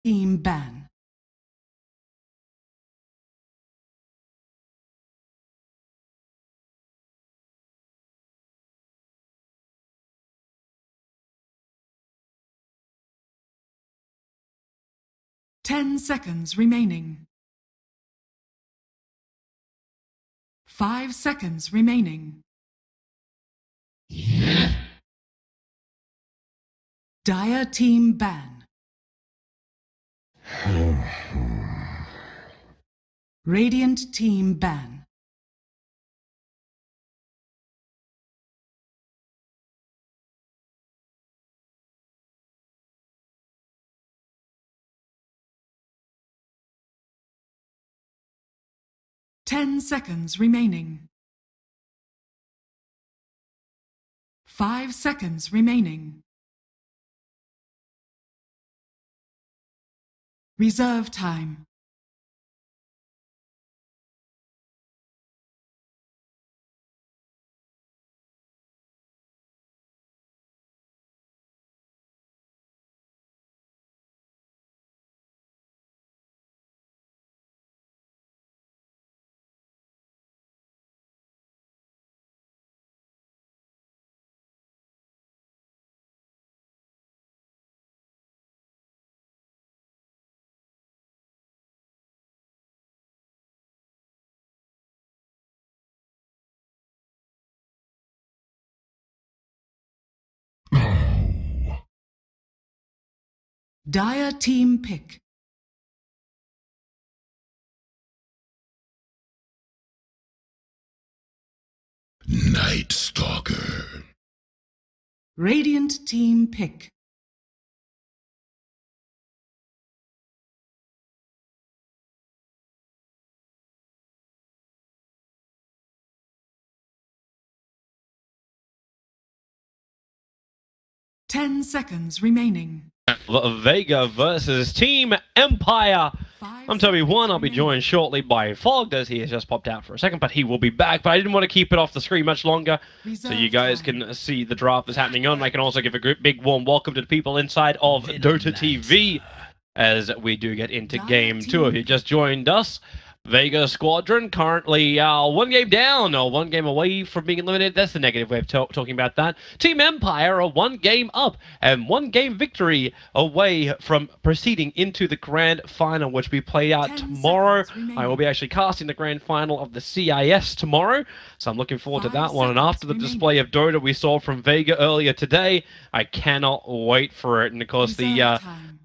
Team ban. Ten seconds remaining. 5 seconds remaining. Dire team ban. Radiant team ban. Ten seconds remaining. 5 seconds remaining. Reserve time. Dire team pick. Night Stalker. Radiant team pick. Ten seconds remaining. Vega versus Team Empire. I'm Toby1. I'll be joined shortly by Fogged, as he has just popped out for a second, but he will be back. But I didn't want to keep it off the screen much longer, so you guys can see the draft that's happening on. I can also give a big warm welcome to the people inside of Dota TV, as we do get into Game 2. If you just joined us, Vega Squadron currently 1 game down, or 1 game away from being eliminated. That's the negative way of talking about that. Team Empire are 1 game up and 1 game victory away from proceeding into the grand final, which we play out tomorrow. I will be actually casting the grand final of the CIS tomorrow, so I'm looking forward to that one. And after the display of Dota we saw from Vega earlier today, I cannot wait for it. And of course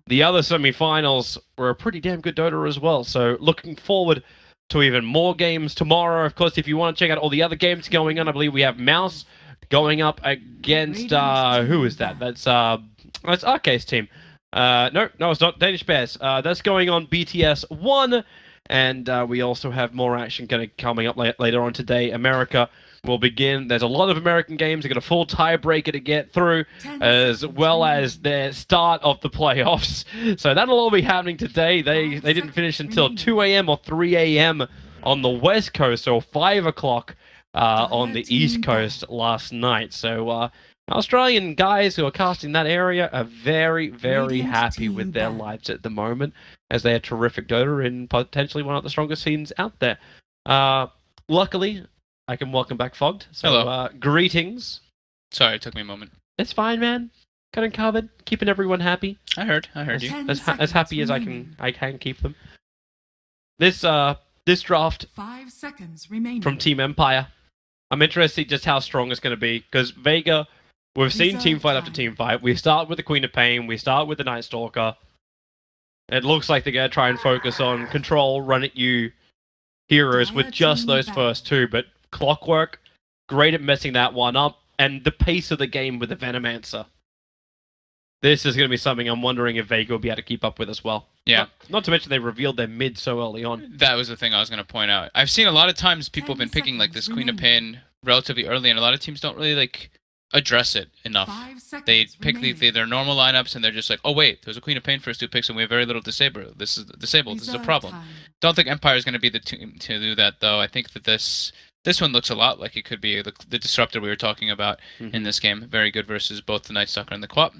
the other semi-finals were a pretty damn good Dota as well, so looking forward to even more games tomorrow. Of course, if you want to check out all the other games going on, I believe we have Mouse going up against, who is that? That's Arcade's team. No, it's not. Danish Bears. That's going on BTS 1, and we also have more action coming up later on today. America will begin. There's a lot of American games. They've got a full tiebreaker to get through, as well as their start of the playoffs. So that'll all be happening today. They didn't finish until 2 a.m. or 3 a.m. on the West Coast, or 5 o'clock on the East Coast last night. So Australian guys who are casting that area are very, very happy with their lives at the moment, as they are terrific Dota and potentially one of the strongest scenes out there. Luckily, I can welcome back Fogged. So, hello. Greetings. Sorry, it took me a moment. It's fine, man. Got it covered. Keeping everyone happy. I heard you. As happy as I can keep them. This draft 5 seconds remaining from Team Empire. I'm interested just how strong it's going to be, because Vega, we've seen team fight after team fight. We start with the Queen of Pain. We start with the Night Stalker. It looks like they're going to try and focus on control, run at you heroes with just those first 2, but Clockwork, great at messing that one up, and the pace of the game with the Venomancer. This is going to be something I'm wondering if Vega will be able to keep up with as well. Yeah. Not to mention they revealed their mid so early on. That was the thing I was going to point out. I've seen a lot of times people have been picking like this Queen of Pain relatively early, and a lot of teams don't really address it enough. They pick their normal lineups, and they're just like, oh wait, there's a Queen of Pain first 2 picks, and we have very little disabled. This is disabled. This is a problem. Don't think Empire is going to be the team to do that, though. I think that this one looks a lot like it could be the disruptor we were talking about in this game. Very good versus both the Night Stalker and the Quap.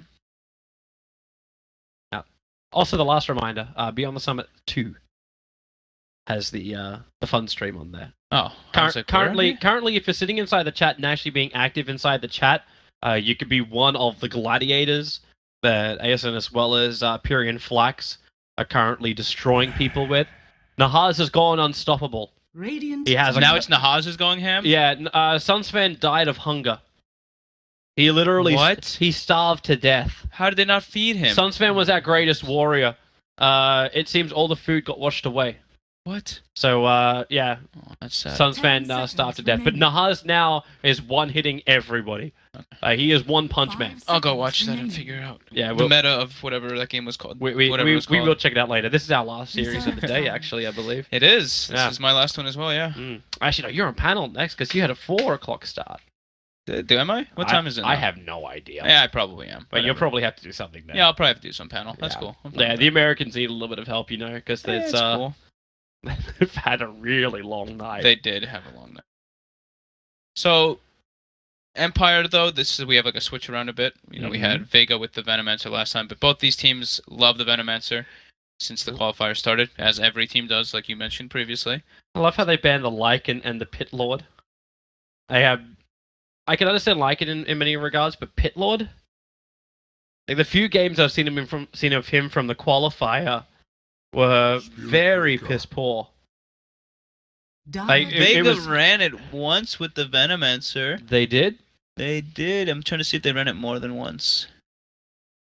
Also, the last reminder: Beyond the Summit 2 has the fun stream on there. Oh, Currently, if you're sitting inside the chat and actually being active inside the chat, you could be one of the gladiators that ASN as well as Pyrian Flax are currently destroying people with. Nahaz has gone unstoppable. Radiant. He has now it's Nahaz is going ham? Yeah, Sunsfan died of hunger. He literally... What? He starved to death. How did they not feed him? Sunsfan was our greatest warrior. It seems all the food got washed away. What? So, yeah. Oh, that's sad. Sunsfan starved to death. But Nahaz now is one-hitting everybody. He is one punch man. I'll go watch that and figure out Yeah, the meta of whatever that game was called. We will check it out later. This is our last series of the day, actually, I believe. It is. Yeah. This is my last one as well, yeah. Actually, no, you're on panel next because you had a 4 o'clock start. Am I? What time is it now? I have no idea. Yeah, I probably am. But you'll probably have to do something there. Yeah, I'll probably have to do some panel. That's cool. Yeah, the Americans need a little bit of help, you know, because it's cool. they've had a really long night. They did have a long night. So, Empire, though, we have like a switch around a bit. You know, we had Vega with the Venomancer last time, but both these teams love the Venomancer since the qualifier started, as every team does, like you mentioned previously. I love how they banned the Lycan and the Pit Lord. I can understand Lycan in many regards, but Pit Lord? Like, the few games I've seen of him from the qualifier were very piss poor. Like, Vega ran it once with the Venomancer. They did? They did. I'm trying to see if they ran it more than once.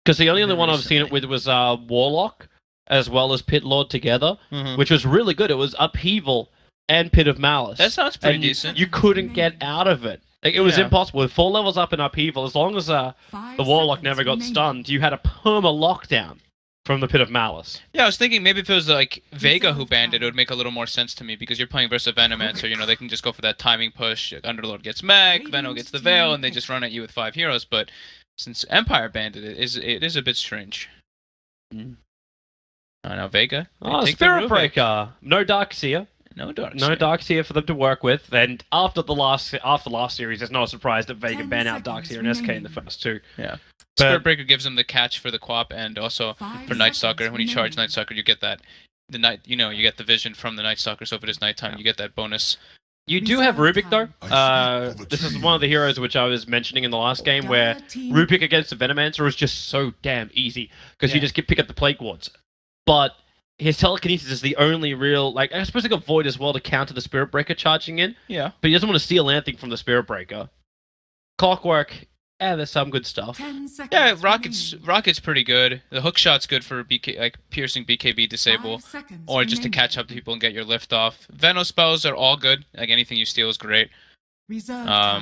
Because the only other one I've seen it with was Warlock, as well as Pit Lord together, which was really good. It was Upheaval and Pit of Malice. That sounds pretty and decent. You couldn't get out of it. Like, it was impossible. With 4 levels up in Upheaval, as long as the Warlock never got stunned, you had a perma-lockdown from the Pit of Malice. Yeah, I was thinking maybe if it was like Vega who banned it, it would make a little more sense to me, because you're playing versus Venomancer, you know, they can just go for that timing push. Underlord gets mech, Veno gets the Veil, and they just run at you with 5 heroes. But since Empire banned it, it is a bit strange. I know, Vega. Spirit Breaker. No Darkseer. No Darkseer. No Darkseer for them to work with. And after the last series, it's no surprise that Vega banned out Darkseer and SK in the first 2. Yeah. Spirit Breaker gives them the catch for the Quap, and also for Night Stalker. When you charge Night Stalker, you get that you get the vision from the Night Stalker. So if it is nighttime, you get that bonus. You do have Rubik though. This is one of the heroes which I was mentioning in the last game, where Rubik against the Venomancer is just so damn easy because you just pick up the Plague Wards. But his telekinesis is the only real, like, I suppose he got Void as well to counter the Spirit Breaker charging in. Yeah. But he doesn't want to steal anything from the Spirit Breaker. Clockwork. There's some good stuff. Yeah, Rocket's pretty good. The hook shot's good for piercing BKB disable, or just to catch up to people and get your lift off. Veno spells are all good. Like, anything you steal is great. Yeah,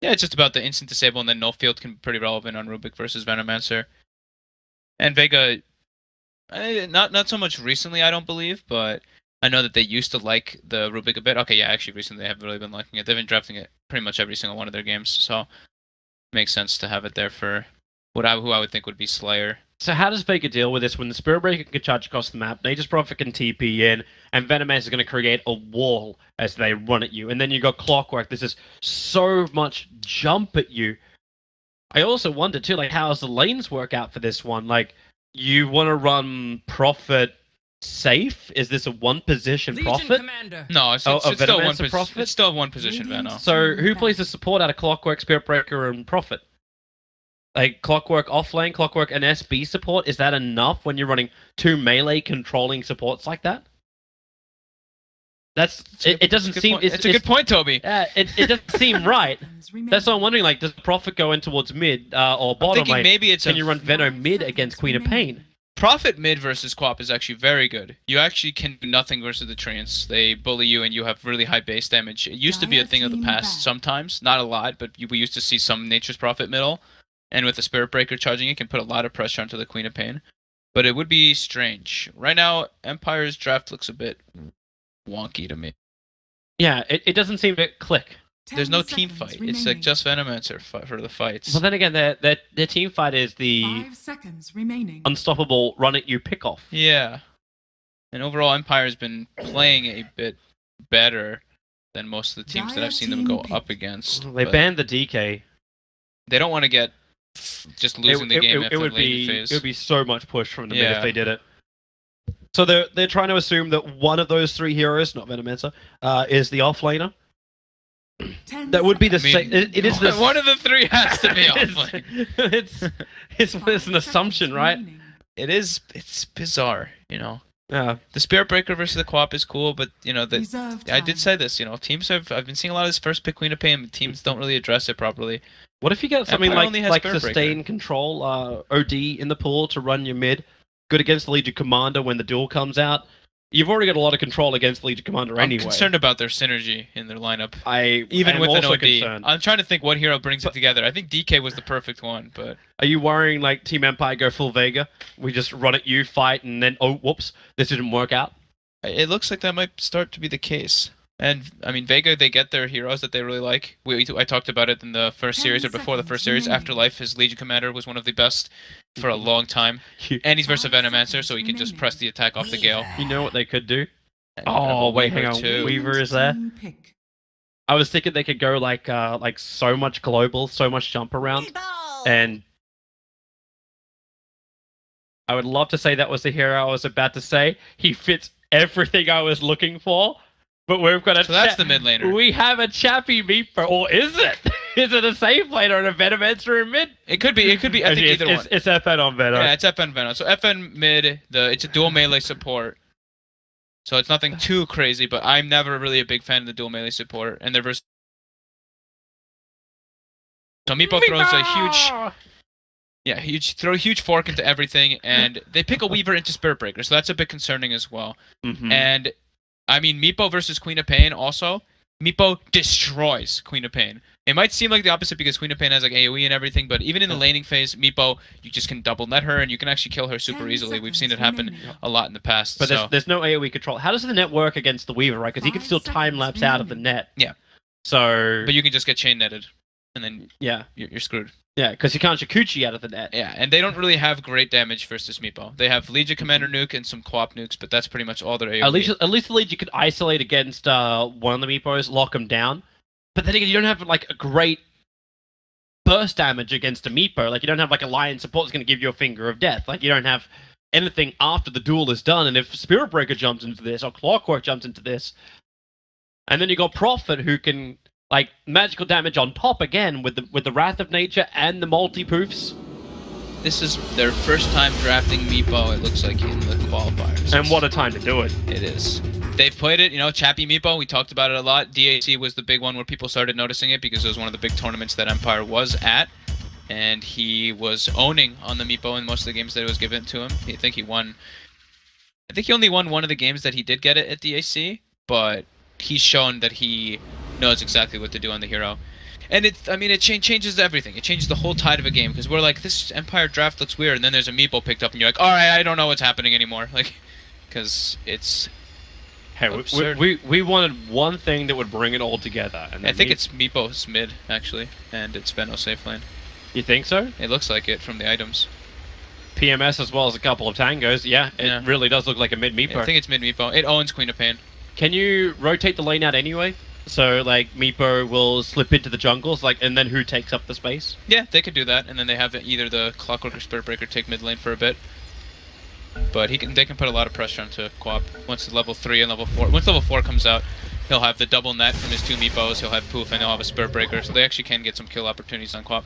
it's just about the instant disable, and then no field can be pretty relevant on Rubik versus Venomancer. And Vega, not so much recently, I don't believe, but I know that they used to like the Rubik a bit. Okay, yeah, actually recently they have really been liking it. They've been drafting it pretty much every single one of their games, so makes sense to have it there for who I would think would be Slayer. So how does Vega deal with this when the Spirit Breaker can charge across the map, Nature's Prophet can TP in, and Venomancer is going to create a wall as they run at you, and then you got Clockwork. There's just so much jump at you. I also wonder too, like, how does the lanes work out for this one? Like, you want to run Prophet safe? Is this a one position Prophet? No, it's still one position. It's still one position, Veno. So who plays the support out of Clockwork, Spirit Breaker, and Prophet? Like, Clockwork offlane, Clockwork and SB support, is that enough when you're running 2 melee controlling supports like that? It doesn't seem... It's a good point, Toby. It doesn't seem right. That's what I'm wondering, like, does Prophet go in towards mid or bottom? I'm thinking maybe it's can you run Veno mid against Queen of Pain? Prophet mid versus Quap is actually very good. You actually can do nothing versus the Treants. They bully you and you have really high base damage. It used to be a thing of the past sometimes. Not a lot, but we used to see some Nature's Prophet middle. And with the Spirit Breaker charging, it can put a lot of pressure onto the Queen of Pain. But it would be strange. Right now, Empire's draft looks a bit wonky to me. Yeah, it doesn't seem to click. There's no team fight. It's like just Venomancer for the fights. Well, then again, their team fight is the 5 seconds remaining. unstoppable run at you pick off. Yeah. And overall, Empire's been playing a bit better than most of the teams that I've seen them go up against. They banned the DK. They don't want to get just losing the game after the laning phase. It would be so much push from the mid Yeah. if they did it. So they're trying to assume that one of those three heroes, not Venomancer, is the offlaner. That would be the same. It is the one of the three has to be offlane. it's an assumption, right? It is. It's bizarre, you know. Yeah. The Spirit Breaker versus the Co-op is cool, but you know I did say this. You know, teams I've been seeing a lot of this first pick Queen of Pain. Teams don't really address it properly. What if you get something Empire only has like Spirit sustain Breaker. control, OD in the pool to run your mid, good against the Legion Commander when the duel comes out? You've already got a lot of control against Legion Commander anyway. I'm concerned about their synergy in their lineup. Even with an also OD. concerned. I'm trying to think what hero brings it together. I think DK was the perfect one, but Are you worrying like Team Empire go full Vega? We just run at you, fight, and then oh whoops, this didn't work out. it looks like that might start to be the case. And I mean, Vega, they get their heroes that they really like. I talked about it in the first series or before the first series. Afterlife, his Legion Commander was one of the best for a long time, and he's versus Venomancer, so he can just press the attack off the Gale. You know what they could do? And Oh wait, hang Weaver on. too. Weaver is there. I was thinking they could go like so much global, so much jump around, and I would love to say that was the hero I was about to say. He fits everything I was looking for, but we've got a. So that's the mid laner. We have a chappy meeper, or is it? Is it a safe laner and a Venomancer in mid? It could be. I think either one. It's FN on Venom. Yeah, it's FN Venom. So FN mid, it's a dual melee support. So it's nothing too crazy, but I'm never really a big fan of the dual melee support. And they're versus. So Meepo throws a huge fork into everything, and they pick a Weaver into Spirit Breaker, so that's a bit concerning as well. Mm-hmm. And I mean, Meepo versus Queen of Pain also. Meepo destroys Queen of Pain. It might seem like the opposite because Queen of Pain has like AoE and everything, but even in the laning phase, Meepo, you just can double net her and you can actually kill her super easily. We've seen it happen a lot in the past. But so. there's no AoE control. How does the net work against the Weaver, right? Because he can still time lapse out of the net. Yeah. So. But you can just get chain netted, and then yeah, you're screwed. Yeah, because you can't Shakuchi out of the net. Yeah, and they don't really have great damage versus Meepo. They have Legion Commander nuke and some co-op nukes, but that's pretty much all their AoE. At least the Legion could isolate against one of the Meepos, lock him down. But then again, you don't have like a great burst damage against a Meepo. Like you don't have like a Lion support that's going to give you a Finger of Death. Like you don't have anything after the duel is done. And if Spirit Breaker jumps into this or Clockwork jumps into this, and then you got Prophet who can like magical damage on top again with the Wrath of Nature and the multi-poofs. This is their first time drafting Meepo, it looks like, in the qualifiers. And what a time to do it. It is. They've played it, you know, Chappy Meepo, we talked about it a lot. DAC was the big one where people started noticing it because it was one of the big tournaments that Empire was at. And he was owning on the Meepo in most of the games that it was given to him. I think he only won one of the games that he did get it at DAC, but he's shown that he knows exactly what to do on the hero. And it changes everything. It changes the whole tide of a game, because we're like, this Empire draft looks weird, and then there's a Meepo picked up, and you're like, alright, I don't know what's happening anymore. Like, because it's absurd. We wanted one thing that would bring it all together. And I think it's Meepo's mid, actually, and it's Veno safe lane. You think so? It looks like it from the items. PMS as well as a couple of tangos. Yeah, it really does look like a mid Meepo. I think it's mid Meepo. It owns Queen of Pain. Can you rotate the lane out anyway? So, like, Meepo will slip into the jungles, like, and then who takes up the space? Yeah, they could do that, and then they have either the Clockwork or Spirit Breaker take mid lane for a bit. But they can put a lot of pressure onto Quap once level 3 and level 4. Once level 4 comes out, he'll have the double net from his two Meepos, he'll have Poof, and he'll have a Spirit Breaker, so they actually can get some kill opportunities on Quap.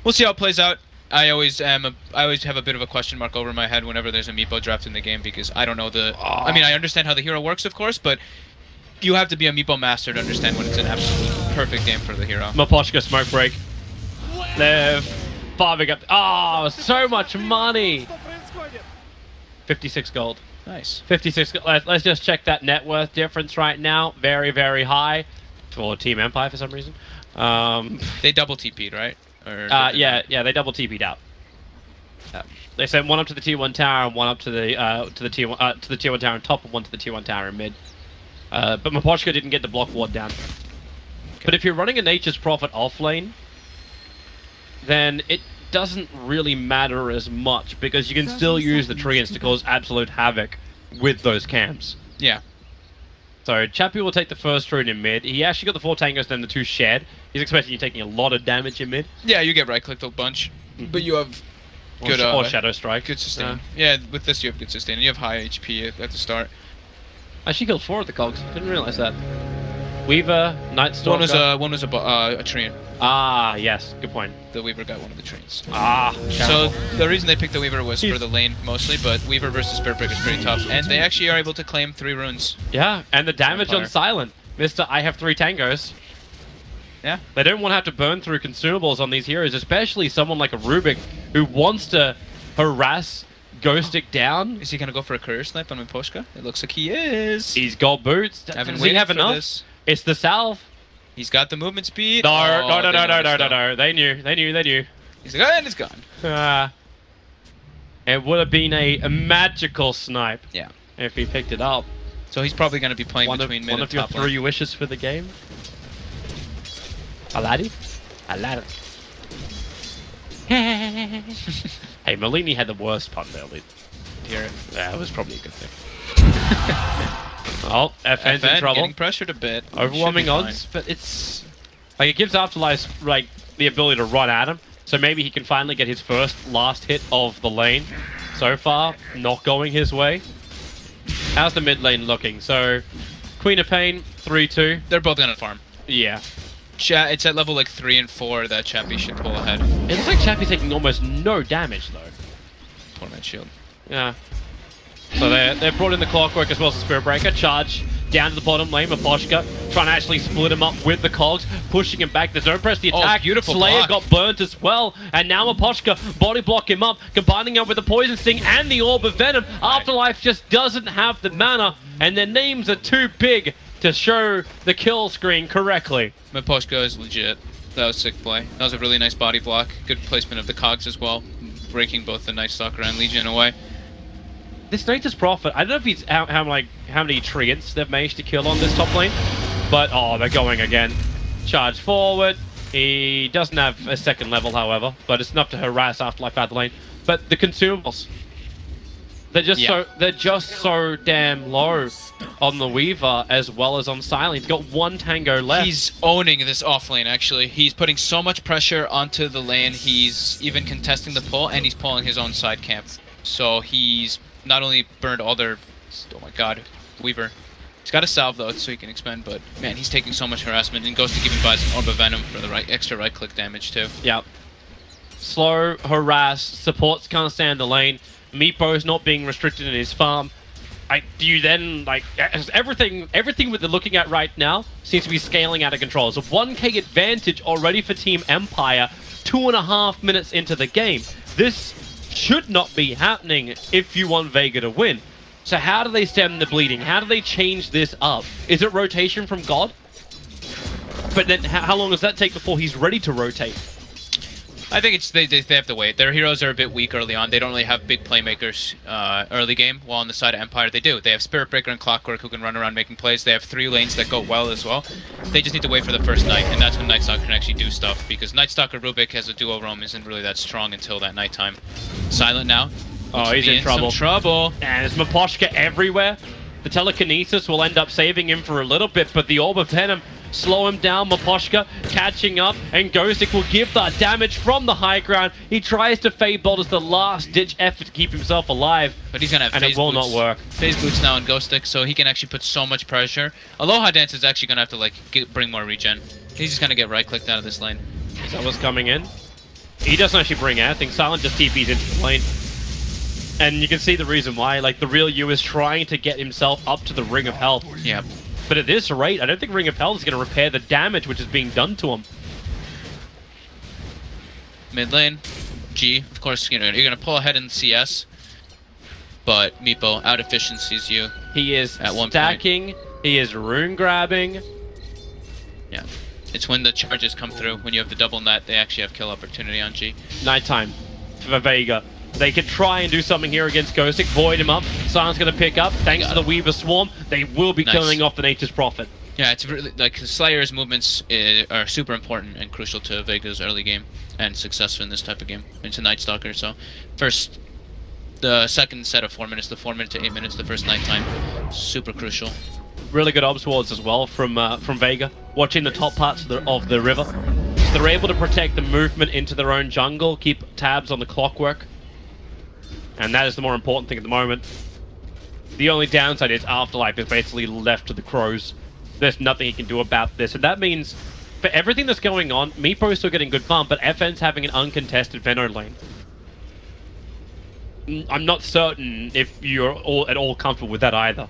We'll see how it plays out. I always have a bit of a question mark over my head whenever there's a Meepo draft in the game, because I don't know I mean, I understand how the hero works, of course, but you have to be a Meepo master to understand when it's an absolute perfect game for the hero. Mapochka smoke break. They're farming up. Oh, so much money! 56 gold. Nice. 56 gold. Let's just check that net worth difference right now. Very, very high. For Team Empire for some reason. They double TP'd, right? Or yeah, they double TP'd out. They sent one up to the Tier 1 tower and one up to the Tier 1 tower on top and one to the Tier 1 tower in mid. But Mapochka didn't get the block ward down. Okay. But if you're running a Nature's Prophet off lane, then it doesn't really matter as much, because you can still use the treants to cause absolute havoc with those camps. Yeah. So Chappy will take the first rune in mid. He actually got the 4 tangos, then the 2 shared. He's expecting you taking a lot of damage in mid. Yeah, you get right-clicked a bunch. but you have good or Shadow Strike. Good sustain. Yeah, with this you have good sustain. And you have high HP at the start. She killed 4 of the cogs. Didn't realize that. Weaver, Night Stalker. One was a train. Ah, yes. Good point. The Weaver got one of the trains. Ah. So the reason they picked the Weaver was for the lane mostly, but Weaver versus Spirit Breaker is pretty tough, and they actually are able to claim 3 runes. Yeah, and the damage on Silent. Mr. I have 3 tangos. Yeah. They don't want to have to burn through consumables on these heroes, especially someone like a Rubik who wants to harass Ghostic down. Is he going to go for a career snipe on Miposhka? It looks like he is. He's got boots. Does he have enough? This. It's the South. He's got the movement speed. No. They knew. He's like, and it's gone. It would have been a magical snipe. Yeah. If he picked it up. So he's probably going to be playing between mid and top. One of your 3 wishes for the game. Aladdin? Aladdin. Hey, Malini had the worst pun there. Hear it. Yeah, it was probably a good thing. Oh, FN's in trouble. Getting pressured a bit. Overwhelming odds, but it's like it gives Afterlife like the ability to run at him. So maybe he can finally get his last hit of the lane. So far, not going his way. How's the mid lane looking? So, Queen of Pain, 3-2. They're both gonna farm. Yeah. It's at level like 3 and 4 that Chappie should pull ahead. It looks like Chappie's taking almost no damage though. Torment shield. Yeah. So they brought in the Clockwork as well as the Spirit Breaker. Charge down to the bottom lane. Miposhka trying to actually split him up with the cogs, pushing him back. There's no press the attack. Beautiful Slayer block. got burnt as well. And now Miposhka body block him up, combining him with the Poison Sting and the Orb of Venom. Afterlife just doesn't have the mana, and their names are too big to show the kill screen correctly. Miposhka is legit. That was sick play. That was a really nice body block. Good placement of the cogs as well, breaking both the Night Stalker and Legion away. This Nature's Prophet, I don't know if he's how many treants they've managed to kill on this top lane, but they're going again. Charge forward. He doesn't have a 2nd level, however, but it's enough to harass Afterlife out the lane. But the consumables, they're just so damn low on the Weaver as well as on Silent. He's got 1 tango left. He's owning this off lane, actually. He's putting so much pressure onto the lane. He's even contesting the pull, and he's pulling his own side camp. So he's not only burned all their... Oh my god. Weaver. He's got a salve, though, so he can expend, but man, he's taking so much harassment, and Ghost even buys an Orb of Venom for the extra right-click damage, too. Yep. Slow, harass, supports can't stay in the lane. Meepo's not being restricted in his farm. Do you then, everything what they're looking at right now seems to be scaling out of control. It's a 1k advantage already for Team Empire, 2.5 minutes into the game. This should not be happening if you want Vega to win. So how do they stem the bleeding? How do they change this up? Is it rotation from God? But then how long does that take before he's ready to rotate? I think it's they have to wait. Their heroes are a bit weak early on. They don't really have big playmakers early game, while on the side of Empire they do. They have Spirit Breaker and Clockwork who can run around making plays. They have 3 lanes that go well as well. They just need to wait for the first night, and that's when Night Stalker can actually do stuff, because Night Stalker Rubik as a duo roam isn't really that strong until that nighttime. Silent now. Oh, he's in trouble. Some trouble. And there's Miposhka everywhere. The telekinesis will end up saving him for a little bit, but the Orb of Venom slow him down. Miposhka catching up, and Ghostic will give that damage from the high ground. He tries to fade bolt as the last-ditch effort to keep himself alive, but he's gonna have and phase it will boots. not work. Phase boots now on Ghostic, so he can actually put so much pressure. Aloha Dance is actually gonna have to bring more regen. He's just gonna get right-clicked out of this lane. Is that what's coming in? He doesn't actually bring anything. Silent just TPs into the lane. And you can see the reason why. Like, the real you is trying to get himself up to the Ring of Health. Yeah. But at this rate, I don't think Ring of Health is going to repair the damage which is being done to him. Mid lane, G. Of course, you're gonna pull ahead in CS, but Meepo out efficiencies you. He is at one stacking. point. He is rune grabbing. Yeah. It's when the charges come through. When you have the double net, they actually have kill opportunity on G. Nighttime for Vega. They could try and do something here against Ghostic, void him up. Silent's going to pick up. Thanks to the Weaver Swarm, they will be killing off the Nature's Prophet. Yeah, it's really, like, Slayer's movements are super important and crucial to Vega's early game and success in this type of game. It's a Night Stalker, so the second set of 4 minutes, the 4 minute to 8 minutes, the first nighttime, super crucial. Really good obs wards as well from Vega, watching the top parts of the river. So they're able to protect the movement into their own jungle, keep tabs on the clockwork. And that is the more important thing at the moment. The only downside is Afterlife is basically left to the crows. There's nothing he can do about this. And that means, for everything that's going on, Meepo's still getting good farm, but FN's having an uncontested Venno lane. I'm not certain if you're at all comfortable with that either.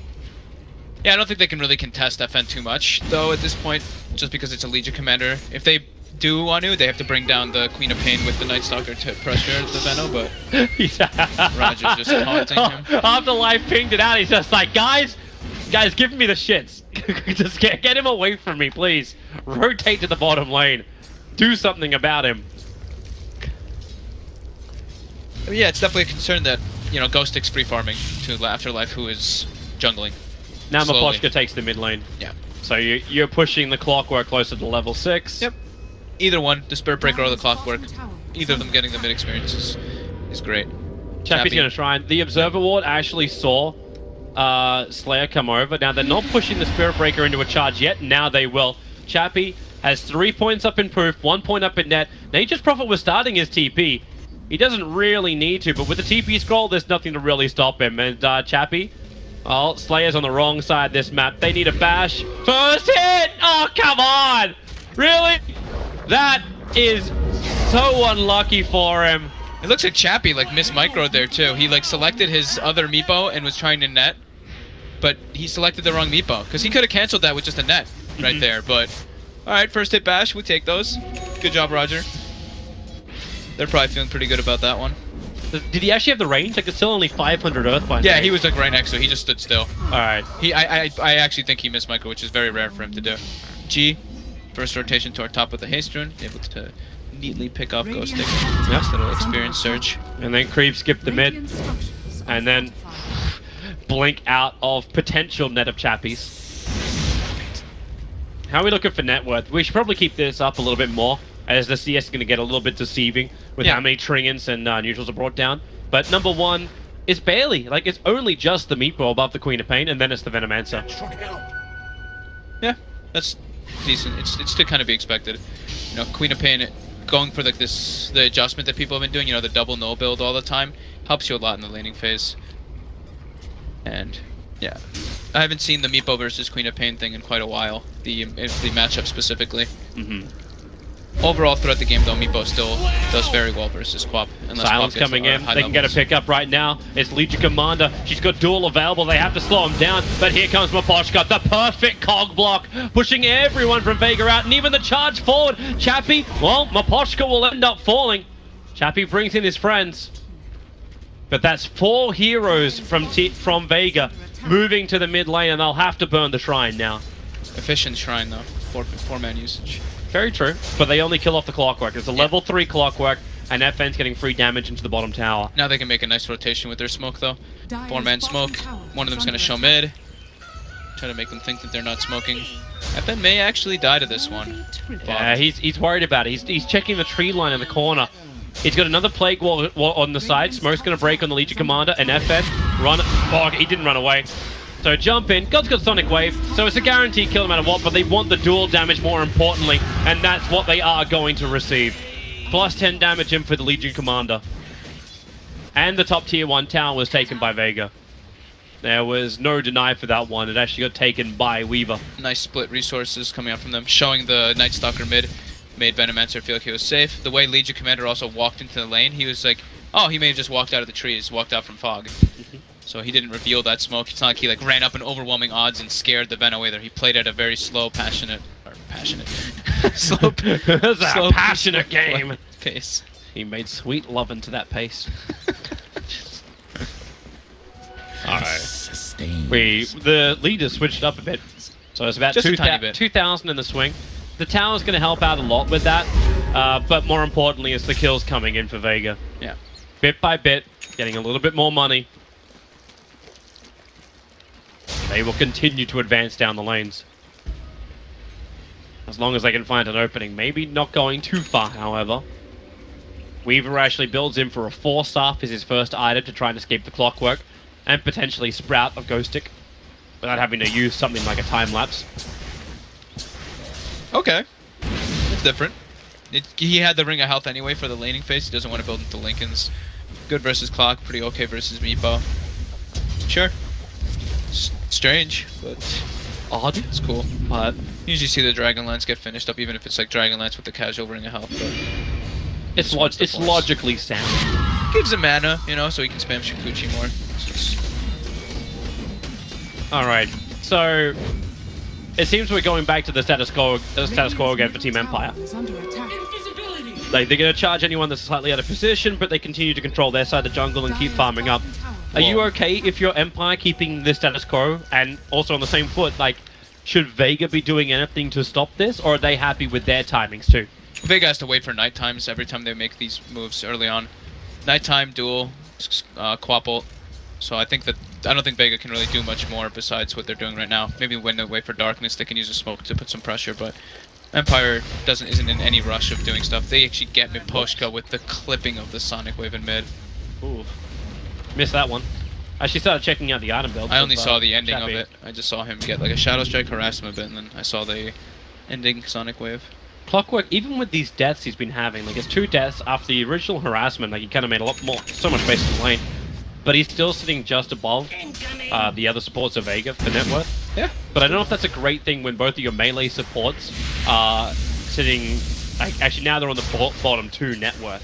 Yeah, I don't think they can really contest FN too much, though, at this point, just because it's a Legion commander. If they do want to, they have to bring down the Queen of Pain with the Night Stalker to pressure the Venno, but Roger's just taunting him. Afterlife pinged it out, he's just like, guys, give me the shits. Just get him away from me, please. Rotate to the bottom lane. Do something about him. I mean, yeah, it's definitely a concern that, you know, Ghost Stick's free farming to Afterlife, who is jungling. Now slowly. Mapochka takes the mid lane. Yeah. So you're pushing the clockwork closer to level 6. Yep. Either one, the Spirit Breaker or the clockwork, either of them getting the mid experience is great. Chappie's going to try and... The Observer Ward actually saw Slayer come over. Now, they're not pushing the Spirit Breaker into a charge yet. Now they will. Chappie has 3 points up in proof, 1 point up in net. Nature's Prophet was starting his TP. He doesn't really need to, but with the TP scroll, there's nothing to really stop him. And Chappie, well, Slayer's on the wrong side of this map. They need a bash. First hit! Oh, come on! Really? That is so unlucky for him. It looks like Chappie like microed there too. He like selected his other Meepo and was trying to net, but he selected the wrong Meepo because he could have canceled that with just a net right there. But all right, first hit bash, we take those. Good job, Roger. They're probably feeling pretty good about that one. Did he actually have the range? Like, it's still only 500 Earthbind. Yeah, he was like right next to it. He just stood still. All right. I actually think he missed micro, which is very rare for him to do. G, first rotation to our top with the haste rune, able to neatly pick off Ghost Stick. Nice little experience surge. And then Creep skipped the mid. And then blink out of potential net of Chappies. How are we looking for net worth? We should probably keep this up a little bit more, as the CS is going to get a little bit deceiving with how many Tringans and neutrals are brought down. But number one is barely. Like, it's only just the Meatball above the Queen of Pain, and then it's the Venomancer. Yeah, that's decent. It's to kind of be expected. You know, Queen of Pain going for like this, the adjustment that people have been doing, you know, the double no build all the time, helps you a lot in the laning phase. And yeah, I haven't seen the Meepo versus Queen of Pain thing in quite a while, the matchup specifically. Overall, throughout the game, though, Meepo still does very well versus Quap. Silence coming in. They can get a pickup right now. It's Legion Commander. She's got duel available. They have to slow him down. But here comes Mapochka. The perfect cog block. Pushing everyone from Vega out. And even the charge forward. Chappie, well, Mapochka will end up falling. Chappie brings in his friends. But that's 4 heroes from Vega moving to the mid lane. And they'll have to burn the shrine now. Efficient shrine, though. 4-man usage. Very true, but they only kill off the clockwork. It's a level 3 clockwork, and FN's getting free damage into the bottom tower. Now they can make a nice rotation with their smoke, though. 4-man smoke. One of them's going to show mid. Try to make them think that they're not smoking. FN may actually die to this one. Yeah, he's worried about it. He's checking the tree line in the corner. He's got another Plague Wall on the side. Smoke's going to break on the Legion Commander, and FN run. Oh, he didn't run away. So jump in, God's got Sonic Wave, so it's a guaranteed kill no matter what, but they want the dual damage more importantly, and that's what they are going to receive. Plus 10 damage in for the Legion Commander. And the top tier 1 tower was taken by Vega. There was no deny for that one, it actually got taken by Weaver. Nice split resources coming out from them, showing the Night Stalker mid, made Venomancer feel like he was safe. The way Legion Commander also walked into the lane, he was like, oh, he may have just walked out of the trees, walked out from fog. So he didn't reveal that smoke. It's not like he like ran up in overwhelming odds and scared the Venno either. He played at a very slow, passionate, slow, passionate game pace. He made sweet love into that pace. Alright. The leaders switched up a bit. So it's about 2,000 in the swing. The tower's going to help out a lot with that. But more importantly, it's the kills coming in for Vega. Yeah. Bit by bit, getting a little bit more money. They will continue to advance down the lanes. As long as they can find an opening. Maybe not going too far, however. Weaver actually builds in for a 4-staff as his first item to try and escape the clockwork. And potentially Sprout of Ghost Stick. Without having to use something like a time lapse. Okay. It's different. He had the Ring of Health anyway for the laning phase. He doesn't want to build into Lincoln's. Good versus Clock, pretty okay versus Meepo. Sure. Strange, but Odd. it's cool. But You usually see the Dragonlance get finished up, even if it's like Dragonlance with the casual Ring of Health. But it's logically sound. gives him mana, you know, so he can spam Shikuchi more. Alright, so it seems we're going back to the status quo again for Team Empire. Like, they're going to charge anyone that's slightly out of position, but they continue to control their side of the jungle and keep farming up. Are you okay if you're Empire keeping the status quo and also on the same foot? Like, should Vega be doing anything to stop this, or are they happy with their timings too? Vega has to wait for night times every time they make these moves early on. Nighttime, duel, Quapple. So I don't think Vega can really do much more besides what they're doing right now. Maybe when they wait for darkness, they can use a smoke to put some pressure, but Empire isn't in any rush of doing stuff. They actually get Miposhka with the clipping of the Sonic Wave in mid. Ooh. Missed that one. I actually started checking out the item build. I only saw the ending of it. I just saw him get like a Shadow Strike, harass him a bit, and then I saw the ending Sonic Wave. Clockwork, even with these deaths he's been having, like it's 2 deaths after the original harassment, like he kind of made so much space in the lane. But he's still sitting just above the other supports of Vega for net worth. Yeah. But I don't know if that's a great thing when both of your melee supports are sitting... Actually, now they're on the bottom 2 net worth.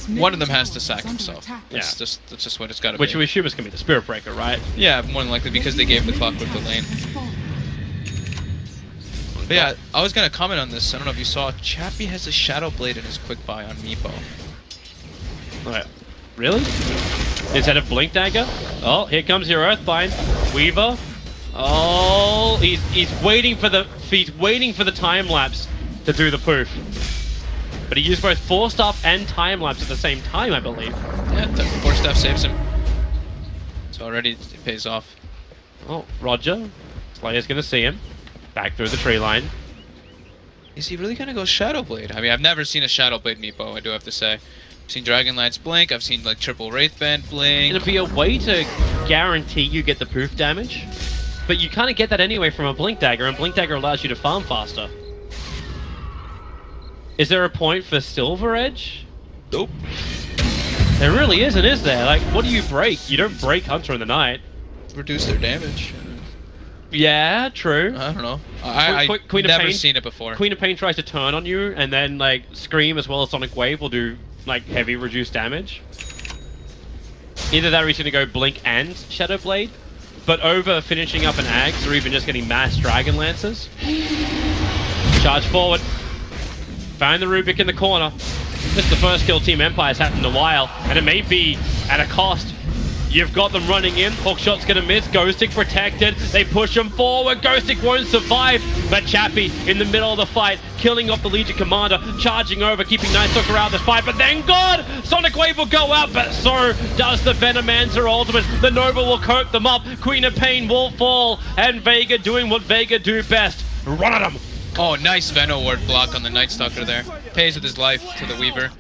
One of them has to sack himself. Yeah. That's just what it's got to be. Which we assume is going to be the Spirit Breaker, right? Yeah, more than likely, because they gave the Clockwork the lane. But yeah, I was going to comment on this. I don't know if you saw, Chappie has a Shadow Blade in his quick buy on Meepo. Right. Really? Instead of Blink Dagger? Oh, here comes your Earthbind. Weaver. Oh, he's waiting for the time lapse to do the poof. But he used both Force Staff and time lapse at the same time, I believe. Yeah, the Force Staff saves him. So already it pays off. Oh, Roger. Slayer's gonna see him. Back through the tree line. Is he really gonna go Shadow Blade? I mean, I've never seen a Shadow Blade Meepo, I do have to say. I've seen Dragonlance blink, I've seen like triple Wraithband blink. It'll be a way to guarantee you get the poof damage. But you kind of get that anyway from a Blink Dagger, and Blink Dagger allows you to farm faster. Is there a point for Silver Edge? Nope. There really isn't, is there? Like, what do you break? You don't break Hunter in the Night. Reduce their damage. Yeah, true. I don't know. I've never seen it before. Queen of Pain tries to turn on you, and then, like, Scream as well as Sonic Wave will do, like, heavy reduced damage. Either that or he's going to go Blink and Shadow Blade, but over finishing up an Axe or even just getting mass Dragon Lancers. Charge forward. Found the Rubik in the corner. This is the first kill Team Empire's had in a while, and it may be at a cost. You've got them running in. Hookshot's gonna miss. Ghostic protected. They push him forward. Ghostic won't survive, but Chappie in the middle of the fight, killing off the Legion Commander, charging over, keeping Nightstalker out of the fight. But then God, Sonic Wave will go out, but so does the Venomancer ultimate. The Nova will cope them up. Queen of Pain will fall, and Vega doing what Vega do best. Run at him. Oh, nice Veno ward block on the Nightstalker there. Pays with his life to the Weaver,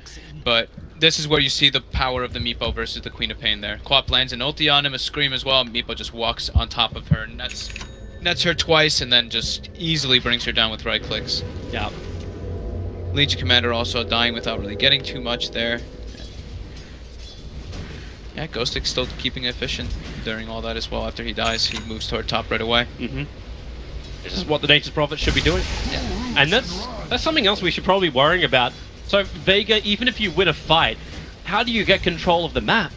but this is where you see the power of the Meepo versus the Queen of Pain there. Quap lands an ulti on him, a Scream as well. Meepo just walks on top of her, nets her twice, and then just easily brings her down with right clicks. Yeah. Legion Commander also dying without really getting too much there. Yeah, Ghostic's still keeping it efficient during all that as well. After he dies, he moves toward top right away. This is what the Nature's Prophet should be doing. Yeah. And that's something else we should probably be worrying about. So Vega, even if you win a fight, how do you get control of the map?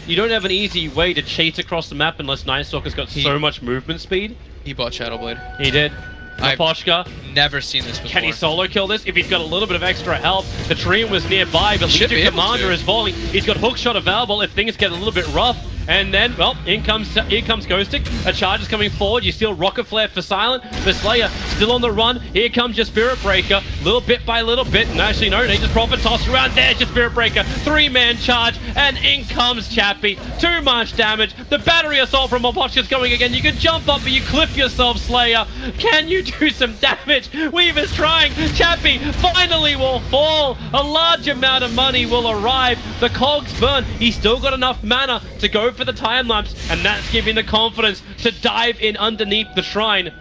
You don't have an easy way to chase across the map unless Nightstalker's got so much movement speed. He bought Shadowblade. He did. Poshka. Never seen this before. Can he solo kill this? If he's got a little bit of extra health, the Treant was nearby, but Legion Commander is falling. He's got Hookshot available if things get a little bit rough. And then, well, in comes Ghostic. A charge is coming forward. You steal Rocket Flare for Silent. The Slayer still on the run. Here comes your Spirit Breaker. Little bit by little bit. And actually, no, Nature's Prophet tossed around. There's your Spirit Breaker. 3-man charge. And in comes Chappie. Too much damage. The Battery Assault from Mopochka's going again. You can jump up, but you clip yourself, Slayer. Can you do some damage? Weaver's trying. Chappie finally will fall. A large amount of money will arrive. The cogs burn. He's still got enough mana to go for the time lapse, and that's giving the confidence to dive in underneath the shrine.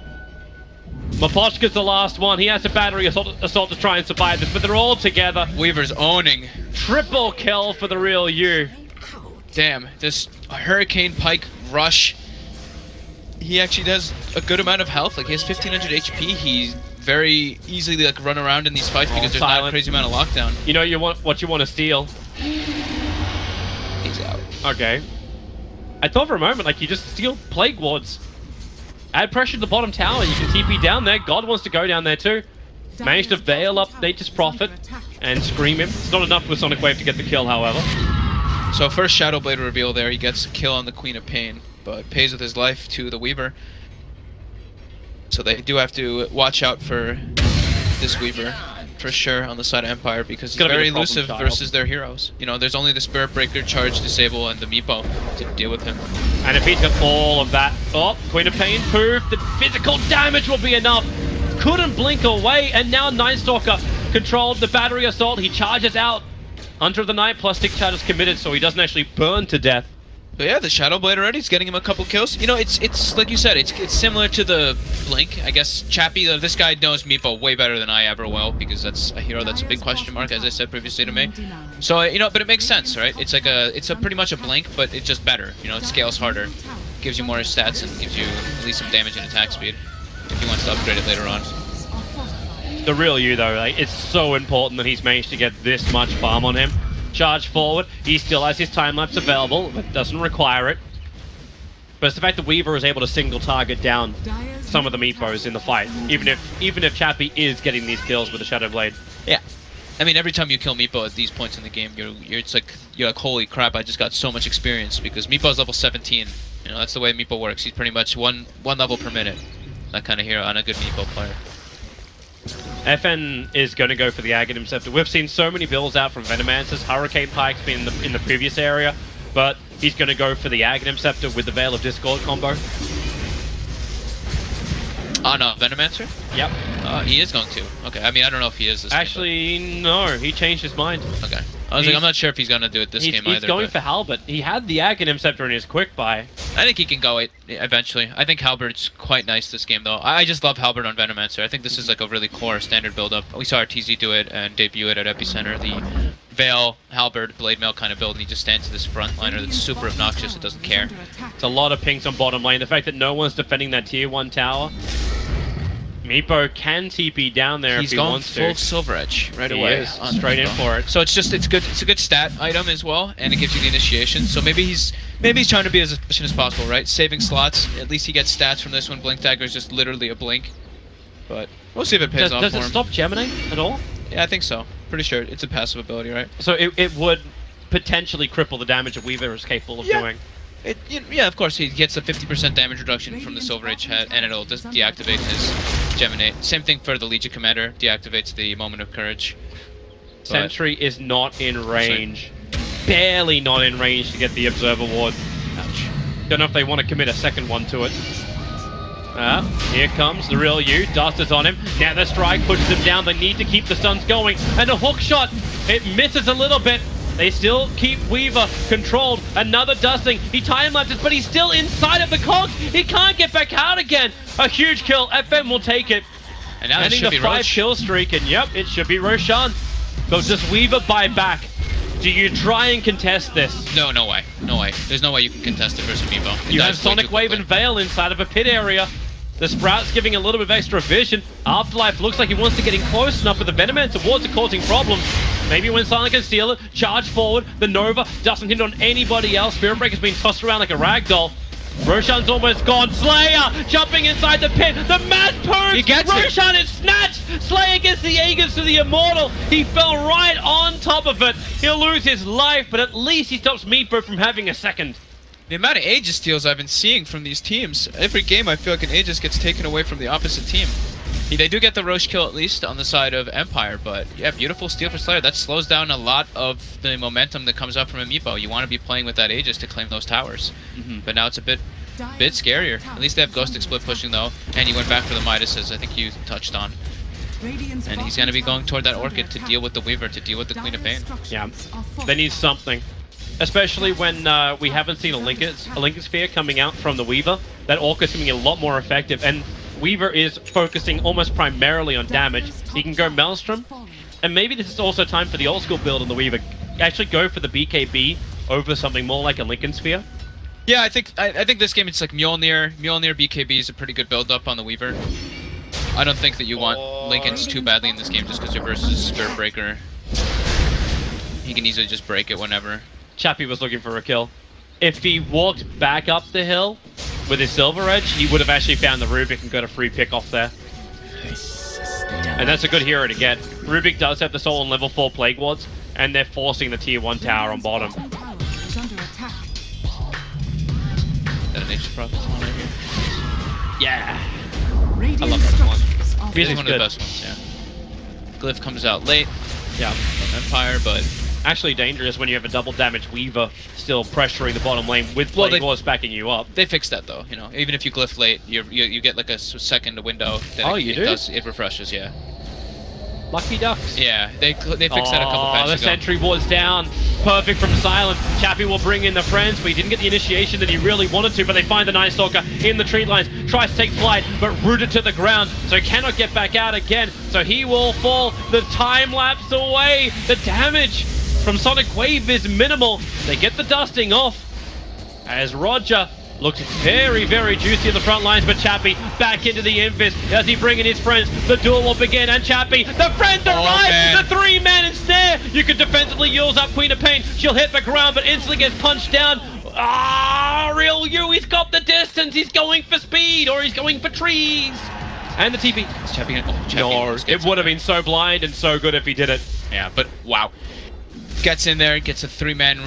Mapochka's the last one. He has a battery assault to try and survive this, but they're all together. Weaver's owning. Triple kill for the real you. Damn, this Hurricane Pike rush. He actually does a good amount of health. Like, he has 1500 HP. He's very easily like run around in these fights because there's not a crazy amount of lockdown. You know what you want to steal. He's out. Okay. I thought for a moment like you just steal Plague Wards. Add pressure to the bottom tower. You can TP down there. God wants to go down there too. Managed to veil up Nature's Prophet and scream him. It's not enough with Sonic Wave to get the kill, however. So first Shadow Blade reveal there. He gets a kill on the Queen of Pain, but pays with his life to the Weaver. So they do have to watch out for this Weaver, for sure, on the side of Empire, because he's very elusive versus their heroes. You know, there's only the Spirit Breaker, Charge, Disable, and the Meepo to deal with him. And if he's got all of that... Oh, Queen of Pain proved that physical damage will be enough. Couldn't blink away, and now Nightstalker controlled the battery assault. He charges out. Hunter of the Night plus Stick Charge is committed, so he doesn't actually burn to death. But yeah, the Shadow Blade already is getting him a couple kills. You know, it's like you said, it's similar to the Blink. I guess Chappie, this guy knows Meepo way better than I ever will, because that's a hero that's a big question mark, as I said previously to me. So, you know, but it makes sense, right? It's like it's a pretty much a Blink, but it's just better. You know, it scales harder, gives you more stats, and gives you at least some damage and attack speed if he wants to upgrade it later on. The real you, though, like, it's so important that he's managed to get this much farm on him. Charge forward, he still has his time-lapse available, but doesn't require it. But it's the fact that Weaver is able to single target down some of the Meepos in the fight, even if Chappie is getting these kills with the Shadow Blade. Yeah. I mean, every time you kill Meepo at these points in the game, you're like, holy crap, I just got so much experience, because Meepo's level 17. You know, that's the way Meepo works. He's pretty much one level per minute. That kind of hero on a good Meepo player. FN is going to go for the Aghanim Scepter. We've seen so many builds out from Venomancers. Hurricane Pike's been in the previous area, but he's going to go for the Aghanim Scepter with the Veil of Discord combo. Oh no, Venomancer? Yep. He is going to. Okay, I mean, I don't know if he is this Actually, game, no, he changed his mind. Okay. I was like, I'm not sure if he's going to do it this game either. He's going for Halberd. He had the Aghanim Scepter in his quick buy. I think he can go it eventually. I think Halberd's quite nice this game, though. I just love Halberd on Venomancer. I think this is like a really core standard build-up. We saw RTZ do it and debut it at Epicenter. The Veil, Halberd, Blade Mail kind of build, and he just stands to this frontliner that's super obnoxious. It doesn't care. It's a lot of pings on bottom lane. The fact that no one's defending that tier 1 tower. Meepo can TP down there if he wants to. He's going full Silver Edge right away. Straight in for it. So it's good. It's a good stat item as well, and it gives you the initiation. So maybe he's trying to be as efficient as possible, right? Saving slots. At least he gets stats from this one. Blink Dagger is just literally a blink. But we'll see if it pays off for him. Does it stop Gemini at all? Yeah, I think so. Pretty sure it's a passive ability, right? So it would potentially cripple the damage that Weaver is capable of doing. Yeah, of course, he gets a 50% damage reduction from the Silver Age head, and it'll just deactivate his Geminate. Same thing for the Legion Commander, deactivates the Moment of Courage. Sentry is not in range. Barely not in range to get the Observer Ward. Ouch. Don't know if they want to commit a second one to it. Here comes the real you. Dust is on him. Now the strike pushes him down. They need to keep the stuns going. And a hook shot. It misses a little bit. They still keep Weaver controlled. Another dusting. He time-lapses, but he's still inside of the cogs. He can't get back out again. A huge kill. FM will take it. And now ending the 5-kill streak. And yep, it should be Roshan. So does Weaver buy back? Do you try and contest this? No, no way. No way. There's no way you can contest it versus Meepo. You have Sonic Wave and Veil inside of a pit area. The Sprout's giving a little bit of extra vision. Afterlife looks like he wants to get in close enough, but the Venomancer wards are causing problems. Maybe when Silent can steal it, charge forward. The Nova doesn't hit on anybody else. Spirit Breaker's been tossed around like a ragdoll. Roshan's almost gone. Slayer jumping inside the pit. The mass purge. He gets Roshan is snatched. Slayer gets the Aegis to the Immortal. He fell right on top of it. He'll lose his life, but at least he stops Meepo from having a second. The amount of Aegis steals I've been seeing from these teams, every game I feel like an Aegis gets taken away from the opposite team. They do get the Roche kill at least on the side of Empire, but yeah, beautiful steal for Slayer. That slows down a lot of the momentum that comes up from a Meepo. You want to be playing with that Aegis to claim those towers. But now it's a bit scarier. At least they have Ghostic Split pushing though, and he went back for the Midas, as I think you touched on. And he's going to be going toward that Orchid to deal with the Weaver, to deal with the Queen of Pain. Yeah, they need something. Especially when we haven't seen a Lincoln Sphere coming out from the Weaver. That Orc is going to be a lot more effective. And Weaver is focusing almost primarily on damage. He can go Maelstrom, and maybe this is also time for the old school build on the Weaver. Actually go for the BKB over something more like a Lincoln Sphere. Yeah, I think this game it's like Mjolnir. Mjolnir BKB is a pretty good build up on the Weaver. I don't think that you want Lincolns too badly in this game just because you're versus Spirit Breaker. He can easily just break it whenever. Chappie was looking for a kill. If he walked back up the hill with his Silver Edge, he would have actually found the Rubik and got a free pick off there. And that's a good hero to get. Rubik does have the Soul and level 4 Plague Wards, and they're forcing the tier 1 tower on bottom. Is that an Nature Prophet on right here? Yeah. I love that one. This is one of the best ones, yeah. Glyph comes out late. Yeah. From Empire, but actually dangerous when you have a double damage Weaver still pressuring the bottom lane with Plague Wars backing you up. They fixed that though, you know. Even if you glyph late, you get like a second window. That it refreshes, yeah. Lucky ducks. Yeah, they fixed that a couple patches ago. The sentry ward's down. Perfect from Silent. Chappie will bring in the friends, but he didn't get the initiation that he really wanted to, but they find the Night Stalker in the tree lines. Tries to take flight, but rooted to the ground, so cannot get back out again. So he will fall. The time lapse away. The damage from Sonic Wave is minimal. They get the dusting off as Roger looks very, very juicy in the front lines, but Chappie back into the Invis as he bring in his friends. The duel will begin, and Chappie, the friend arrives! The 3-man ensnare! You can defensively use up Queen of Pain. She'll hit the ground, but instantly gets punched down. Ah, Real You, he's got the distance. He's going for speed, or he's going for trees. And the TP. Is Chappie No, it would have been so blind and so good if he did it. Yeah, but wow. Gets in there, gets a 3-man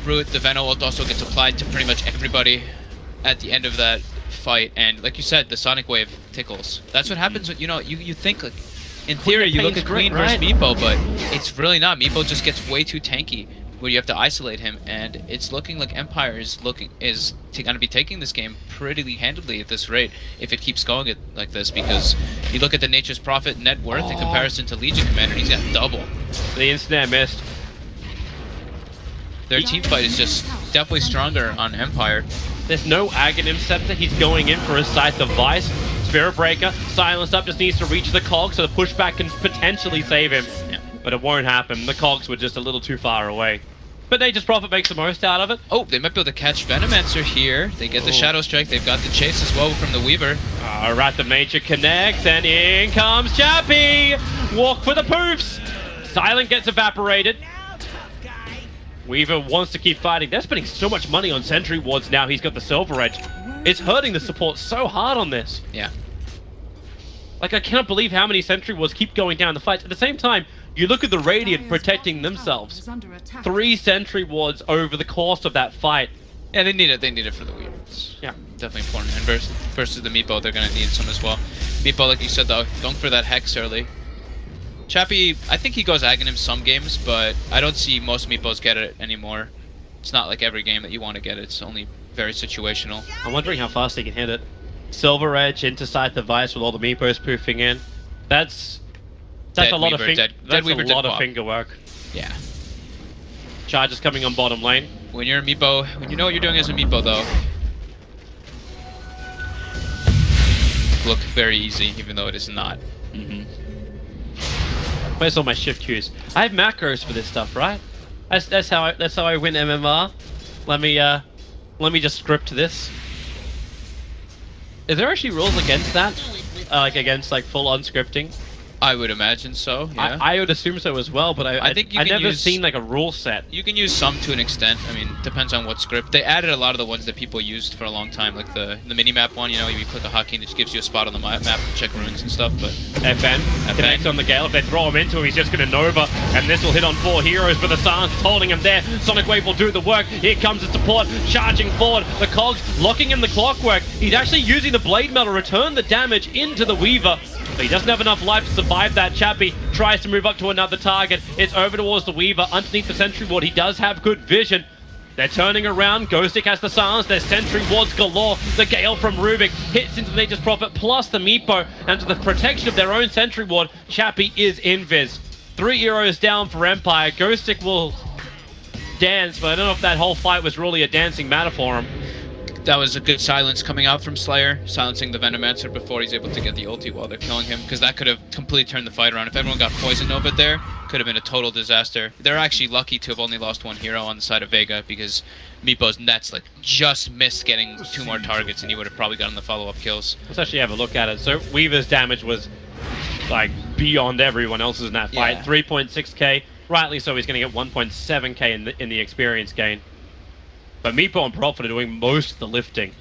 root. The Venom ult also gets applied to pretty much everybody at the end of that fight, and like you said, the Sonic Wave tickles. That's what happens when, you know, you think like, in theory, you look at Queen versus Meepo, but it's really not. Meepo just gets way too tanky where you have to isolate him, and it's looking like Empire is going to be taking this game pretty handily at this rate if it keeps going like this, because you look at the Nature's Prophet net worth in comparison to Legion Commander, he's got double. The instant missed. Their team fight is just definitely stronger on Empire. There's no Aghanim Scepter. He's going in for his Scythe of Vice. Spirit Breaker, silenced up, just needs to reach the Cogs, so the pushback can potentially save him. Yeah. But it won't happen. The Cogs were just a little too far away. But Nature's Prophet makes the most out of it. Oh, they might be able to catch Venomancer here. They get the Shadow Strike. They've got the chase as well from the Weaver. Wrath of Nature connects, and in comes Chappie! Walk for the poofs! Silent gets evaporated. Weaver wants to keep fighting. They're spending so much money on Sentry Wards now. He's got the Silver Edge. It's hurting the support so hard on this. Yeah. Like, I cannot believe how many Sentry Wards keep going down the fights. At the same time, you look at the Radiant protecting themselves. 3 Sentry Wards over the course of that fight. Yeah, they need it. They need it for the Weaver. Yeah. Definitely important. And versus the Meepo, they're going to need some as well. Meepo, like you said, though, going for that Hex early. Chappie, I think he goes Aghanim some games, but I don't see most Meepos get it anymore. It's not like every game that you want to get it. It's only very situational. I'm wondering how fast he can hit it. Silver Edge into Scythe of Vice with all the Meepos poofing in. That's a lot of finger work. Yeah. Charges coming on bottom lane. When you're a Meepo, when you know what you're doing as a Meepo, though, look very easy, even though it is not. Where's all my shift cues? I have macros for this stuff, right? That's how I win MMR. Let me just script this. Is there actually rules against that? Like against like full unscripting? I would imagine so. Yeah. I would assume so as well, but I think I've never seen like a rule set. You can use some to an extent. I mean, depends on what script. They added a lot of the ones that people used for a long time, like the mini-map one. You know, you click a hotkey and it just gives you a spot on the map to check runes and stuff. But FN connects on the Gale. If they throw him into him, he's just going to Nova, and this will hit on 4 heroes. But the Silence is holding him there. Sonic Wave will do the work. Here comes the support, charging forward. The Cogs locking in the clockwork. He's actually using the Blade Mail to return the damage into the Weaver. But he doesn't have enough life to survive that. Chappie tries to move up to another target. It's over towards the Weaver underneath the Sentry Ward. He does have good vision. They're turning around. Ghostic has the silence. There's Sentry Wards galore. The Gale from Rubik hits into the Nature's Prophet plus the Meepo. And to the protection of their own Sentry Ward, Chappie is invis. 3 heroes down for Empire. Ghostic will dance, but I don't know if that whole fight was really a dancing matter for him. that was a good silence coming out from Slayer, silencing the Venomancer before he's able to get the ulti while they're killing him, because that could have completely turned the fight around. If everyone got poisoned over there, could have been a total disaster. They're actually lucky to have only lost one hero on the side of Vega, because Meepo's nets like just missed getting 2 more targets, and he would have probably gotten the follow-up kills. Let's actually have a look at it. So Weaver's damage was like beyond everyone else's in that fight. Yeah. 3.6k. Rightly so, he's going to get 1.7k in the experience gain. But Meepo and Prophet are doing most of the lifting.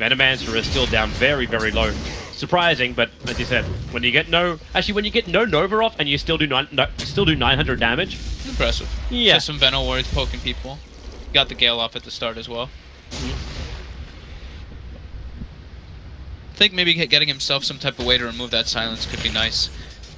Venomancer is still down very, very low. Surprising, but as you said, when you get no Nova off and you still do 900 damage. Impressive. Yeah. Just some Veno wards poking people. Got the Gale off at the start as well. I think maybe getting himself some type of way to remove that silence could be nice.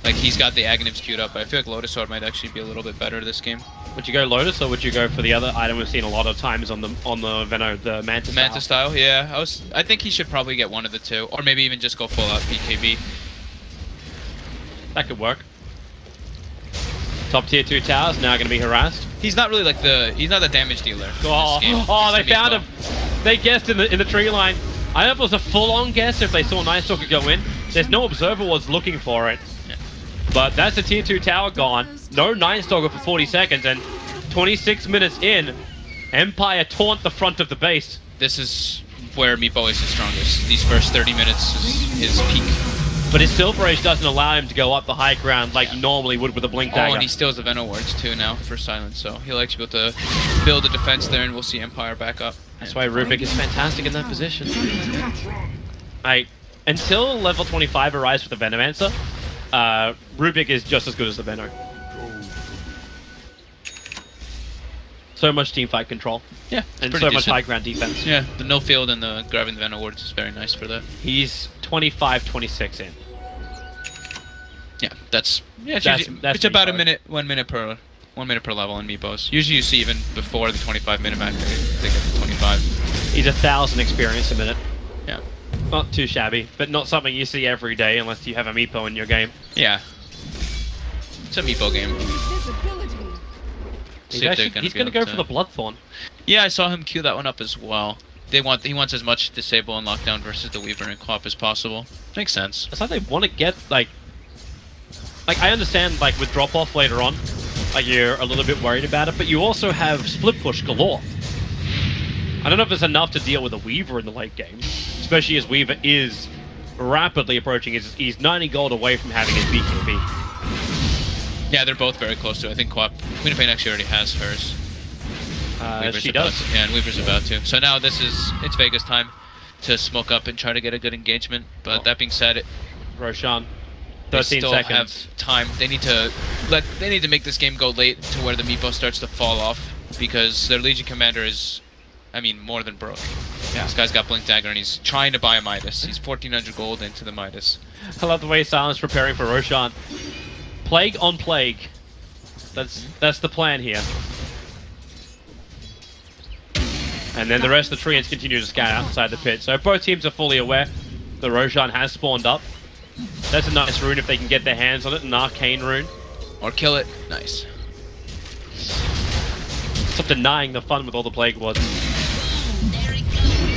Like, he's got the Aghanims queued up, but I feel like Lotus Sword might actually be a little bit better this game. Would you go Lotus or would you go for the other item we've seen a lot of times on the Veno, the Manta style? Manta style, yeah. I think he should probably get one of the two, or maybe even just go full out BKB. That could work. Top tier 2 towers now going to be harassed. He's not really like he's not the damage dealer. Oh, they found him. They guessed in the tree line. I don't know if it was a full-on guess if they saw Night Stalker go in. There's no observer was looking for it. Yeah. But that's a tier 2 tower gone. No Night Stalker for 40 seconds, and 26 minutes in, Empire taunt the front of the base. This is where Meepo is his strongest. These first 30 minutes is his peak. But his Silver Age doesn't allow him to go up the high ground like he normally would with a Blink Dagger. Oh, and he steals the Veno wards too now for silence, so he'll actually be able to build a defense there, and we'll see Empire back up. That's why Rubik is fantastic in that position. Until level 25 arrives with the Venomancer, Rubik is just as good as the Veno. So much teamfight control. Yeah, and so much high ground defense. Yeah, the no field and the grabbing the Veno wards is very nice for that. He's 25-26 in. Yeah, that's it's about a minute, 1 minute per level in Meepos. Usually you see even before the 25-minute match they get to 25. He's 1,000 experience a minute. Yeah. Not too shabby, but not something you see every day unless you have a Meepo in your game. Yeah. It's a Meepo game. He's going to go for the Bloodthorn. Yeah, I saw him queue that one up as well. He wants as much Disable and Lockdown versus the Weaver and Co-op as possible. Makes sense. It's like they want to get, like I understand, like, with drop-off later on, like, you're a little bit worried about it, but you also have split push galore. I don't know if it's enough to deal with a Weaver in the late game, especially as Weaver is rapidly approaching. He's 90 gold away from having his BKB. Yeah, they're both very close to it. I think Queen of Pain actually already has hers. She does. Yeah, and Weaver's about to. So now it's Vega's time to smoke up and try to get a good engagement. But that being said, Roshan, 13 they still seconds. have time. They need to make this game go late to where the Meepo starts to fall off, because their Legion Commander is, I mean, more than broke. Yeah. This guy's got Blink Dagger and he's trying to buy a Midas. He's 1,400 gold into the Midas. I love the way Silence preparing for Roshan. Plague on Plague. That's the plan here. And then the rest of the treants continue to scan outside the pit. So both teams are fully aware that Roshan has spawned up. That's a nice rune if they can get their hands on it, an arcane rune. Or kill it. Nice. Stop denying the fun with all the Plague Wards.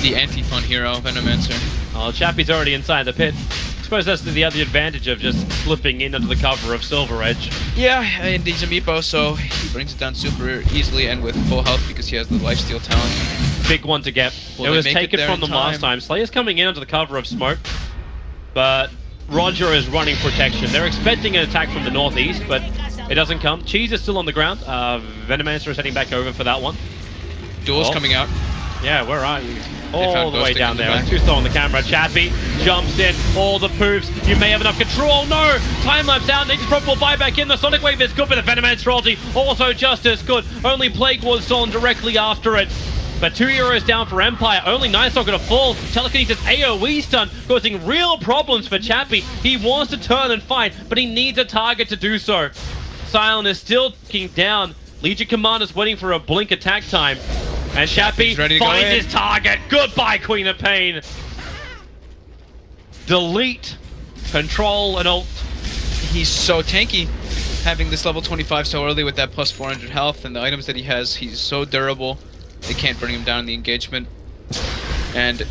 The anti-fun hero, Venomancer. Oh, Chappie's already inside the pit. I suppose that's the other advantage of just slipping in under the cover of Silver Edge. Yeah, and he's a Meepo, so he brings it down super easily and with full health because he has the lifesteal talent. Big one to get. It was taken from them last time. Slayer's coming in under the cover of smoke, but Roger is running protection. They're expecting an attack from the northeast, but it doesn't come. Cheese is still on the ground. Venomancer is heading back over for that one. Duel's coming out. Yeah, where are you? All the way down there. Too slow on the camera. Chappie jumps in. All the poofs. You may have enough control. No! Time-lapse out. Nature's Prophet will buy back in. The Sonic Wave is good, but the Venomancer ulti also just as good. Only Plague Ward's on directly after it. But 2 euros down for Empire. Only Night Stalker to fall. Telekinesis AoE stun, causing real problems for Chappie. He wants to turn and fight, but he needs a target to do so. Silent is still ticking down. Legion Commander's waiting for a blink attack time. And Chappie finds his target. Goodbye, Queen of Pain. Delete, control, and ult. He's so tanky. Having this level 25 so early with that plus 400 health and the items that he has, he's so durable. They can't bring him down in the engagement. And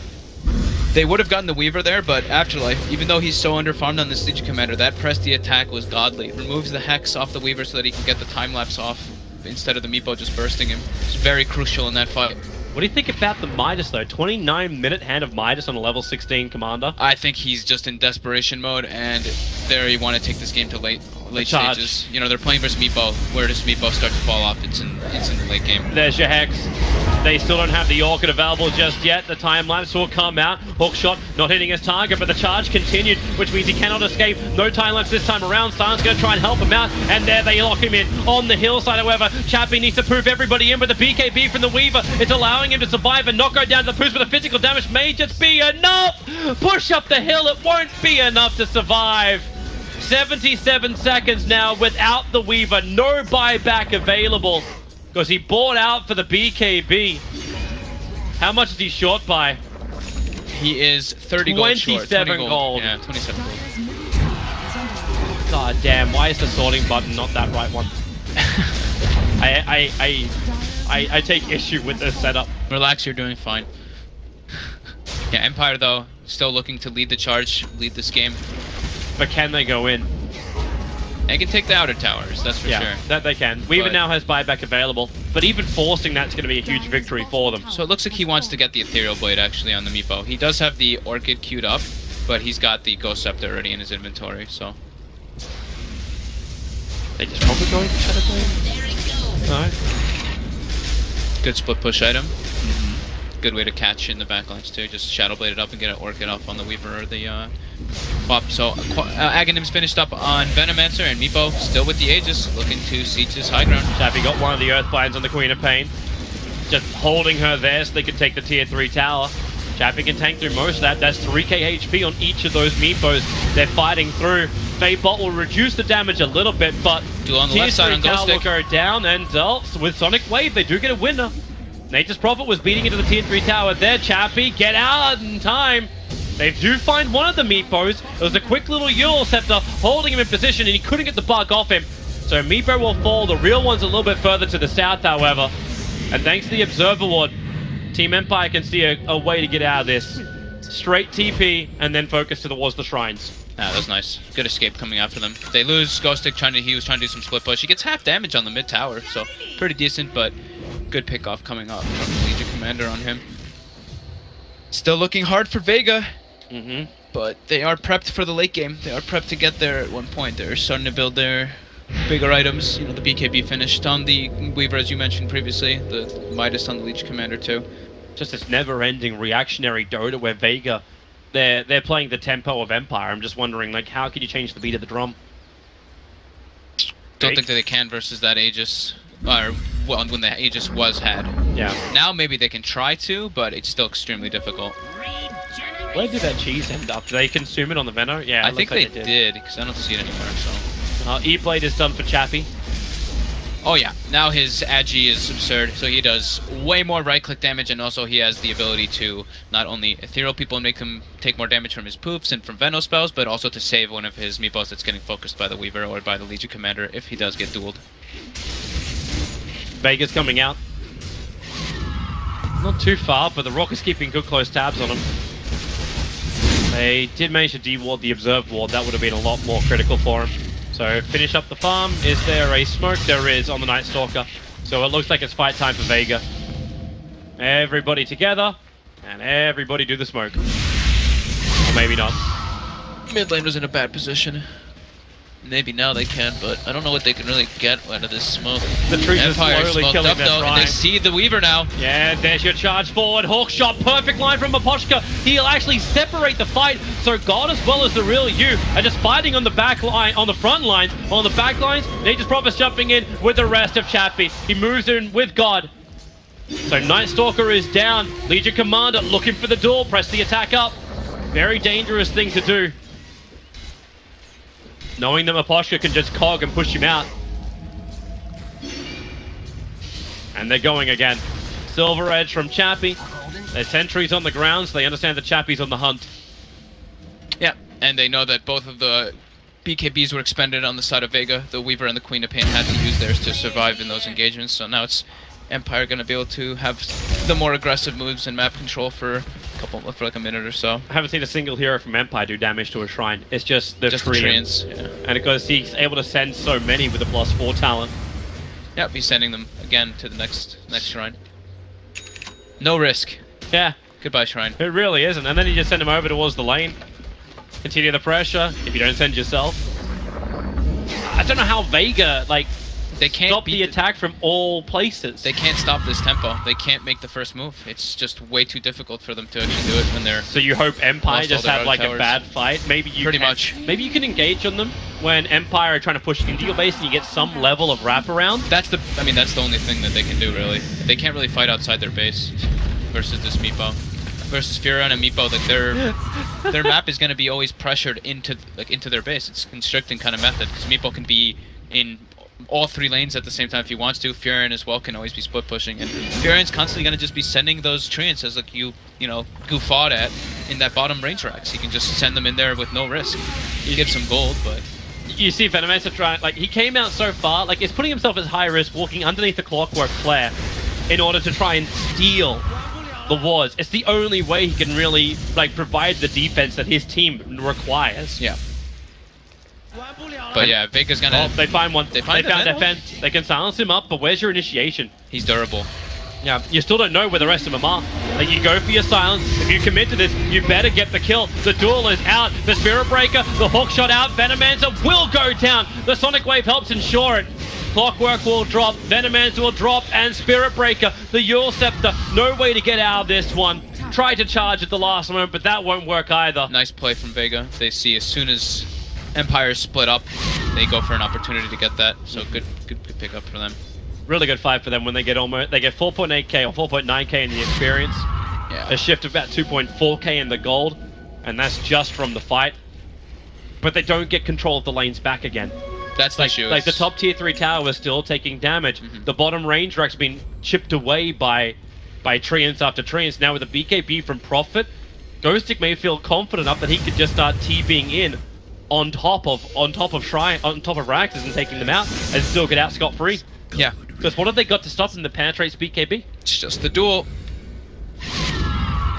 they would have gotten the Weaver there, but Afterlife, even though he's so underfarmed on this Legion Commander, that press the attack was godly. It removes the Hex off the Weaver so that he can get the time-lapse off instead of the Meepo just bursting him. It's very crucial in that fight. What do you think about the Midas, though? 29-minute hand of Midas on a level 16 commander? I think he's just in desperation mode, and there you want to take this game to late stages. You know, they're playing versus Meepo. Where does Meepo start to fall off? It's in the late game. There's your Hex. They still don't have the Orchid available just yet. The time lapse will come out. Hookshot not hitting his target, but the charge continued, which means he cannot escape. No time lapse this time around. Stan's going to try and help him out, and there they lock him in. On the hillside, however, Chappie needs to prove everybody in, but the BKB from the Weaver, it's allowing him to survive and not go down to the boost, but the physical damage may just be enough. Push up the hill, it won't be enough to survive. 77 seconds now without the Weaver. No buyback available because he bought out for the BKB. How much is he short by? He is 30 gold short. 27 gold. Yeah, 27 gold. God damn, why is the sorting button not that right one? I take issue with this setup. Relax, you're doing fine. Yeah, Empire though, still looking to lead the charge, lead this game. But can they go in? They can take the outer towers, that's for sure. That they can. Weaver now has buyback available, but even forcing that's going to be a huge victory for them. So it looks like he wants to get the Ethereal Blade actually on the Meepo. He does have the Orchid queued up, but he's got the Ghost Scepter already in his inventory, so... They just probably going to Shadow Blade? Alright. Good split push item. Good way to catch in the backlines too. Just Shadow Blade it up and get an Orchid up on the Weaver or the Pop. So Aghanim's finished up on Venomancer, and Meepo still with the Aegis, looking to siege this high ground. Chappie got one of the Earthbinds on the Queen of Pain. Just holding her there so they can take the tier 3 tower. Chappie can tank through most of that. That's 3k HP on each of those Meepos. They're fighting through. Fatebot will reduce the damage a little bit, but do on the left side on Ghost will go down, and with Sonic Wave, they do get a winner. Nature's Prophet was beating into the tier 3 tower there. Chappie, get out in time. They do find one of the Meepos. It was a quick little Yule Scepter holding him in position, and he couldn't get the bug off him. So Meepo will fall. The real one's a little bit further to the south, however. And thanks to the Observer Ward, Team Empire can see a way to get out of this. Straight TP, and then focus towards the shrines. Ah, that's nice. Good escape coming after them. They lose Ghostic, he was trying to do some split push. He gets half damage on the mid tower, so pretty decent, but good pickoff coming up from the Legion Commander on him. Still looking hard for Vega, but they are prepped for the late game. They are prepped to get there at one point. They're starting to build their bigger items. You know, the BKB finished on the Weaver, as you mentioned previously. The Midas on the Legion Commander too. Just this never-ending reactionary Dota where Vega, they're playing the tempo of Empire. I'm just wondering, like, how could you change the beat of the drum? Don't think that they can versus that Aegis. Or, well, when the Aegis was had. Yeah. Now maybe they can try to, but it's still extremely difficult. Where did that cheese end up? Did they consume it on the Veno? Yeah, I think like they did, because I don't see it anywhere, so... E-Blade is done for Chappie. Oh yeah, now his Agi is absurd, so he does way more right-click damage, and also he has the ability to not only ethereal people and make them take more damage from his poofs and from Veno spells, but also to save one of his Meepos that's getting focused by the Weaver or by the Legion Commander if he does get dueled. Vega's coming out. Not too far, but the Rock is keeping good close tabs on him. They did manage to de-ward the Observe Ward. That would have been a lot more critical for him. So finish up the farm. Is there a smoke? There is on the Night Stalker. So it looks like it's fight time for Vega. Everybody together, and everybody do the smoke. Or maybe not. Mid lane was in a bad position. Maybe now they can, but I don't know what they can really get out of this smoke. The trees are slowly killing up, though, and they see the Weaver now. Yeah, there's your charge forward. Hawk shot, perfect line from Mapochka. He'll actually separate the fight. So God as well as the real you are just fighting on the back line, on the front lines, on the back lines. Nature's Prophet's jumping in with the rest of Chappie. He moves in with God. So Night Stalker is down. Legion Commander looking for the duel. Press the attack up. Very dangerous thing to do. Knowing that Mapochka can just cog and push him out. And they're going again. Silver Edge from Chappie. There's sentries on the ground, so they understand that Chappie's on the hunt. Yeah, and they know that both of the BKBs were expended on the side of Vega. The Weaver and the Queen of Pain had to use theirs to survive in those engagements, so now it's Empire going to be able to have the more aggressive moves and map control for a for like a minute or so. I haven't seen a single hero from Empire do damage to a shrine. It's just the Treants. Yeah. And because he's able to send so many with the +4 talent. Yep, he's sending them again to the next shrine. No risk. Yeah. Goodbye, shrine. It really isn't. And then you just send him over towards the lane. Continue the pressure if you don't send yourself. I don't know how Vega, like, they can't stop the attack from all places. They can't stop this tempo. They can't make the first move. It's just way too difficult for them to actually do it when they're... So you hope Empire just have like a bad fight? Maybe you Maybe you can engage on them when Empire are trying to push into your base and you get some level of wraparound. That's the only thing that they can do, really. They can't really fight outside their base versus this Meepo. Versus Furon and Meepo, like their map is going to be always pressured into their base. It's a constricting kind of method because Meepo can be in all 3 lanes at the same time if he wants to. Furon as well can always be split pushing, and Furon's constantly going to just be sending those treants as like you know goof odd at in that bottom range racks. He can just send them in there with no risk. You give some gold, but you see Venomancer trying, like, he came out so far, like, he's putting himself at high risk walking underneath the Clockwork Flare in order to try and steal the wards. It's the only way he can really, like, provide the defense that his team requires. Yeah. But yeah, Vega's gonna... Oh, they find one. They found defense. defense. They can silence him up, but where's your initiation? He's durable. Yeah, you still don't know where the rest of them are. Like, you go for your silence. If you commit to this, you better get the kill. The duel is out. The Spirit Breaker, the hook shot out. Venomancer will go down. The Sonic Wave helps ensure it. Clockwork will drop, Venomancer will drop, and Spirit Breaker, the Eul Scepter. No way to get out of this one. Tried to charge at the last moment, but that won't work either. Nice play from Vega. They see as soon as Empire split up, they go for an opportunity to get that. So good pickup for them. Really good fight for them when they get 4.8k or 4.9k in the experience. Yeah. A shift of about 2.4k in the gold, and that's just from the fight. But they don't get control of the lanes back again. That's the issue. Like the top tier 3 tower is still taking damage. The bottom range rack's been chipped away by treants after treants. Now with a BKB from Prophet, Ghostic may feel confident enough that he could just start TPing in on top of racks and taking them out and still get out scot-free. Yeah. Because what have they got to stop them that penetrates BKB? It's just the duel.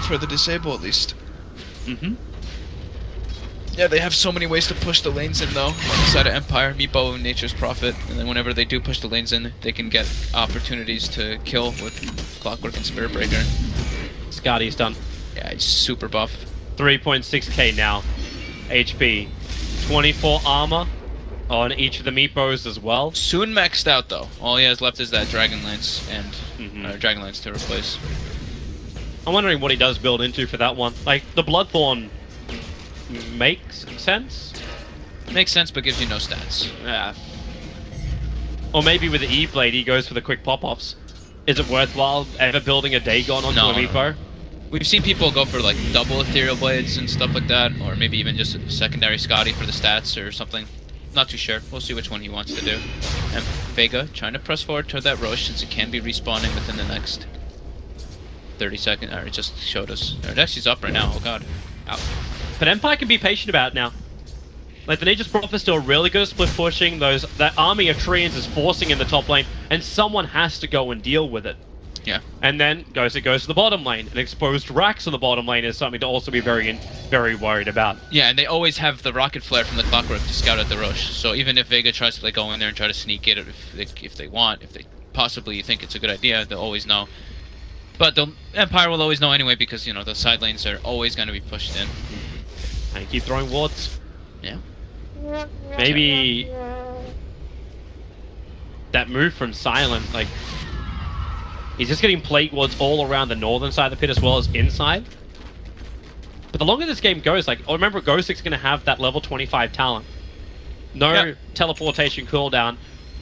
For the disable, at least. Yeah, they have so many ways to push the lanes in, though. On the side of Empire, Meepo, Nature's Prophet. And then whenever they do push the lanes in, they can get opportunities to kill with Clockwork and Spirit Breaker. Scotty's done. Yeah, he's super buff. 3.6k now. HP. 24 armor on each of the Meepos as well. Soon maxed out, though. All he has left is that Dragon Lance and Dragon Lance to replace. I'm wondering what he does build into for that one. Like, the Bloodthorn makes sense? Makes sense, but gives you no stats. Yeah. Or maybe with the E-Blade, he goes for the quick pop-offs. Is it worthwhile ever building a Dagon onto a Meepo? We've seen people go for like double Ethereal Blades and stuff like that, or maybe even just a secondary Scotty for the stats or something. Not too sure. We'll see which one he wants to do. And Vega trying to press forward toward that Roche since it can be respawning within the next 30 seconds. It just showed us. She's up right now. Oh god. Out. But Empire can be patient about it now. Like, the Nature's Prophet is still really good at split pushing. That army of treants is forcing in the top lane, and someone has to go and deal with it. Yeah. And then it goes to the bottom lane. An exposed Rax on the bottom lane is something to also be very worried about. Yeah, and they always have the rocket flare from the Clockwork to scout at the Roche. So even if Vega tries to like go in there and try to sneak it, if they possibly think it's a good idea, they'll always know. But the Empire will always know anyway because, you know, the side lanes are always going to be pushed in. And keep throwing wards. Yeah. Maybe that move from Silent, like, he's just getting plague wards all around the northern side of the pit as well as inside. But the longer this game goes, like, remember Ghostic's going to have that level 25 talent. No teleportation cooldown.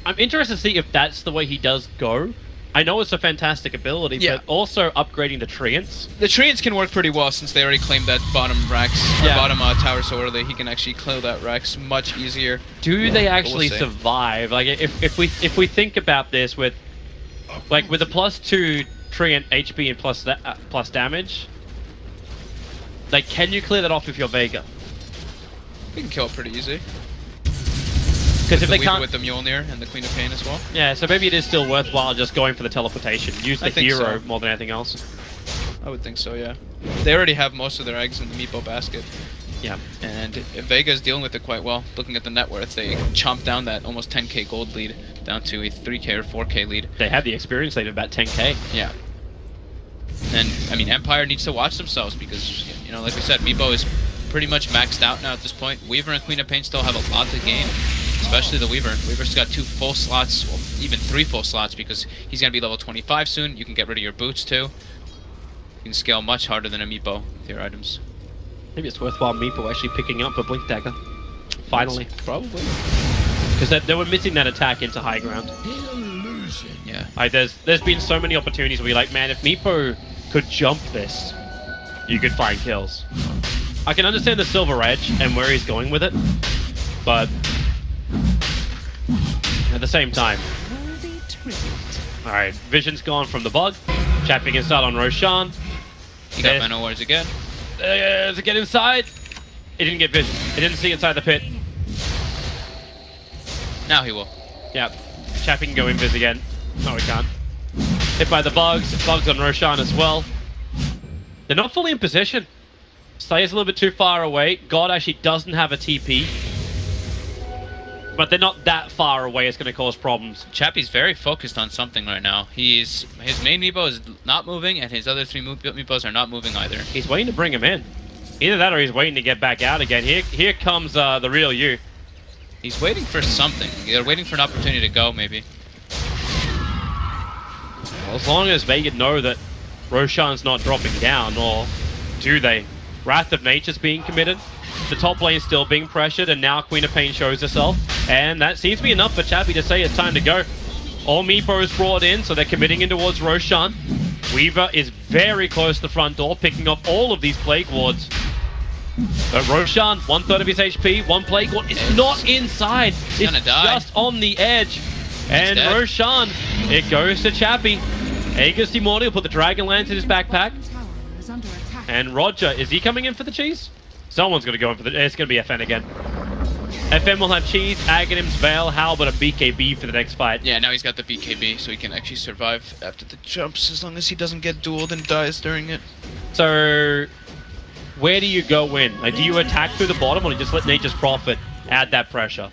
I'm interested to see if that's the way he does go. I know it's a fantastic ability, but also upgrading the treants. The treants can work pretty well since they already claimed that bottom racks, bottom tower so early. He can actually clear that racks much easier. Do they actually survive? Like, if we think about this with the +2 treant HP and plus damage, like, can you clear that off with your Vega? You can kill it pretty easy. Because if they can't, with the Mjolnir and the Queen of Pain as well. Yeah, so maybe it is still worthwhile just going for the teleportation. Use the hero more than anything else. I would think so, yeah. They already have most of their eggs in the Meepo basket. Yeah. And Vega's dealing with it quite well. Looking at the net worth, they chomped down that almost 10k gold lead down to a 3k or 4k lead. They had the experience lead of about 10k. Yeah. And, I mean, Empire needs to watch themselves because, you know, like we said, Meepo is pretty much maxed out now at this point. Weaver and Queen of Pain still have a lot to gain, especially the Weaver. Weaver's got 2 full slots, well, even 3 full slots because he's going to be level 25 soon. You can get rid of your boots, too. You can scale much harder than a Meepo with your items. Maybe it's worthwhile Meepo actually picking up a Blink Dagger. Finally. That's probably. Because they were missing that attack into high ground. Illusion. Yeah. Like, there's been so many opportunities where you're like, man, if Meepo could jump this, you could find kills. I can understand the Silver Edge and where he's going with it, but at the same time. Alright, Vision's gone from the bug. Chapping can start on Roshan. He got Mana Wards again. Does it get inside? It didn't get Vision. It didn't see inside the pit. Now he will. Yep. Chapping can go invis again. No, he can't. Hit by the bugs. Bugs on Roshan as well. They're not fully in position. Slayer's a little bit too far away. God actually doesn't have a TP. But they're not that far away, it's going to cause problems. Chappie's very focused on something right now. His main Meepo is not moving, and his other 3 Meepos are not moving either. He's waiting to bring him in. Either that or he's waiting to get back out again. Here comes the real you. He's waiting for something. They're waiting for an opportunity to go, maybe. Well, as long as Vega know that Roshan's not dropping down, or do they? Wrath of Nature's being committed. The top lane's still being pressured, and now Queen of Pain shows herself. And that seems to be enough for Chappie to say it's time to go. All Meepos brought in, so they're committing in towards Roshan. Weaver is very close to the front door, picking up all of these Plague Wards. But Roshan, 1/3 of his HP, 1 Plague Ward, is not inside. He's gonna die. Just on the edge. And dead. Roshan, it goes to Chappie. Aegis Immortal will put the Dragonlance in his backpack. And Roger, is he coming in for the cheese? Someone's going to go in for the... It's going to be FN again. FN will have cheese, Aghanim's Veil, how about a BKB for the next fight? Yeah, now he's got the BKB, so he can actually survive after the jumps as long as he doesn't get dueled and dies during it. So, where do you go in? Like, do you attack through the bottom, or do you just let Nature's Prophet add that pressure?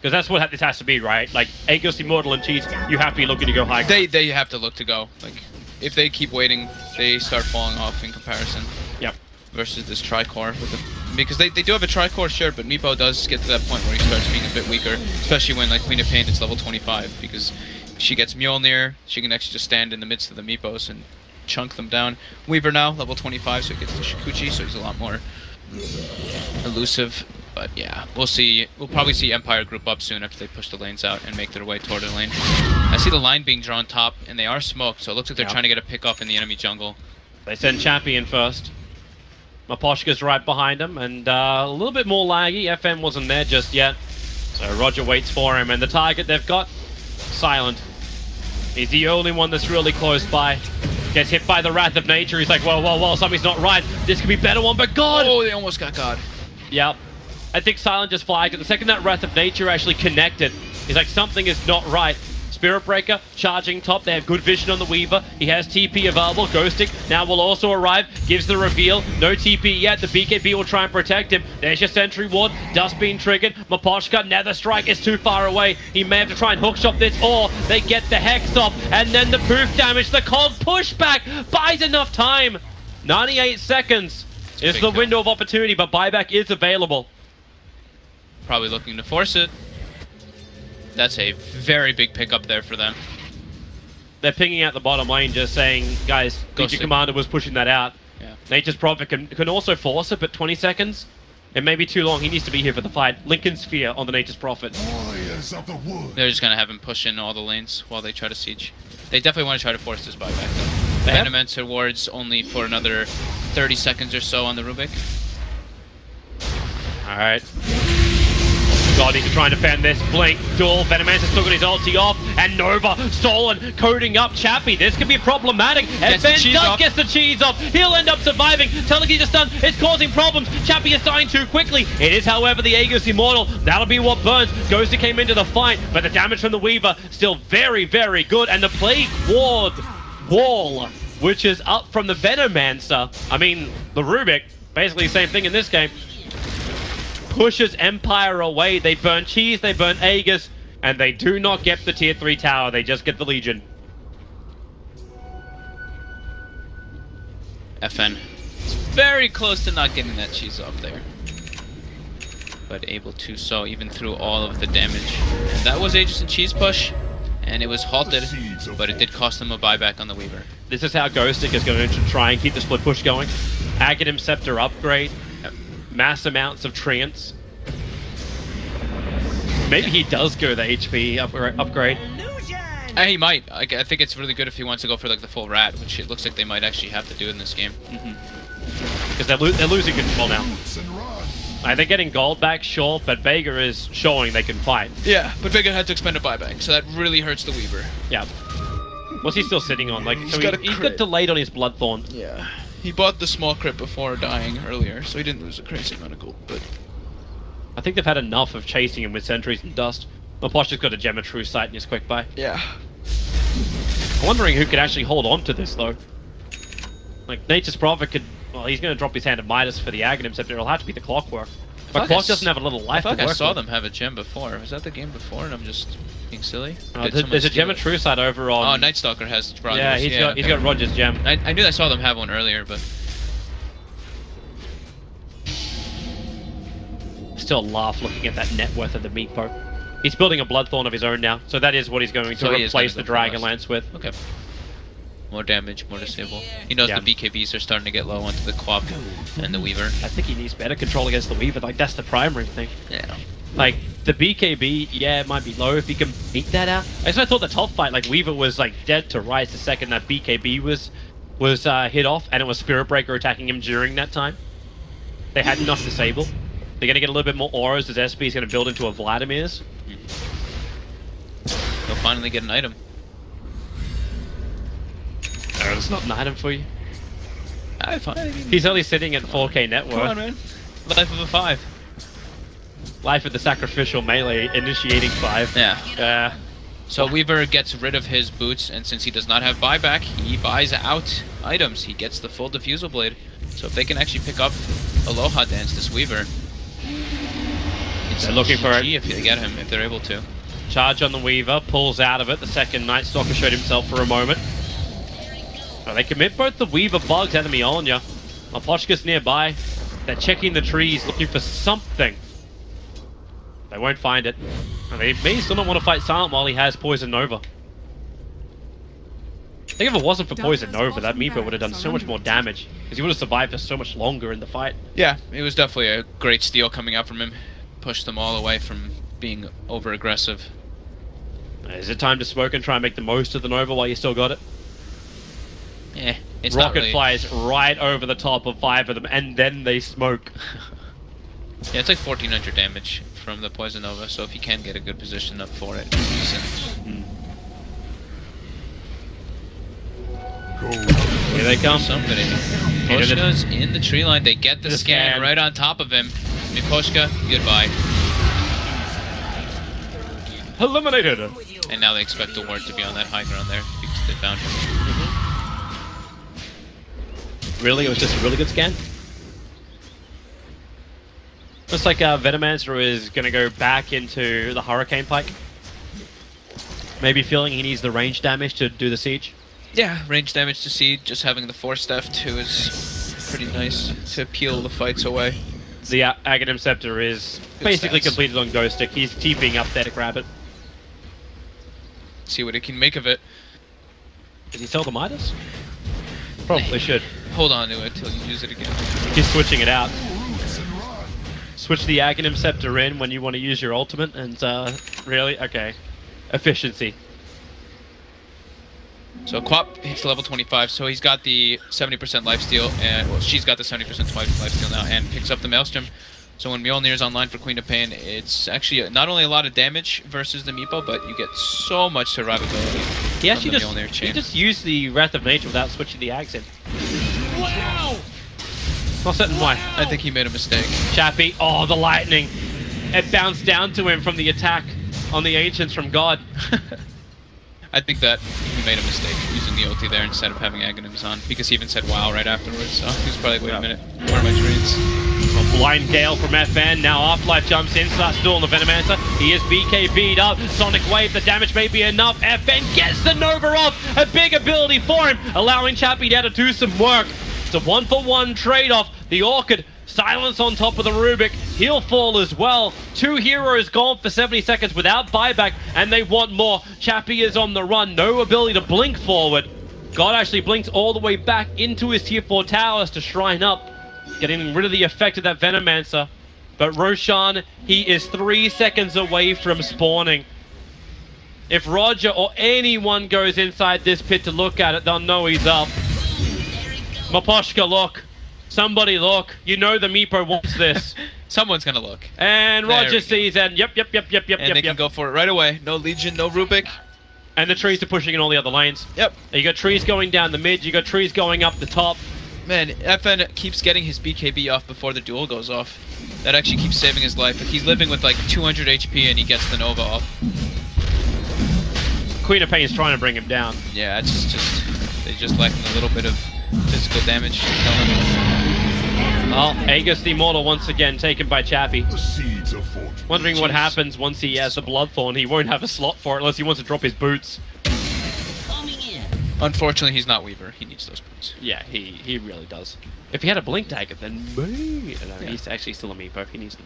Because that's what this has to be, right? Like, Aegis Immortal and cheese, you have to be looking to go high. They have to look to go. Like, if they keep waiting, they start falling off in comparison. Yep. Versus this Tricore with the... Because they do have a Tricore, sure, but Meepo does get to that point where he starts being a bit weaker, especially when, like, Queen of Pain is level 25, because if she gets Mjolnir, she can actually just stand in the midst of the Meepos and chunk them down. Weaver now, level 25, so he gets the Shikuchi, so he's a lot more elusive. But yeah, we'll see. We'll probably see Empire group up soon after they push the lanes out and make their way toward the lane. I see the line being drawn top, and they are smoked, so it looks like they're trying to get a pick off in the enemy jungle. They send Chappie in first. Maposhka's right behind him, and a little bit more laggy. FN wasn't there just yet. So Roger waits for him, and the target they've got, Silent. He's the only one that's really close by. Gets hit by the Wrath of Nature. He's like, whoa, whoa, whoa, something's not right. This could be better one, but God! Oh, they almost got God. Yep. I think Silent just flagged it. The second that Wrath of Nature actually connected, he's like, something is not right. Spirit Breaker charging top. They have good vision on the Weaver. He has TP available. Ghostic now will also arrive. Gives the reveal. No TP yet. The BKB will try and protect him. There's your Sentry Ward. Dust being triggered. Maposhka, Nether Strike is too far away. He may have to try and hookshot this, or they get the Hex off. And then the poof damage. The Cog pushback buys enough time. 98 seconds is the window of opportunity, but buyback is available. Probably looking to force it. That's a very big pickup there for them. They're pinging out the bottom lane, just saying, guys, your commander was pushing that out. Yeah. Nature's Prophet can also force it, but 20 seconds? It may be too long. He needs to be here for the fight. Lincoln Sphere on the Nature's Prophet. Warriors of the wood. They're just going to have him push in all the lanes while they try to siege. They definitely want to try to force this buyback, though. The Venomancer wards only for another 30 seconds or so on the Rubik. Alright. God, he's trying to defend this. Blink, duel. Venomancer's still got his ulti off. And Nova, stolen, coding up Chappie. This could be problematic. And Ben does get the cheese off. He'll end up surviving. Telekinesis just done. It's causing problems. Chappie is dying too quickly. It is, however, the Aegis Immortal. That'll be what burns. Ghosty came into the fight, but the damage from the Weaver still very, very good. And the Plague Ward wall which is up from the Venomancer. I mean, the Rubik, basically the same thing in this game. Pushes Empire away. They burn Cheese, they burn Aegis, and they do not get the tier 3 tower. They just get the Legion. FN. It's very close to not getting that cheese off there. But able to so even through all of the damage. And that was Aegis and Cheese push. And it was halted, but it did cost them a buyback on the Weaver. This is how Ghostic is going to try and keep the split push going. Aghanim Scepter upgrade. Mass amounts of Trance. Maybe he does go the HP upgrade. He might. I think it's really good if he wants to go for like the full rat, which it looks like they might actually have to do in this game. Because they're losing control now. They're getting gold back, sure, but Vega is showing they can fight. Yeah, but Vega had to expend a buyback, so that really hurts the Weaver. Yeah. What's he still sitting on? Like, so he's got delayed on his Bloodthorn. Yeah. He bought the small crit before dying earlier, so he didn't lose a crazy amount of gold, but... I think they've had enough of chasing him with sentries and dust. Maposh has got a Gem of True Sight in his quick buy. Yeah. I'm wondering who could actually hold on to this, though. Like, Nature's Prophet could... Well, he's going to drop his hand at Midas for the Aghanim Scepter. It'll have to be the Clockwork. But Clock doesn't have a little life to work I saw with. them have a gem before. Was that the game before and I'm just being silly? There's a Gem of True Sight over on... Oh, Night Stalker has Rogers. Yeah, he's got Roger's gem. I knew I saw them have one earlier, but... Still laugh looking at that net worth of the Meatpo. He's building a Bloodthorn of his own now, so that is what he's going to replace the Dragonlance with. Okay. More damage, more disable. He knows the BKBs are starting to get low onto the Quap and the Weaver. I think he needs better control against the Weaver, like that's the primary thing. Yeah. Like, the BKB, yeah, it might be low if he can beat that out. I thought the top fight, like, Weaver was, like, dead to rights the second that BKB was hit off, and it was Spirit Breaker attacking him during that time. They had enough disable. They're going to get a little bit more auras as SP is going to build into a Vladimir's. They'll finally get an item. It's not an item for you. Fine. He's only sitting at 4k net worth. Come on, man. Life of a 5. Life of the sacrificial melee, initiating 5. Yeah. So Weaver gets rid of his boots, and since he does not have buyback, he buys out items. He gets the full Diffusal Blade. So if they can actually pick up Aloha Dance, this Weaver, they're looking for it. If they get him, if they're able to. Charge on the Weaver, pulls out of it. The second Night Stalker showed himself for a moment. Oh, they commit both the Weaver bugs and the Mjolnir. Maposhka's nearby. They're checking the trees, looking for something. They won't find it. And they may still not want to fight Silent while he has Poison Nova. I think if it wasn't for Poison Nova, that Meepo would have done so much more damage. Because he would have survived for so much longer in the fight. Yeah, it was definitely a great steal coming out from him. Pushed them all away from being over-aggressive. Is it time to smoke and try and make the most of the Nova while you still got it? It's Rocket really... flies right over the top of 5 of them, and then they smoke. Yeah, it's like 1400 damage from the Poison Nova, so if you can get a good position up for it, it's decent. Here they come. Somebody. Poshka's in the tree line. They get the scan right on top of him. Miposhka, goodbye. Eliminated. And now they expect the ward to be on that high ground there because they found him. Really? It was just a really good scan? Looks like Venomancer is going to go back into the Hurricane Pike. Maybe feeling he needs the range damage to do the siege. Yeah, range damage to siege. Just having the Force Staff too is pretty nice to peel the fights away. The Aghanim Scepter is basically completed on Ghostic. He's TPing up there to grab it. See what he can make of it. Does he sell the Midas? Probably should. Hold on to it till you use it again. He's switching it out. Switch the Aghanim Scepter in when you want to use your ultimate, and really? Okay. Efficiency. So Quap hits level 25, so he's got the 70% lifesteal, and well, she's got the 70% lifesteal now, and picks up the Maelstrom. So when Mjolnir's online for Queen of Pain, it's actually not only a lot of damage versus the Meepo, but you get so much survivability. He actually just used the Wrath of Nature without switching the Ags in. Wow! Not certain why. I think he made a mistake. Chappie, oh, the lightning! It bounced down to him from the attack on the Ancients from God. I think that he made a mistake using the ulti there instead of having Aghanims on, because he even said wow right afterwards, so he's probably like, wait a minute, what are my trades? A blind gale from FN. Now Afterlife jumps in, starts duel on the Venomancer. He is BKB'd up. Sonic Wave, the damage may be enough. FN gets the Nova off. A big ability for him, allowing Chappie now to do some work. It's a 1-for-1 trade-off. The Orchid, silence on top of the Rubik. He'll fall as well. 2 heroes gone for 70 seconds without buyback, and they want more. Chappie is on the run. No ability to blink forward. God actually blinks all the way back into his tier 4 towers to shrine up, getting rid of the effect of that Venomancer. But Roshan, he is 3 seconds away from spawning. If Roger or anyone goes inside this pit to look at it, they'll know he's up. Maposhka, look. Somebody look. You know the Meepo wants this. Someone's gonna look. And Roger sees and yep. And they can go for it right away. No Legion, no Rubik. And the trees are pushing in all the other lanes. Yep. You got trees going down the mid, you got trees going up the top. Man, FN keeps getting his BKB off before the duel goes off. That actually keeps saving his life. Like, he's living with like 200 HP and he gets the Nova off. Queen of Pain's trying to bring him down. Yeah, it's just they just lacking a little bit of physical damage. Well, Aegis the Immortal once again taken by Chappie. The seeds of fortune. Wondering what happens once he has the Bloodthorn. He won't have a slot for it unless he wants to drop his boots. Unfortunately, he's not Weaver. He needs those boots. Yeah, he really does. If he had a Blink Dagger, then maybe. No, yeah. He's actually still a Meepo. He needs to.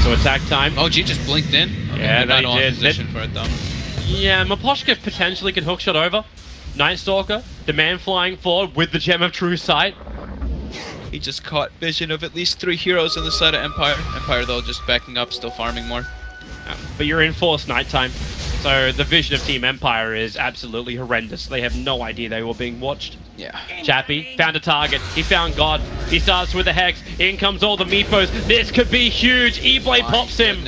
So attack time. Oh, G just blinked in. Yeah, not they on did. position for it though. Yeah, Maposhka potentially can hookshot over. Night Stalker, the man flying forward with the Gem of True Sight. He just caught vision of at least 3 heroes on the side of Empire. Empire though just backing up, still farming more. But you're in forced nighttime, so the vision of Team Empire is absolutely horrendous. They have no idea they were being watched. Yeah. Chappie found a target. He found God. He starts with the Hex. In comes all the Meepos. This could be huge. E-Blade pops him.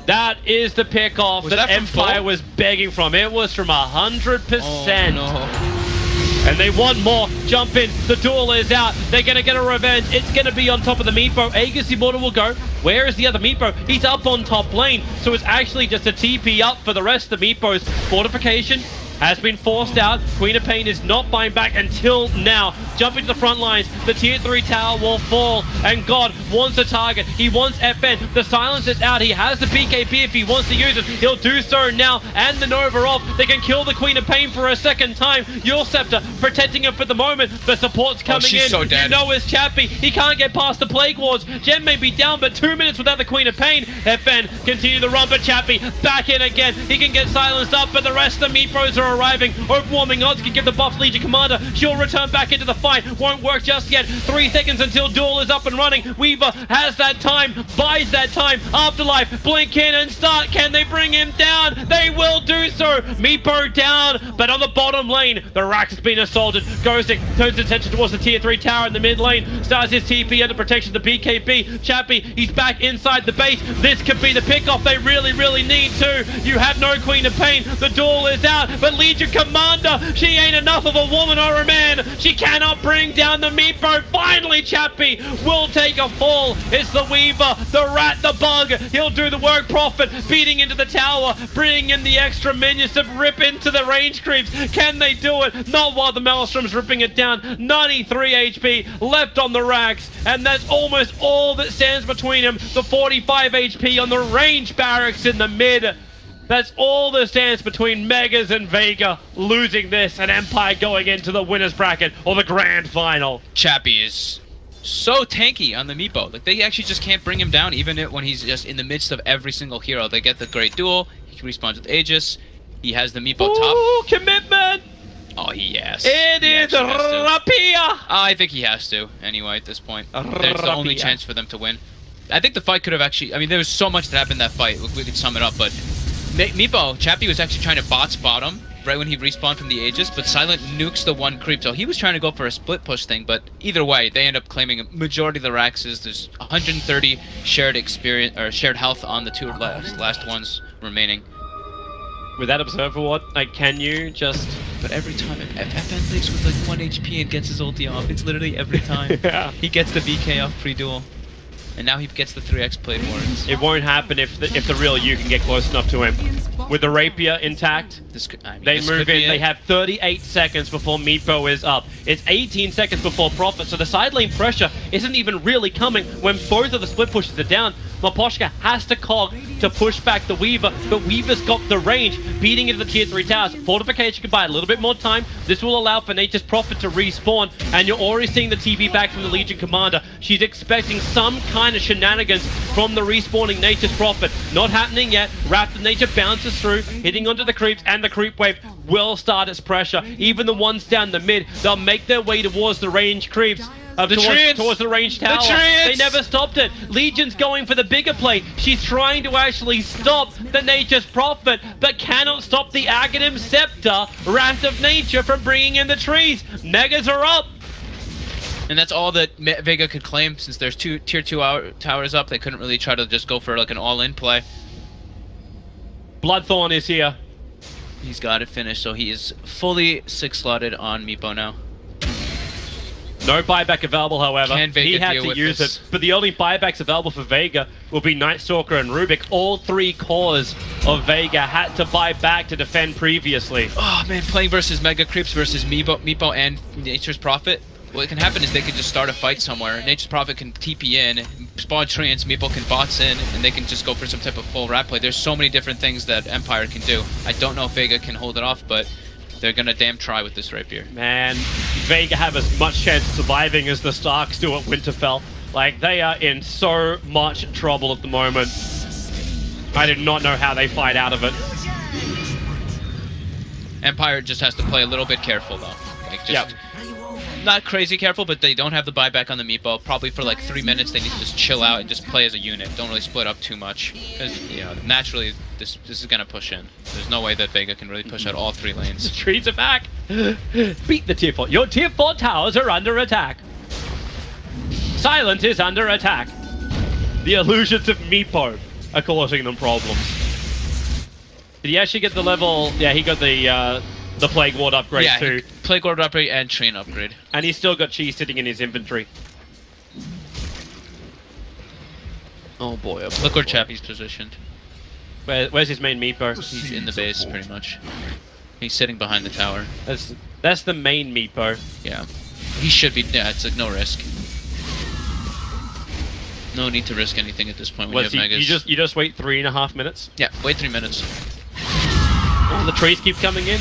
That is the pick-off that Empire was begging from. It was from 100%. Oh, no. And they want more. Jump in. The duel is out. They're going to get a revenge. It's going to be on top of the Meepo. Aegis Immortal will go. Where is the other Meepo? He's up on top lane. So it's actually just a TP up for the rest of the Meepos. Fortification has been forced out. Queen of Pain is not buying back until now. Jumping to the front lines. The tier 3 tower will fall. And God wants a target. He wants FN. The silence is out. He has the BKB if he wants to use it. He'll do so now. And the Nova off. They can kill the Queen of Pain for a second time. Yule Scepter protecting him for the moment. The support's coming in. So dead. You know it's Chappie. He can't get past the Plague Wards. Gem may be down, but 2 minutes without the Queen of Pain. FN continue the run, but Chappie back in again. He can get silenced up, but the rest of the Meepos are arriving. Overwhelming odds can give the buff Legion Commander. She'll return back into the fight. Won't work just yet. 3 seconds until duel is up and running. Weaver has that time, buys that time. Afterlife, blink in and start. Can they bring him down? They will do so. Meepo down, but on the bottom lane, the Rax has been assaulted. Ghosting turns his attention towards the tier 3 tower in the mid lane. Starts his TP under protection of the BKB. Chappie, he's back inside the base. This could be the pickoff they really, really need to. You have no Queen of Pain. The duel is out, but Legion Commander, she ain't enough of a woman or a man. She cannot bring down the Meepo. Finally, Chappie will take a fall. It's the Weaver, the Rat, the Bug. He'll do the work. Prophet beating into the tower, bringing in the extra minions to rip into the range creeps. Can they do it? Not while the Maelstrom's ripping it down. 93 HP left on the Rax, and that's almost all that stands between him. The 45 HP on the range barracks in the mid. That's all that stands between Megas and Vega losing this, and Empire going into the winner's bracket or the grand final. Chappie is so tanky on the Meepo. Like, they actually just can't bring him down, even when he's just in the midst of every single hero. They get the great duel. He respawns with Aegis. He has the Meepo top. Ooh, commitment! Oh, yes. It is Rapia! I think he has to, anyway, at this point. There's the only chance for them to win. I think the fight could have actually... I mean, there was so much that happened in that fight. We could sum it up, but... Meepo, Chappie was actually trying to bot spot him right when he respawned from the Aegis, but Silent nukes the one creep, so he was trying to go for a split push thing, but either way, they end up claiming a majority of the Raxes. There's 130 shared experience, or shared health on the 2 last ones remaining. With that Observer Ward, like, can you just... But every time, if FN leaves with like 1 HP and gets his ulti off, it's literally every time. Yeah. He gets the BK off pre-duel. And now he gets the 3x Blade Warrens. It won't happen if the real you can get close enough to him. With the Rapier intact, they move in. They have 38 seconds before Meepo is up. It's 18 seconds before Prophet, so the side lane pressure isn't even really coming when both of the split pushes are down. Maposhka has to cog to push back the Weaver, but Weaver's got the range, beating into the tier 3 towers. Fortification can buy a little bit more time. This will allow for Nature's Prophet to respawn, and you're already seeing the TP back from the Legion Commander. She's expecting some kind of shenanigans from the respawning Nature's Prophet. Not happening yet. Raptor Nature bounces through, hitting onto the creeps, and the creep wave will start its pressure. Even the ones down the mid, they'll make their way towards the range creeps. Towards the range tower. They never stopped it. Legion's going for the bigger play. She's trying to actually stop the Nature's Prophet, but cannot stop the Aghanim Scepter, Wrath of Nature, from bringing in the trees. Megas are up. And that's all that Vega could claim, since there's tier 2 towers up. They couldn't really try to just go for like an all-in play. Bloodthorn is here. He's got it finished, so he is fully 6-slotted on Meepo now. No buyback available, however. Can Vega he had deal to with use this? it, but the only buybacks available for Vega will be Night Stalker and Rubik. All 3 cores of Vega had to buy back to defend previously. Oh man, playing versus Mega Creeps versus Meepo and Nature's Prophet. What can happen is they can just start a fight somewhere. Nature's Prophet can TP in, spawn treants, Meepo can bots in, and they can just go for some type of full rat play. There's so many different things that Empire can do. I don't know if Vega can hold it off, but they're gonna damn try with this Rapier. Man, Vega have as much chance of surviving as the Starks do at Winterfell. Like, they are in so much trouble at the moment. I do not know how they fight out of it. Empire just has to play a little bit careful, though. Like, just not crazy careful, but they don't have the buyback on the Meepo. Probably for like 3 minutes, they need to just chill out and just play as a unit. Don't really split up too much, because you know naturally this is gonna push in. There's no way that Vega can really push out all 3 lanes. The trees are back. Beat the tier 4. Your tier 4 towers are under attack. Silent is under attack. The illusions of Meepo are causing them problems. Did he actually get the level? Yeah, he got the Plague Ward upgrade too. Plague Ward upgrade and Train upgrade. And he's still got cheese sitting in his inventory. Oh boy, oh boy. Look where Chappie's positioned. Where's his main Meepo? He's in the base, pretty much. He's sitting behind the tower. That's the main Meepo. Yeah. He should be, yeah, it's like no risk. No need to risk anything at this point when you have Megas. You just wait 3.5 minutes? Yeah, wait 3 minutes. Oh, the trees keep coming in.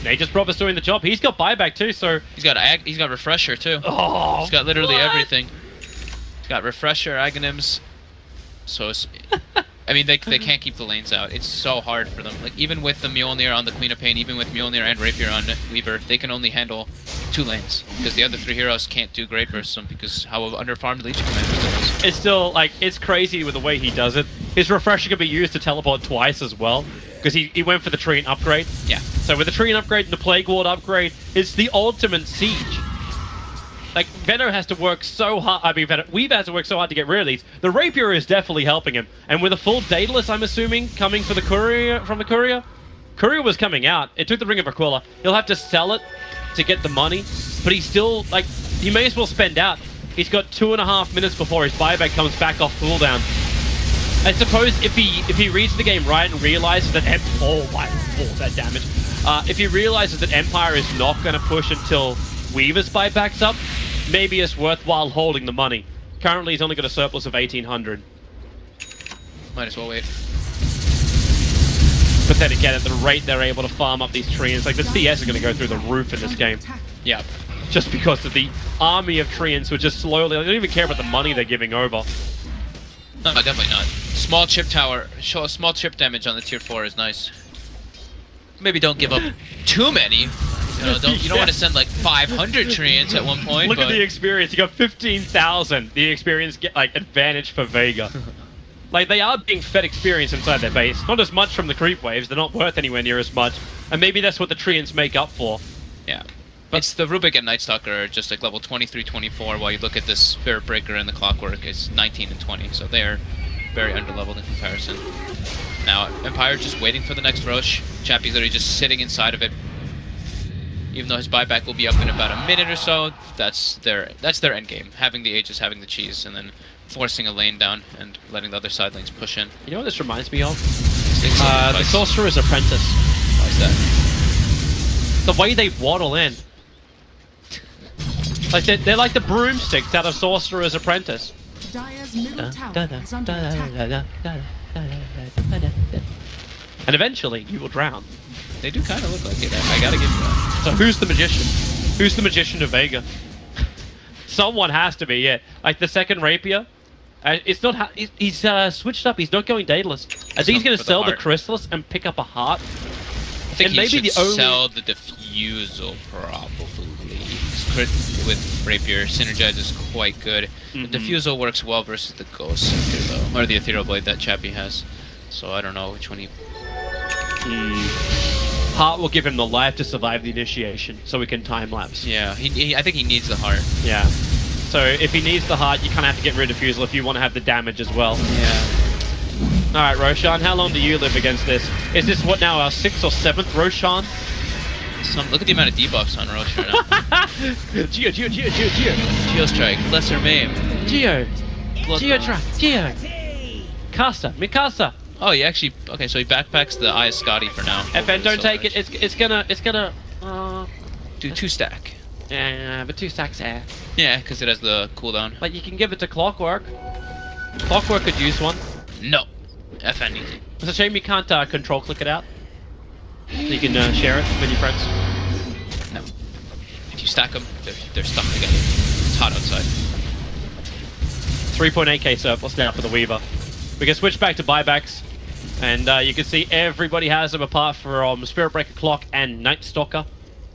Nature's Prophet's doing the job. He's got buyback too, so... He's got Refresher too. Oh, he's got literally everything. He's got Refresher, Aghanims. So it's... I mean, they can't keep the lanes out. It's so hard for them. Like, even with the Mjolnir on the Queen of Pain, even with Mjolnir and Rapier on Weaver, they can only handle 2 lanes. Because the other 3 heroes can't do great versus them because how underfarmed Legion Commanders is. It's still, like, it's crazy with the way he does it. His Refresher can be used to teleport twice as well. Because he went for the Treant upgrade. Yeah. So with the Treant upgrade and the Plague Ward upgrade, it's the ultimate siege. Like, Venno has to work so hard. I mean, Weaver has to work so hard to get rid of these. The Rapier is definitely helping him. And with a full Daedalus, I'm assuming, coming for the Courier, from the Courier. Courier was coming out. It took the Ring of Aquila. He'll have to sell it to get the money. But he's still, like, he may as well spend out. He's got 2.5 minutes before his buyback comes back off cooldown. I suppose if he reads the game right and realizes that that damage. If he realizes that Empire is not going to push until Weaver's buyback's up, maybe it's worthwhile holding the money. Currently, he's only got a surplus of 1,800. Might as well wait. But then again, at the rate they're able to farm up these treants, like the CS are going to go through the roof in this game. Yeah. Just because of the army of treants who are just slowly, they don't even care about the money they're giving over. No, definitely not. Small chip tower, small chip damage on the tier 4 is nice. Maybe don't give up too many. You know, you don't want to send like 500 treants at one point. Look at the experience. You got 15,000. The experience get like advantage for Vega. Like, they are being fed experience inside their base. Not as much from the creep waves. They're not worth anywhere near as much. And maybe that's what the treants make up for. Yeah. But it's the Rubik and Night Stalker are just like level 23, 24, while you look at this Spirit Breaker and the Clockwork is 19 and 20, so they are very underleveled in comparison. Now, Empire just waiting for the next Roche. Chappie's literally just sitting inside of it. Even though his buyback will be up in about a minute or so, that's their end game. Having the Aegis, having the cheese, and then forcing a lane down and letting the other side lanes push in. You know what this reminds me of? The Sorcerer's Apprentice. Why is that? The way they waddle in. Like they're like the broomsticks out of Sorcerer's Apprentice. Dire's middle tower is under attack. And eventually, you will drown. They do kind of look like it. I gotta give you that. So who's the magician? Who's the magician of Vega? Someone has to be, yeah. Like the second rapier. It's not. He's switched up. He's not going dataless. I think he's going to sell the Chrysalis and pick up a heart. I think he should sell the Diffusal probably. Crit with rapier synergizes quite good. The Diffusal works well versus the Ghost Scepter though, or the Ethereal Blade that Chappie has. So I don't know which one he. Heart will give him the life to survive the initiation, so we can time lapse. Yeah, I think he needs the heart. Yeah. So if he needs the heart, you kind of have to get rid of Diffusal if you want to have the damage as well. Yeah. All right, Roshan, how long do you live against this? Is this what now, our 6th or 7th Roshan? Look at the amount of debuffs on Roshan now. Geo. Geostrike, Lesser Maim. Geo. Geotrack. Geo. Mikasa. Oh, he actually... Okay, so he backpacks the Eye of Scotty for now. FN, don't take it. It's gonna... Do 2 stack. Yeah, but 2 stacks there. Yeah, because it has the cooldown. But you can give it to Clockwork. Clockwork could use one. No. FN needs it. It's a shame you can't control click it out. So you can share it with your friends. No. If you stack them, they're stuck together. It's hot outside. 3.8k surplus now for the Weaver. We can switch back to buybacks. And you can see everybody has them apart from Spirit Breaker Clock and Night Stalker.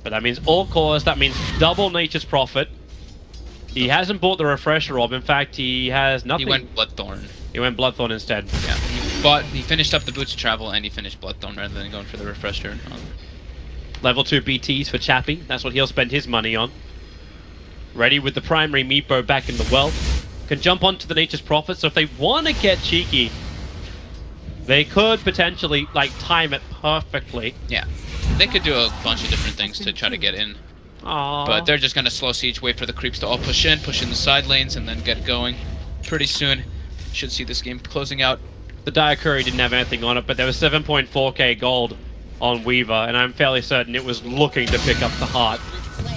But that means all cores, that means double Nature's Prophet. He hasn't bought the Refresher Orb, in fact he has nothing. He went Bloodthorn. He went Bloodthorn instead. Yeah, he finished up the Boots of Travel and he finished Bloodthorn rather than going for the Refresher. Level 2 BTs for Chappie, that's what he'll spend his money on. Ready with the primary Meepo back in the well. Can jump onto the Nature's Prophet, so if they want to get cheeky, they could potentially, like, time it perfectly. Yeah. They could do a bunch of different things to try to get in. Aww. But they're just going to slow siege, wait for the creeps to all push in the side lanes, and then get going. Pretty soon, should see this game closing out. The Diakuri didn't have anything on it, but there was 7.4k gold on Weaver, and I'm fairly certain it was looking to pick up the heart.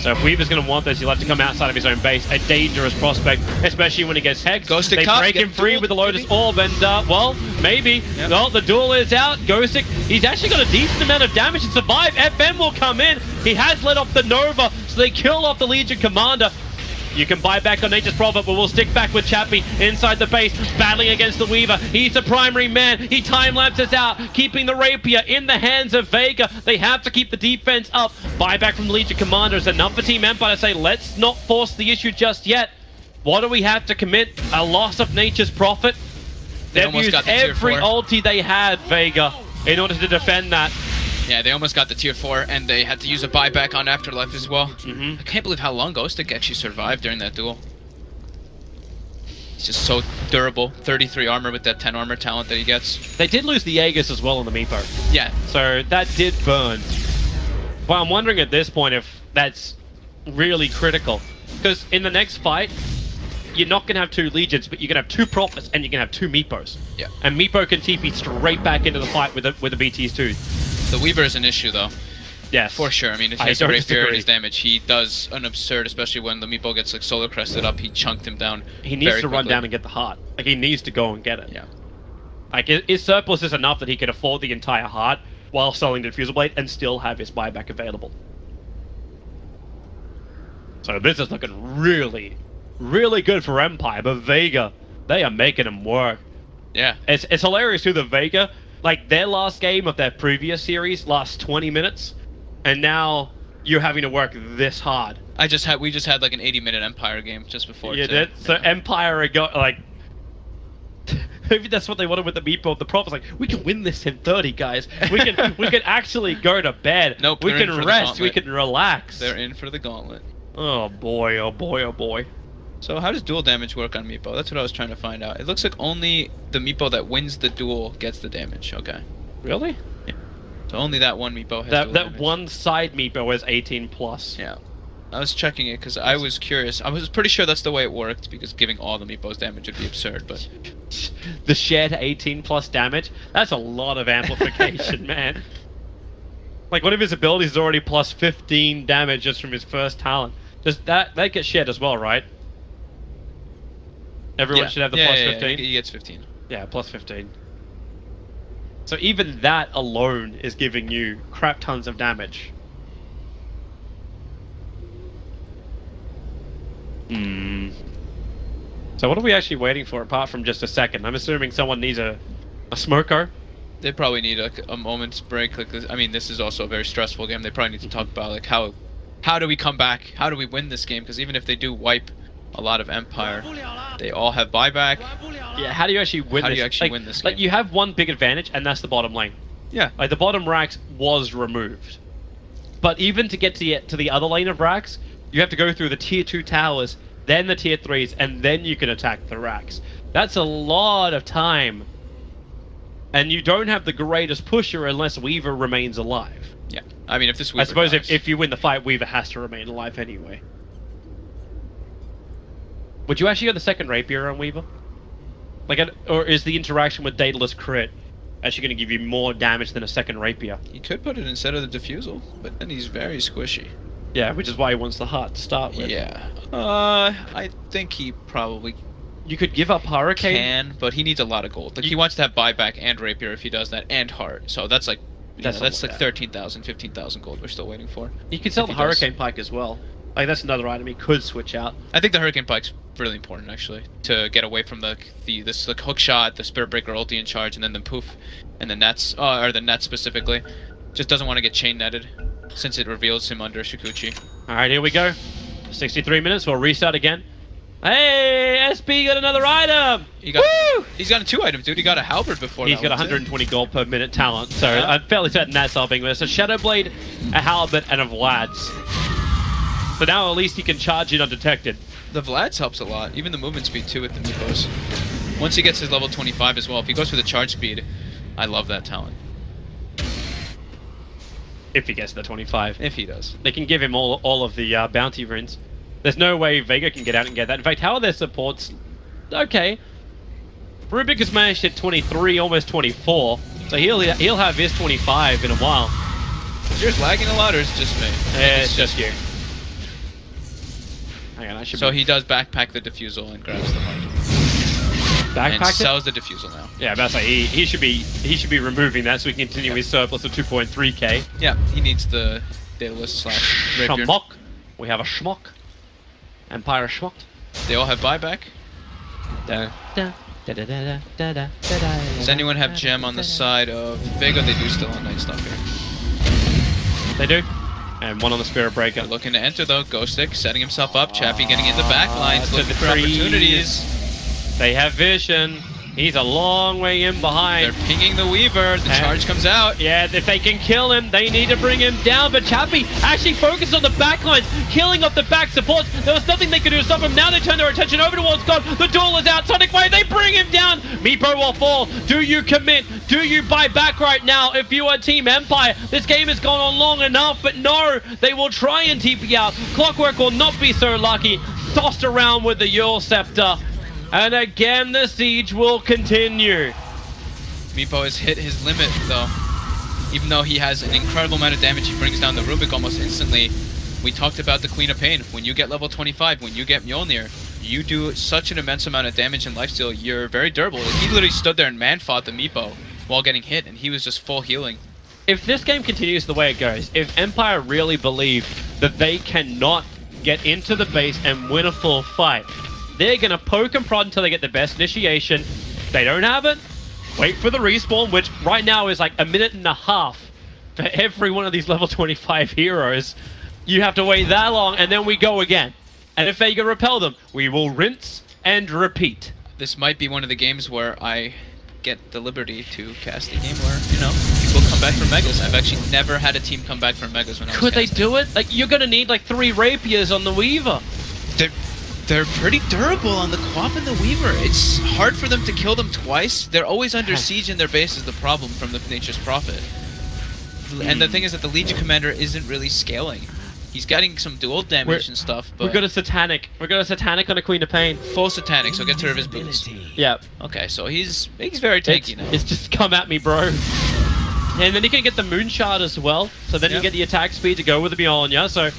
So if Weaver's going to want this, he'll have to come outside of his own base. A dangerous prospect, especially when he gets hexed. Ghostic they Cup, break him free with the Lotus Orb, and, well, maybe. Yep. Well, the duel is out. Ghostic, he's actually got a decent amount of damage to survive. FM will come in. He has let off the Nova, so they kill off the Legion Commander. You can buy back on Nature's Prophet, but we'll stick back with Chappie inside the base, battling against the Weaver. He's the primary man. He time-lapses out, keeping the Rapier in the hands of Vega. They have to keep the defense up. Buyback from the Legion Commander is enough for Team Empire to say, let's not force the issue just yet. What do we have to commit? A loss of Nature's Prophet? They've used every ulti they had, Vega, in order to defend that. Yeah, they almost got the tier 4, and they had to use a buyback on Afterlife as well. Mm-hmm. I can't believe how long Ghostic actually survived during that duel. He's just so durable. 33 armor with that 10 armor talent that he gets. They did lose the Aegis as well on the Meepo. Yeah. So that did burn. But I'm wondering at this point if that's really critical. Because in the next fight, you're not going to have 2 Legions, but you're going to have 2 Prophets, and you're going to have 2 Meepos. Yeah. And Meepo can TP straight back into the fight with the BTs too. The Weaver is an issue, though. Yes. For sure. I mean, if he has a Rapier and his damage, he does an absurd, especially when the Meepo gets like solar crested up, he chunked him down. He needs to run down and get the heart. Like, he needs to go and get it. Yeah. Like, his surplus is enough that he can afford the entire heart while selling the Diffusal Blade and still have his buyback available. So this is looking really, really good for Empire, but Vega, they are making him work. Yeah. It's hilarious too, the Vega, like their last game of their previous series lasts 20 minutes, and now you're having to work this hard. We just had like an 80-minute Empire game just before. You did? So Empire got like, maybe that's what they wanted with the Meepo. The problem is like, we can win this in 30, guys. We can actually go to bed. Nope. We can rest. We can relax. They're in for the gauntlet. Oh boy! Oh boy! Oh boy! So how does dual damage work on Meepo? That's what I was trying to find out. It looks like only the Meepo that wins the duel gets the damage. Okay. Really? Yeah. So only that one meepo has That dual that damage. one side meepo is 18 plus. Yeah. I was checking it because I was curious. I was pretty sure that's the way it worked because giving all the meepos damage would be absurd, but... The shared 18 plus damage, that's a lot of amplification, man. Like, one of his abilities is already plus 15 damage just from his first talent. Just that gets shared as well, right? Everyone should have the plus 15? Yeah, he gets 15. Yeah, plus 15. So even that alone is giving you crap tons of damage. So what are we actually waiting for apart from just a second? I'm assuming someone needs a smoker. They probably need a moment's break. Like this. I mean, this is also a very stressful game. They probably need to talk about like how do we come back? How do we win this game? Because even if they do wipe a lot of Empire, they all have buyback. Yeah, how do you actually win this? How do you actually like, win this Like, game? you have one big advantage, and that's the bottom lane. Yeah. Like, the bottom racks was removed. But even to get to the other lane of racks, you have to go through the tier 2 towers, then the tier 3s, and then you can attack the racks. That's a lot of time. And you don't have the greatest pusher unless Weaver remains alive. Yeah. I mean, if this Weaver I suppose dies, if you win the fight, Weaver has to remain alive anyway. Would you actually go the second Rapier on Weaver? Like, or is the interaction with Daedalus crit actually going to give you more damage than a second Rapier? he could put it instead of the Diffusal, but then he's very squishy. Yeah, which is why he wants the heart to start with. Yeah. I think he probably You could give up Hurricane. can, but he needs a lot of gold. Like, he wants to have buyback and Rapier if he does that, and Heart. So that's like, That's that's a like lot. 13,000, 15,000 gold we're still waiting for. You could sell If the he does. Hurricane Pike as well. Like, that's another item he could switch out. I think the Hurricane Pike's really important, actually, to get away from this like hook shot, the Spirit Breaker ulti in charge, and then the poof, and the nets, or the net specifically. Just doesn't want to get chain netted, since it reveals him under Shikuchi. Alright, here we go. 63 minutes, we'll restart again. Hey, SP got another item! He got, Woo! he's got 2 items, dude. He got a halberd before. He's that got one, too. 120 gold per minute talent, so Yeah. I'm fairly certain that's helping. There's a Shadow Blade, a Halberd, and a Vlad's. So now at least he can charge in undetected. The Vlad's helps a lot, even the movement speed too with the Meepos. Once he gets his level 25 as well, if he goes for the charge speed, I love that talent. If he gets the 25. If he does. They can give him all of the bounty runes. There's no way Vega can get out and get that. In fact, how are their supports? Okay. Rubik has managed to hit 23, almost 24. So he'll have his 25 in a while. Is yours lagging a lot or is it just me? It's just you. Hang on, I should So be he does backpack the Diffusal and grabs the heart. And backpack it? sells the Diffusal now. Yeah, about to say he should be removing that so he can continue his surplus of 2.3k. Yeah, he needs the Daedalus / Rapier. Schmock. We have a Schmock. Empire Schmock. They all have buyback. Does anyone have gem on the side of Vega? They do still on Night Stalker. They do. And one on the Spirit Breaker. They're looking to enter though. Ghost Stick setting himself up. Chappie getting in the back lines, to looking the for trees. opportunities. They have vision. He's a long way in behind. They're pinging the Weaver. The charge comes out. Yeah, if they can kill him, they need to bring him down. But Chappie actually focused on the back lines, killing off the back supports. There was nothing they could do to stop him. Now they turn their attention over towards God. The duel is out. Sonic Wave, they bring him down. Meepo will fall. Do you commit? Do you buy back right now if you are Team Empire? This game has gone on long enough, but no, they will try and TP out. Clockwork will not be so lucky. Tossed around with the Earl Scepter. And again, the siege will continue. Meepo has hit his limit, though. Even though he has an incredible amount of damage, he brings down the Rubik almost instantly. We talked about the Queen of Pain. When you get level 25, when you get Mjolnir, you do such an immense amount of damage and lifesteal, you're very durable. Like, he literally stood there and man-fought the Meepo while getting hit, and he was just full healing. If this game continues the way it goes, if Empire really believe that they cannot get into the base and win a full fight, they're going to poke and prod until they get the best initiation. If they don't have it, wait for the respawn, which right now is like a minute and a half for every one of these level 25 heroes. You have to wait that long, and then we go again. And if Vega repel them, we will rinse and repeat. This might be one of the games where I get the liberty to cast a game where, you know, people come back from Megas. I've actually never had a team come back from Megas when I was Could they casting. do it? Like, you're going to need like 3 rapiers on the Weaver. They're pretty durable on the Quap and the Weaver. It's hard for them to kill them twice. They're always under siege in their base is the problem from the Nature's Prophet. and the thing is that the Legion Commander isn't really scaling. He's getting some dual damage and stuff, but... We've got a Satanic. We've got a Satanic on a Queen of Pain. Full Satanic, so gets rid of his boost. Yeah. Okay, so he's very tanky now. It's just come at me, bro. And then you can get the Moonshard as well, so then you get the attack speed to go with the Mjolnir, so...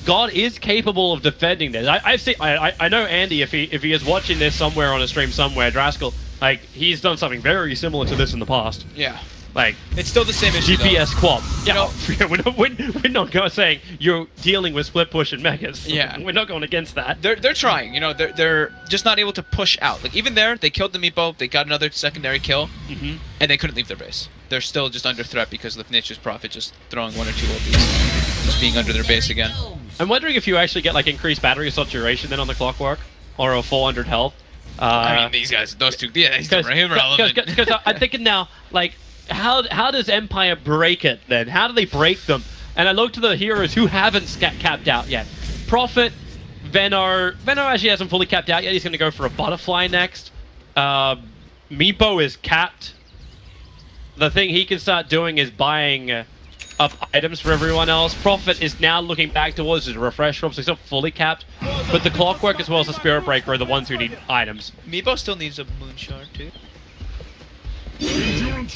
God is capable of defending this. I know Andy, if he is watching this somewhere on a stream somewhere, Draskell, like, he's done something very similar to this in the past. Yeah. Like, it's still the same issue, GPS though. quad. Yeah, we're not going saying you're dealing with split push and megas. Yeah. We're not going against that. They're trying, you know, they're just not able to push out. Like, even there, they killed the Meepo, they got another secondary kill, and they couldn't leave their base. They're still just under threat because of Nature's Prophet just throwing 1 or 2 OBs, just being under their base again. I'm wondering if you actually get, like, increased battery slot duration then on the Clockwork, or a 400 health. I mean, these guys, those two, yeah, he's irrelevant. Because I'm thinking now, like, how does Empire break it then? How do they break them? And I look to the heroes who haven't capped out yet. Prophet, Venno actually hasn't fully capped out yet. He's going to go for a Butterfly next. Meepo is capped. The thing he can start doing is buying up items for everyone else. Prophet is now looking back towards his refresh room, so he's not fully capped. But the Clockwork as well as the Spirit Breaker are the ones who need items. Meepo still needs a Moonshard too.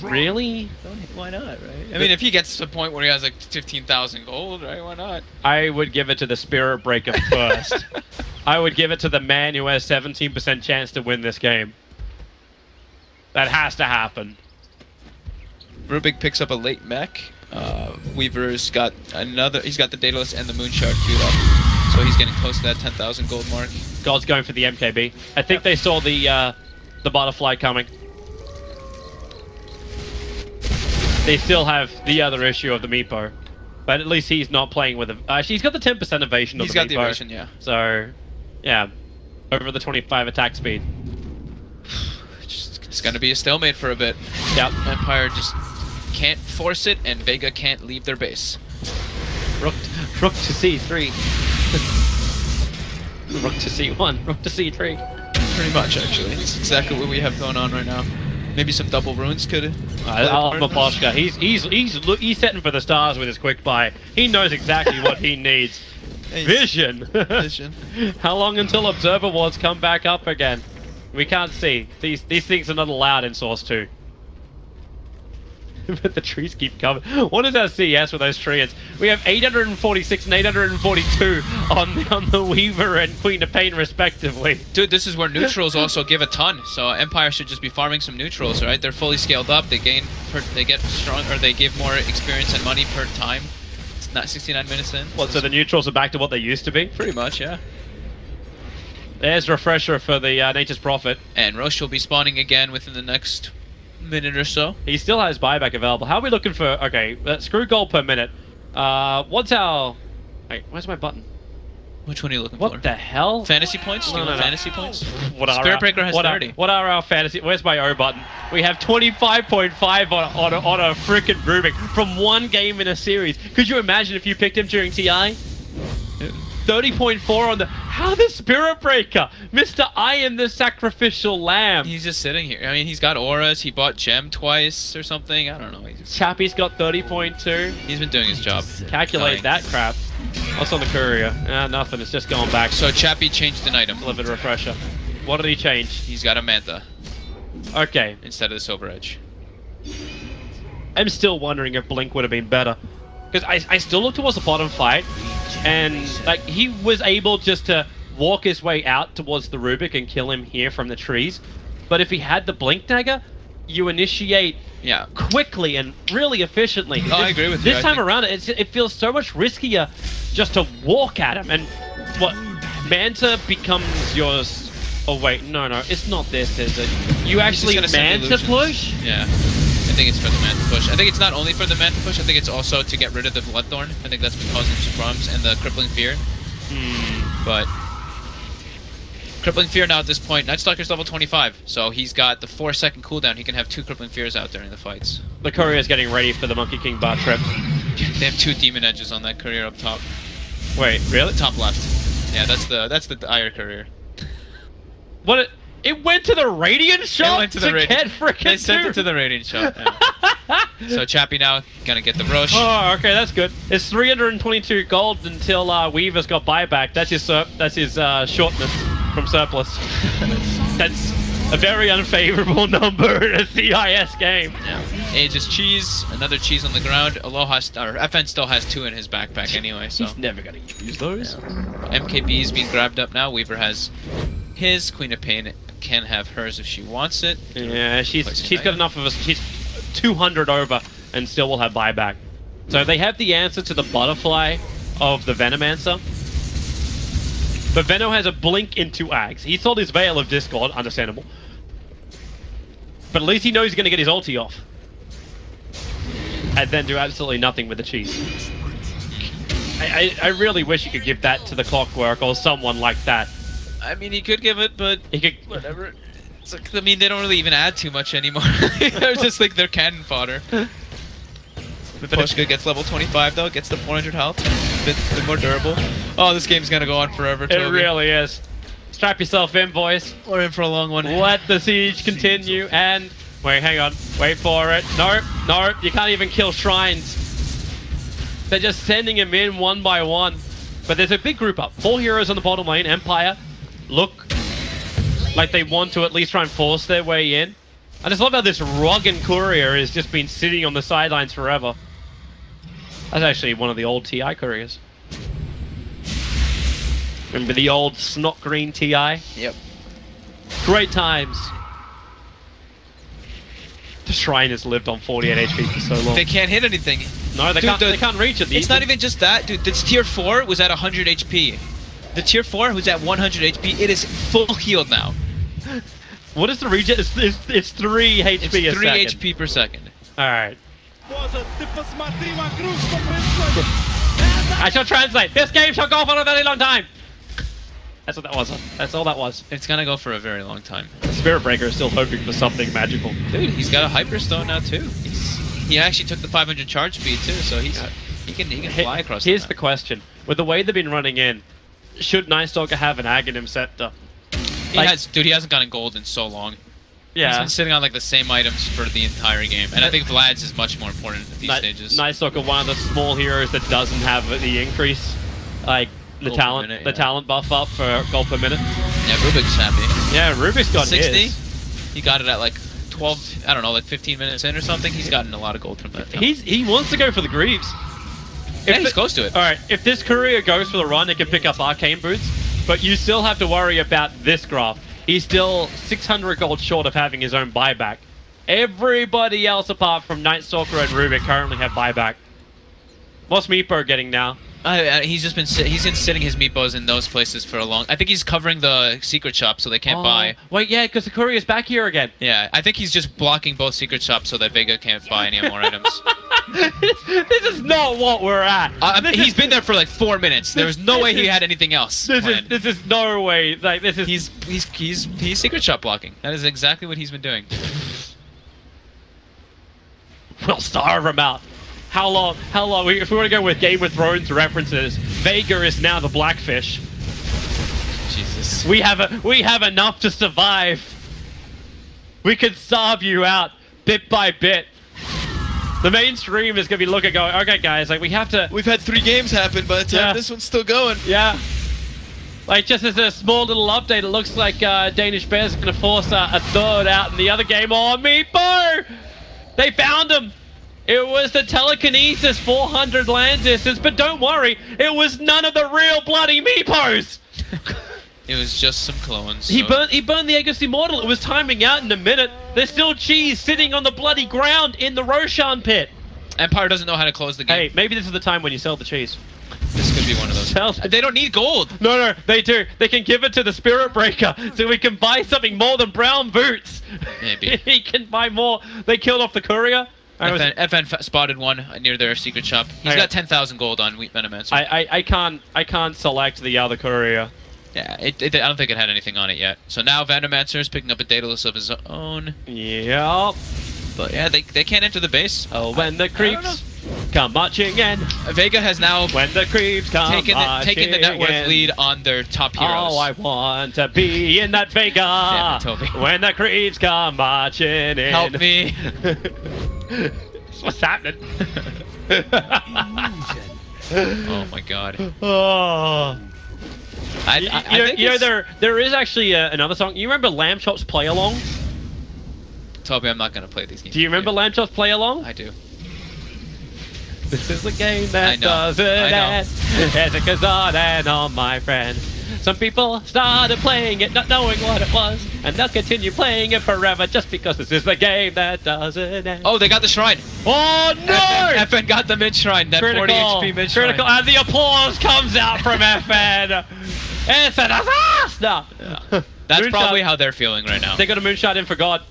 Really? Why not, right? I mean, if he gets to the point where he has like 15,000 gold, right? Why not? I would give it to the Spirit Breaker first. I would give it to the man who has 17% chance to win this game. That has to happen. Rubik picks up a late mech. Weaver's got another. He's got the Daedalus and the Moonshard queued up, so he's getting close to that 10,000 gold mark. God's going for the MKB. I think they saw the Butterfly coming. They still have the other issue of the Meepo, but at least he's not playing with him. Actually, he's got the 10% evasion of the Meepo. He's got the evasion, yeah. So, yeah, over the 25 attack speed. It's going to be a stalemate for a bit. Yep. Empire just can't force it, and Vega can't leave their base. Rook to C3. Rook to C1. Rook to C3. Pretty much, actually. It's exactly what we have going on right now. Maybe some double runes could. Maposhka, he's setting for the stars with his quick buy. He knows exactly what he needs. Vision. Vision. How long until Observer Wards come back up again? We can't see. These things are not allowed in Source 2. But the trees keep coming. What is our CIS with those trees? We have 846 and 842 on the Weaver and Queen of Pain respectively. Dude, this is where neutrals also give a ton. So Empire should just be farming some neutrals, right? They're fully scaled up. They get strong, or they give more experience and money per time. It's not 69 minutes in. What? So the neutrals are back to what they used to be? Pretty much, yeah. There's refresher for the Nature's Prophet. And Roche will be spawning again within the next minute or so. He still has buyback available. How are we looking for... Okay, screw gold per minute. What's our... Wait, where's my button? Which one are you looking for? What the hell? Fantasy points? No. Fantasy points? Spirit Breaker has 30. What are our fantasy... Where's my O button? We have 25.5 on a frickin' Rubik from one game in a series. Could you imagine if you picked him during TI? 30.4 on the... How the Spirit Breaker? Mr. I am the sacrificial lamb. He's just sitting here. I mean, he's got auras. He bought gem twice or something. I don't know. Chappie's got 30.2. He's been doing his job. Calculate that crap. What's on the courier? Nothing. It's just going back. So Chappie changed an item. Delivered refresher. What did he change? He's got a Mantha. Okay. Instead of the Silver Edge. I'm still wondering if Blink would have been better. Because I still look towards the bottom fight, and like he was able just to walk his way out towards the Rubik and kill him here from the trees. But if he had the Blink Dagger, you initiate quickly and really efficiently. I agree with you. This time around, it feels so much riskier just to walk at him. And what, Manta becomes yours... Oh wait, no, it's not this, is it? You actually Manta push? Yeah. I think it's for the Manta push. I think it's not only for the Manta push, I think it's also to get rid of the Bloodthorn. I think that's been causing some problems, and the Crippling Fear. But Crippling Fear now at this point, Nightstalker's level 25, so he's got the 4-second cooldown. He can have 2 Crippling Fears out during the fights. The courier's getting ready for the Monkey King bar trip. They have 2 Demon Edges on that courier up top. Wait, really? Top left. Yeah, that's the Ire courier. What? It went to the Radiant shop? It went to the Radiant. Get frickin' They sent it to the Radiant shop. Yeah. So Chappie now gonna get the rush. Oh, okay, that's good. It's 322 gold until Weaver's got buyback. That's his shortness from surplus. That's a very unfavorable number in a CIS game. Yeah. Aegis cheese, another cheese on the ground. Aloha or FN still has 2 in his backpack anyway, so He's never gonna use those. yeah. MKB is being grabbed up now. Weaver has his. Queen of Pain can have hers if she wants it. Yeah, she's got enough of us. She's 200 over and still will have buyback. So they have the answer to the butterfly of the Venomancer. But Veno has a blink into Ags. He sold his Veil of Discord, understandable. But at least he knows he's going to get his ulti off. And then do absolutely nothing with the cheese. I really wish you could give that to the Clockwork or someone like that. I mean, he could give it, but He could, whatever. It's like, I mean, they don't really even add too much anymore. They're just like they're cannon fodder. Pushka gets level 25 though, gets the 400 health, a bit more durable. Oh, this game's gonna go on forever, Toby. It really is. Strap yourself in, boys. We're in for a long one. Let the siege continue and... Wait, hang on. Wait for it. Nope, nope. You can't even kill shrines. They're just sending him in one by one. But there's a big group up. 4 heroes on the bottom lane. Empire look like they want to at least try and force their way in. I just love how this Roggen courier has just been sitting on the sidelines forever. That's actually one of the old TI couriers. Remember the old snot green TI? Yep. Great times. The Shrine has lived on 48 HP for so long. They can't hit anything. No, they can't reach it. It's not even just that, dude. This tier 4 was at 100 HP. The tier 4 was at 100 HP. It is full healed now. What is the regen? It's 3 HP It's 3 a second. HP per second. Alright. I shall translate. This game shall go for a very long time. That's what that was. That's all that was. It's gonna go for a very long time. Spirit Breaker is still hoping for something magical. Dude, he's got a Hyperstone now too. He actually took the 500 charge speed too, so he can fly across. Here's the question: with the way they've been running in, should Nightstalker have an Aghanim Scepter? He hasn't gotten gold in so long. He's Yeah. been sitting on like the same items for the entire game, and I think Vlad's is much more important at these stages. Nightstalker, one of the small heroes that doesn't have the increase, like the Gold per talent, minute, the yeah. talent buff up for gold per minute. Yeah, Rubik's happy. Yeah, Rubik's got 60. his. He got it at like 12. I don't know, like 15 minutes in or something. He's gotten a lot of gold from that. He wants to go for the Greaves. Yeah, he's close to it. All right, if this courier goes for the run, it can pick up Arcane Boots, but you still have to worry about this graph. He's still 600 gold short of having his own buyback. Everybody else apart from Nightstalker and Rubik currently have buyback. What's Meepo getting now? He's just been sitting his meepos in those places for a long. I think he's covering the secret shop so they can't buy. Wait, yeah, because the courier's back here again. Yeah, I think he's just blocking both secret shops so that Vega can't buy any more items. This is not what we're at. He's been there for like 4 minutes. There was no way he had anything else. This is no way. Like this is. He's secret shop blocking. That is exactly what he's been doing. We'll starve him out. How long? If we want to go with Game of Thrones references, Vega is now the Blackfish. Jesus. We have enough to survive. We can starve you out bit by bit. The mainstream is gonna be looking, going, okay, guys, like we have to. We've had 3 games happen, but this one's still going. Yeah. Like just as a small little update, it looks like Danish Bears are gonna force a third out in the other game. Oh, Meepo! They found him. It was the telekinesis 400 land distance, but don't worry, it was none of the real bloody Meepos! It was just some clones. He burned the Aegis Immortal. It was timing out in a minute. There's still cheese sitting on the bloody ground in the Roshan pit. Empire doesn't know how to close the game. Hey, maybe this is the time when you sell the cheese. This could be one of those. Sell They don't need gold. No, they do. They can give it to the Spirit Breaker so we can buy something more than brown boots. Maybe. He can buy more. They killed off the courier. FN spotted one near their secret shop. He's got 10,000 gold on Wheat Venomancer. I can't select the other courier. Yeah, I don't think it had anything on it yet. So now Venomancer is picking up a Daedalus of his own. Yep. But yeah, they can't enter the base. Oh, when the creeps come marching in. Vega has now When the creeps come taken the net worth in. lead on their top heroes. Oh, I want to be in that Vega. Damn it, Toby. When the creeps come marching in. Help me. What's happening? Oh my god. Oh. I think there is actually another song. You remember Lamb Chop's Play Along? Toby, I'm not gonna play these games. Do you remember Lamb Chop's Play Along? I do. This is a game that I know. doesn't end. As it goes on and on, my friend. Some people started playing it not knowing what it was, and they'll continue playing it forever just because this is the game that doesn't end. Oh, they got the shrine. Oh no! FN got the mid shrine. That 40 HP mid shrine. Critical, and the applause comes out from FN. It's a disaster! Yeah. That's Moonshot. probably how they're feeling right now. They got a moonshot in for God.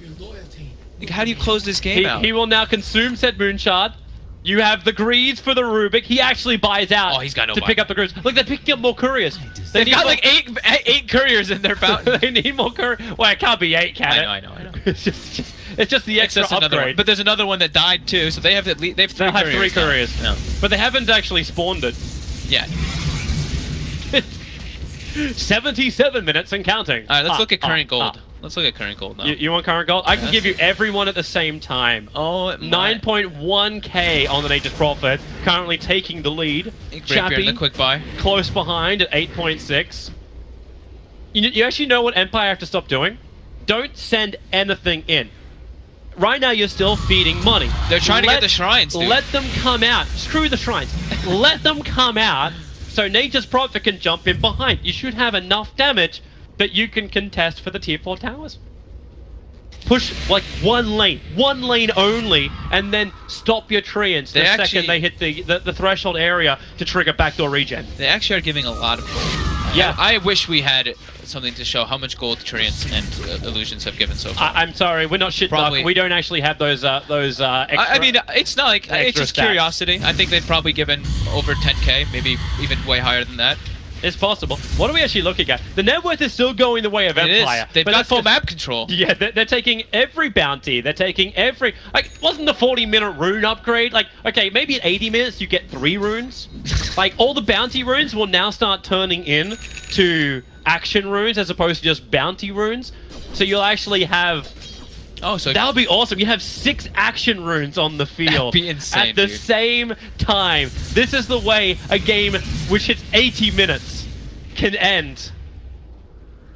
Like, how do you close this game out? He will now consume said moonshot. You have the greeds for the Rubik. He actually buys out. Oh, he's got no to buy. pick up the couriers. Look, they're picking up more couriers. They've got like eight couriers in their fountain. They need more couriers. Well, it can't be 8, can it? I know. It's just the extra Another one. upgrade. But there's another one that died too, so they have three They have couriers. 3 couriers. No. But they haven't actually spawned it. Yeah. 77 minutes and counting. Alright, let's look at current gold. Let's look at current gold now. You want current gold? I can give you everyone at the same time. Oh, 9.1k on the Nature's Prophet, currently taking the lead. Chappie, the quick buy. Close behind at 8.6. You actually know what Empire have to stop doing? Don't send anything in. Right now, you're still feeding money. They're trying to get the shrines, dude. Let them come out. Screw the shrines. Let them come out so Nature's Prophet can jump in behind. You should have enough damage that you can contest for the tier 4 towers. Push like one lane only, and then stop your treants the second they hit the threshold area to trigger backdoor regen. They actually are giving a lot of gold. Yeah. I wish we had something to show how much gold treants and illusions have given so far. I'm sorry, we're not shit luck. We don't actually have those extra. I mean, it's not like it's just stats. curiosity. I think they've probably given over 10k, maybe even way higher than that. It's possible. What are we actually looking at? The net worth is still going the way of Empire. They've got full map control. Yeah, they're taking every bounty. They're taking every... Like, wasn't the 40-minute rune upgrade? Like, okay, maybe at 80 minutes you get 3 runes. Like, all the bounty runes will now start turning in to action runes as opposed to just bounty runes. So you'll actually have... Oh, so that would be awesome. You have 6 action runes on the field. That'd be insane, at the dude. same time. This is the way a game which hits 80 minutes can end.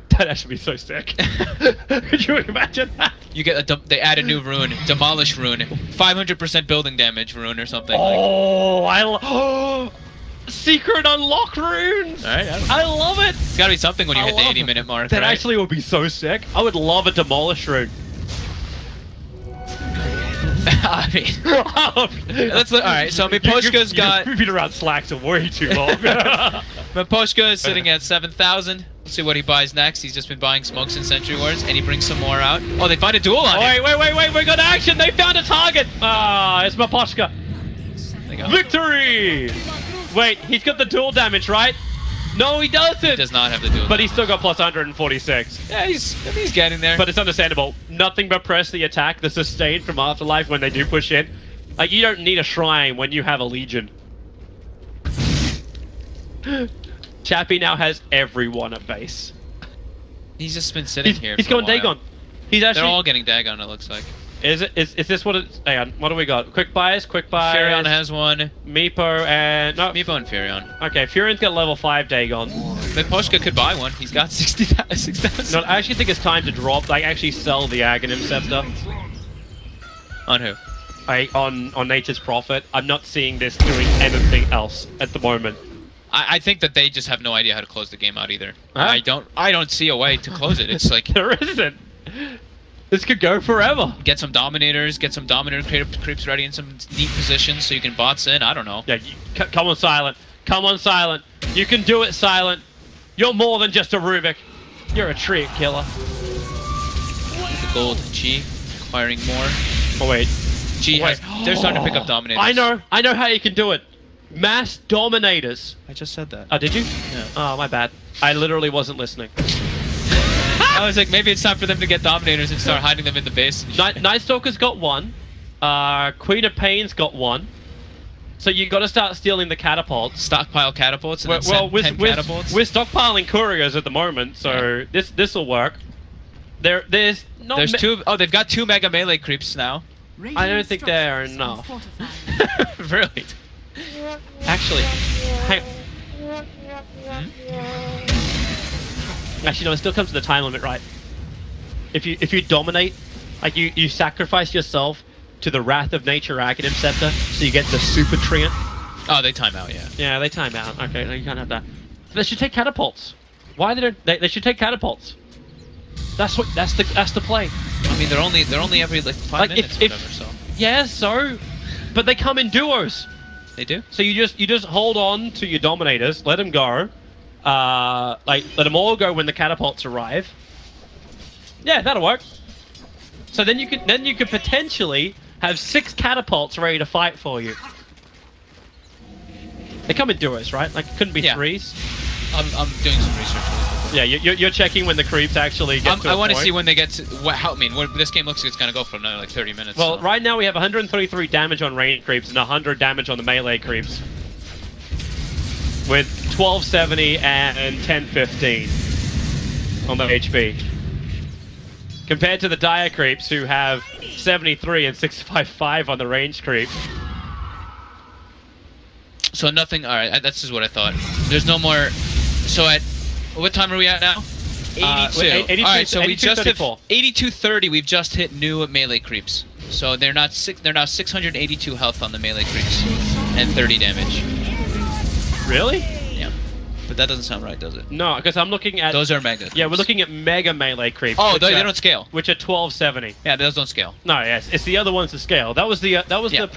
That'd actually be so sick. Could you imagine that? You get they add a new rune, demolish rune, 500% building damage rune or something. Oh, secret unlock runes. All right, I love it. It's gotta be something when you hit the 80-minute mark. That right? actually would be so sick. I would love a demolish rune. I mean, let's look. All right, so Miposhka's got. You've been around Slacks for way too long. Miposhka is sitting at 7,000. Let's see what he buys next. He's just been buying smokes and Sentry Wards, and he brings some more out. Oh, they find a duel on him. Wait! We got action. They found a target. Ah, it's Miposhka. Victory! Wait, he's got the dual damage, right? No, he doesn't. He does not have the dual. But he's still got plus 146. Yeah, he's getting there. But it's understandable. Nothing but press the attack, the sustain from Afterlife when they do push in. Like, you don't need a shrine when you have a legion. Chappie now has everyone at base. He's just been sitting here. He's going Dagon. He's actually. They're all getting Dagon. It looks like. Is this what it's... Hang on, what do we got? Quick buys. Furion has one. Meepo and... No. Meepo and Furion. Okay, Furion's got level 5 Dagon. Miposhka could buy one. He's got 6,000. No, I actually think it's time to drop, like, actually sell the Aghanim Scepter. On who? On Nature's Prophet. I'm not seeing this doing anything else at the moment. I think that they just have no idea how to close the game out either. Huh? I don't see a way to close it. It's like... There isn't. This could go forever. Get some Dominators, get some Dominator creeps ready in some neat positions so you can bots in. I don't know. Yeah, come on, Silent. Come on, Silent. You can do it, Silent. You're more than just a Rubik. You're a treant killer. The gold G, acquiring more. Oh, wait. G has... They're starting to pick up Dominators. I know how you can do it. Mass Dominators. I just said that. Oh, did you? Yeah. Oh, my bad. I literally wasn't listening. I was like, maybe it's time for them to get Dominators and start hiding them in the base. Night Stalker's got 1. Queen of Pain's got 1. So you got to start stealing the catapults. Stockpile catapults and Well, then we're 10 catapults. stockpiling couriers at the moment, so this will work. There's no... There's 2... Oh, they've got 2 Mega Melee creeps now. I don't think they are enough. Really? Actually, hang. Actually, no. It still comes to the time limit, right? If you dominate, like you sacrifice yourself to the Wrath of Nature Aghanim Scepter, so you get the Super Treant. Oh, they time out, yeah. Yeah, they time out. Okay, no, you can't have that. They should take catapults. Why they should take catapults? That's the play. I mean, they're only every like 5 minutes, or whatever. So yeah, so, but they come in duos. they do. So you just hold on to your dominators, let them go, like let them all go when the catapults arrive. Yeah, that'll work. So then you could potentially have 6 catapults ready to fight for you. They come in duos, right? Like it couldn't be threes. I'm doing some research. Yeah, you're checking when the creeps actually get to I want to see when they get to... I mean, this game looks like it's going to go for another like 30 minutes. Well, so. right now we have 133 damage on range creeps and 100 damage on the melee creeps. With 1270 and 1015 on the HP. Compared to the dire creeps who have 73 and 655 on the range creep. So nothing... Alright, this is what I thought. There's no more... So at... What time are we at now? 82. Alright, so we just hit 8230. We've just hit new melee creeps. So they're now 682 health on the melee creeps and 30 damage. Really? Yeah, but that doesn't sound right, does it? No, because I'm looking at... Those are mega creeps. Yeah, we're looking at mega melee creeps. Oh, they don't scale. Which are 1270. Yeah, those don't scale. No, yes, it's the other ones that scale. That was the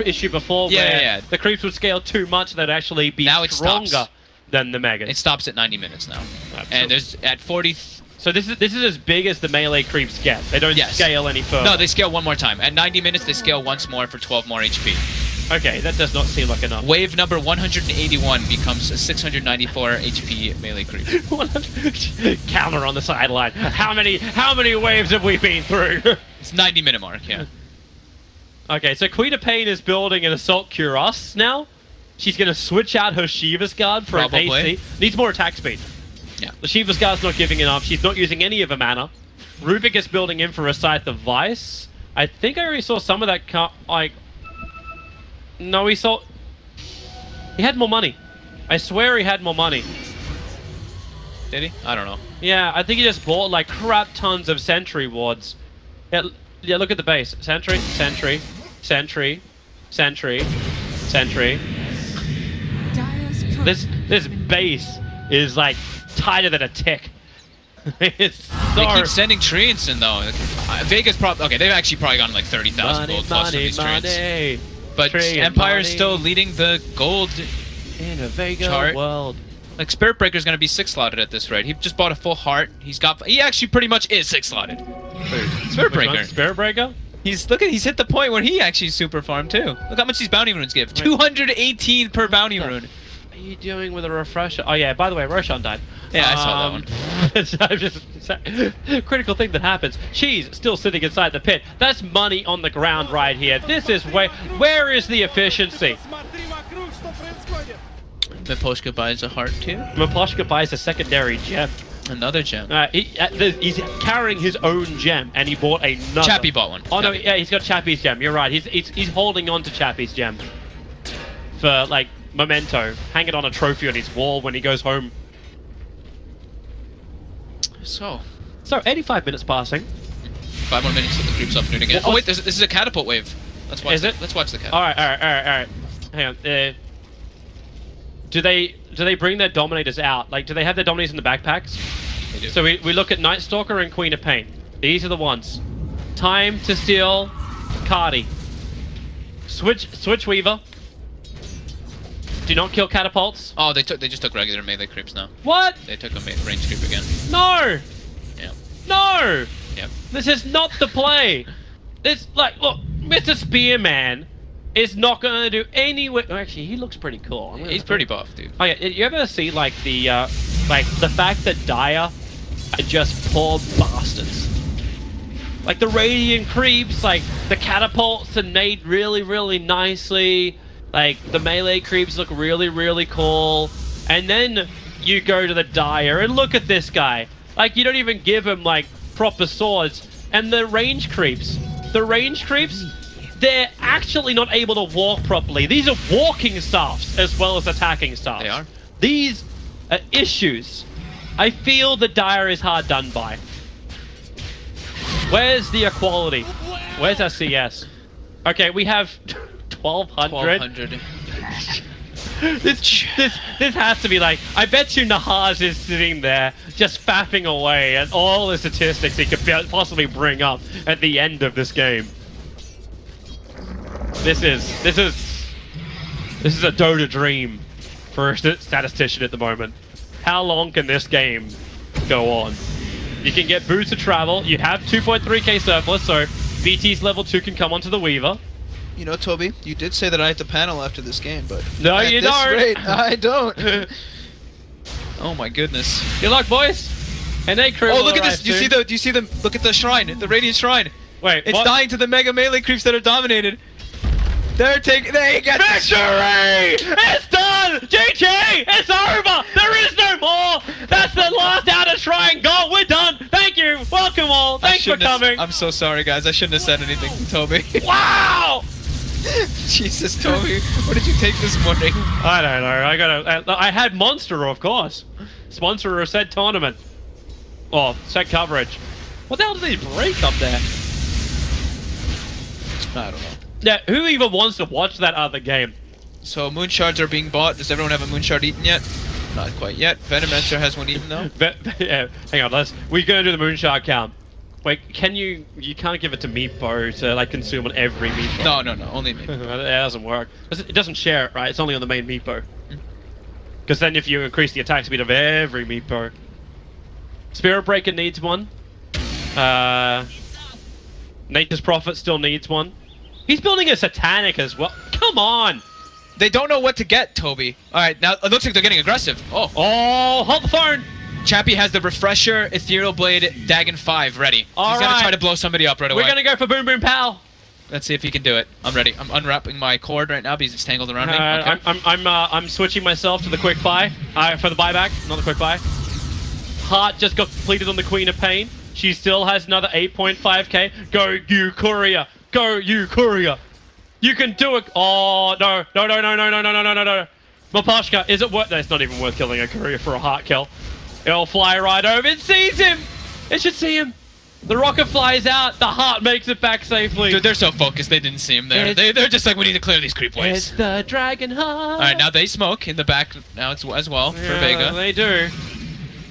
issue before where the creeps would scale too much, they'd actually be stronger than the megas. It stops at 90 minutes now. And there's at 40... So this is as big as the melee creeps get. They don't scale any further. No, they scale one more time. At 90 minutes, they scale once more for 12 more HP. Okay, that does not seem like enough. Wave number 181 becomes a 694 HP melee creep. Counter on the sideline. How many waves have we been through? It's 90-minute mark, yeah. Okay, so Queen of Pain is building an Assault Cuirass now. She's going to switch out her Shiva's Guard for an AC. Needs more attack speed. Yeah. The Shiva's Guard's not giving enough. She's not using any of her mana. Rubik is building in for a Scythe of Vice. I think I already saw some of that like... No, he had more money. I swear he had more money. Did he? I don't know. Yeah, I think he just bought like crap tons of Sentry wards. Yeah, look at the base. Sentry, Sentry, Sentry, Sentry, Sentry. This base is like tighter than a tick. It's so... They keep sending treants in though. Vega's probably... Okay, they've actually probably gotten like 30,000 gold plus from these treants. But Empire's still leading the gold in a Vega chart. world. Like Spirit Breaker's gonna be 6-slotted at this rate. He just bought a full heart. He actually pretty much is 6-slotted. Spirit Breaker. Spirit Breaker? He's hit the point where he actually super farmed too. Look how much these bounty runes give. 218 per bounty rune. What are you doing with a refresher? Oh yeah, by the way, Roshan died. Yeah, I saw that one. Critical thing that happens. She's still sitting inside the pit. That's money on the ground right here. This is where is the efficiency? Miposhka buys a heart too. Miposhka buys a secondary gem. Another gem. He's carrying his own gem, and he bought another. Chappie bought one. Oh no, yeah, he's got Chappie's gem. You're right. He's holding on to Chappie's gem for like memento. Hang it on a trophy on his wall when he goes home. So 85 minutes passing. 5 more minutes till the creeps up noon again. Oh wait, this is a catapult wave. Let's watch. Is it? Let's watch the catapult. All right. Hang on. Do they bring their dominators out? Like, do they have their dominators in the backpacks? They do. So we look at Night Stalker and Queen of Pain. These are the ones. Time to steal Cardi. Switch Weaver. Do not kill catapults. Oh, they just took regular melee creeps now. What? They took a range creep again. No. Yeah. No. Yep. This is not the play. This look, Mr. Spearman is not going to do any... Actually, he looks pretty cool. He's pretty buff, dude. Oh yeah, you ever see like the fact that Dire are just poor bastards? Like the Radiant creeps, like the catapults are made really, really nicely. Like the melee creeps look really, really cool. And then you go to the Dire and look at this guy. Like you don't even give him like proper swords. And the range creeps. they're actually not able to walk properly. These are walking staffs as well as attacking staffs. They are. These are issues. I feel the Dire is hard done by. Where's the equality? Where's our CS? Okay, we have 1200. 1200. This has to be like, I bet you Nahaz is sitting there just faffing away at all the statistics he could possibly bring up at the end of this game. This is a Dota dream for a statistician at the moment. How long can this game go on? You can get boots of travel. You have 2.3k surplus, so BT's level 2 can come onto the Weaver. You know, Toby, you did say that I have to panel after this game, but No, at you this don't. rate, I don't. Oh my goodness. Good luck, boys. And they crew. Oh, look at this. Do you see them? Look at the shrine, the Radiant Shrine. Wait, It's what? dying to the mega melee creeps that are dominated. They get Victory! It's done! GG! It's over! There is no more! That's the last outer shrine goal! We're done! Thank you! Welcome all! Thanks for coming! I'm so sorry, guys. I shouldn't have said anything to Toby. Wow! Jesus, Toby. What did you take this morning? I don't know. I had Monster, of course. Sponsor of said tournament. Oh, said coverage. What the hell did they break up there? I don't know. Yeah, who even wants to watch that other game? So moon shards are being bought. Does everyone have a moon shard eaten yet? Not quite yet. Venomancer has one eaten though. Yeah, hang on, we're gonna do the Moonshard count. Wait, you can't give it to Meepo to like consume on every Meepo. No, only me. That doesn't work. It doesn't share it, right? It's only on the main Meepo. Because then if you increase the attack speed of every Meepo. Spirit Breaker needs one. Nature's Prophet still needs one. He's building a Satanic as well. Come on! They don't know what to get, Toby. Alright, now it looks like they're getting aggressive. Oh, Hold the phone! Chappie has the Refresher, Ethereal Blade, Dagon 5 ready. He's gonna try to blow somebody up right away. We're gonna go for Boom Boom Pow! Let's see if he can do it. I'm ready. I'm unwrapping my cord right now because it's tangled around me. Okay. I'm switching myself to the quick buy for the buyback, not the quick buy. Heart just got completed on the Queen of Pain. She still has another 8.5k. Go you courier! Go you courier! You can do it! Oh no! No! Maposhka, is it worth? No, it's not even worth killing a courier for a heart kill. It'll fly right over. It sees him. It should see him. The rocket flies out. The heart makes it back safely. Dude, they're so focused. They didn't see him there. They're just like, we need to clear these creep waves. It's the Dragon Heart. All right, now they smoke in the back. Now it's as well for Vega. They do.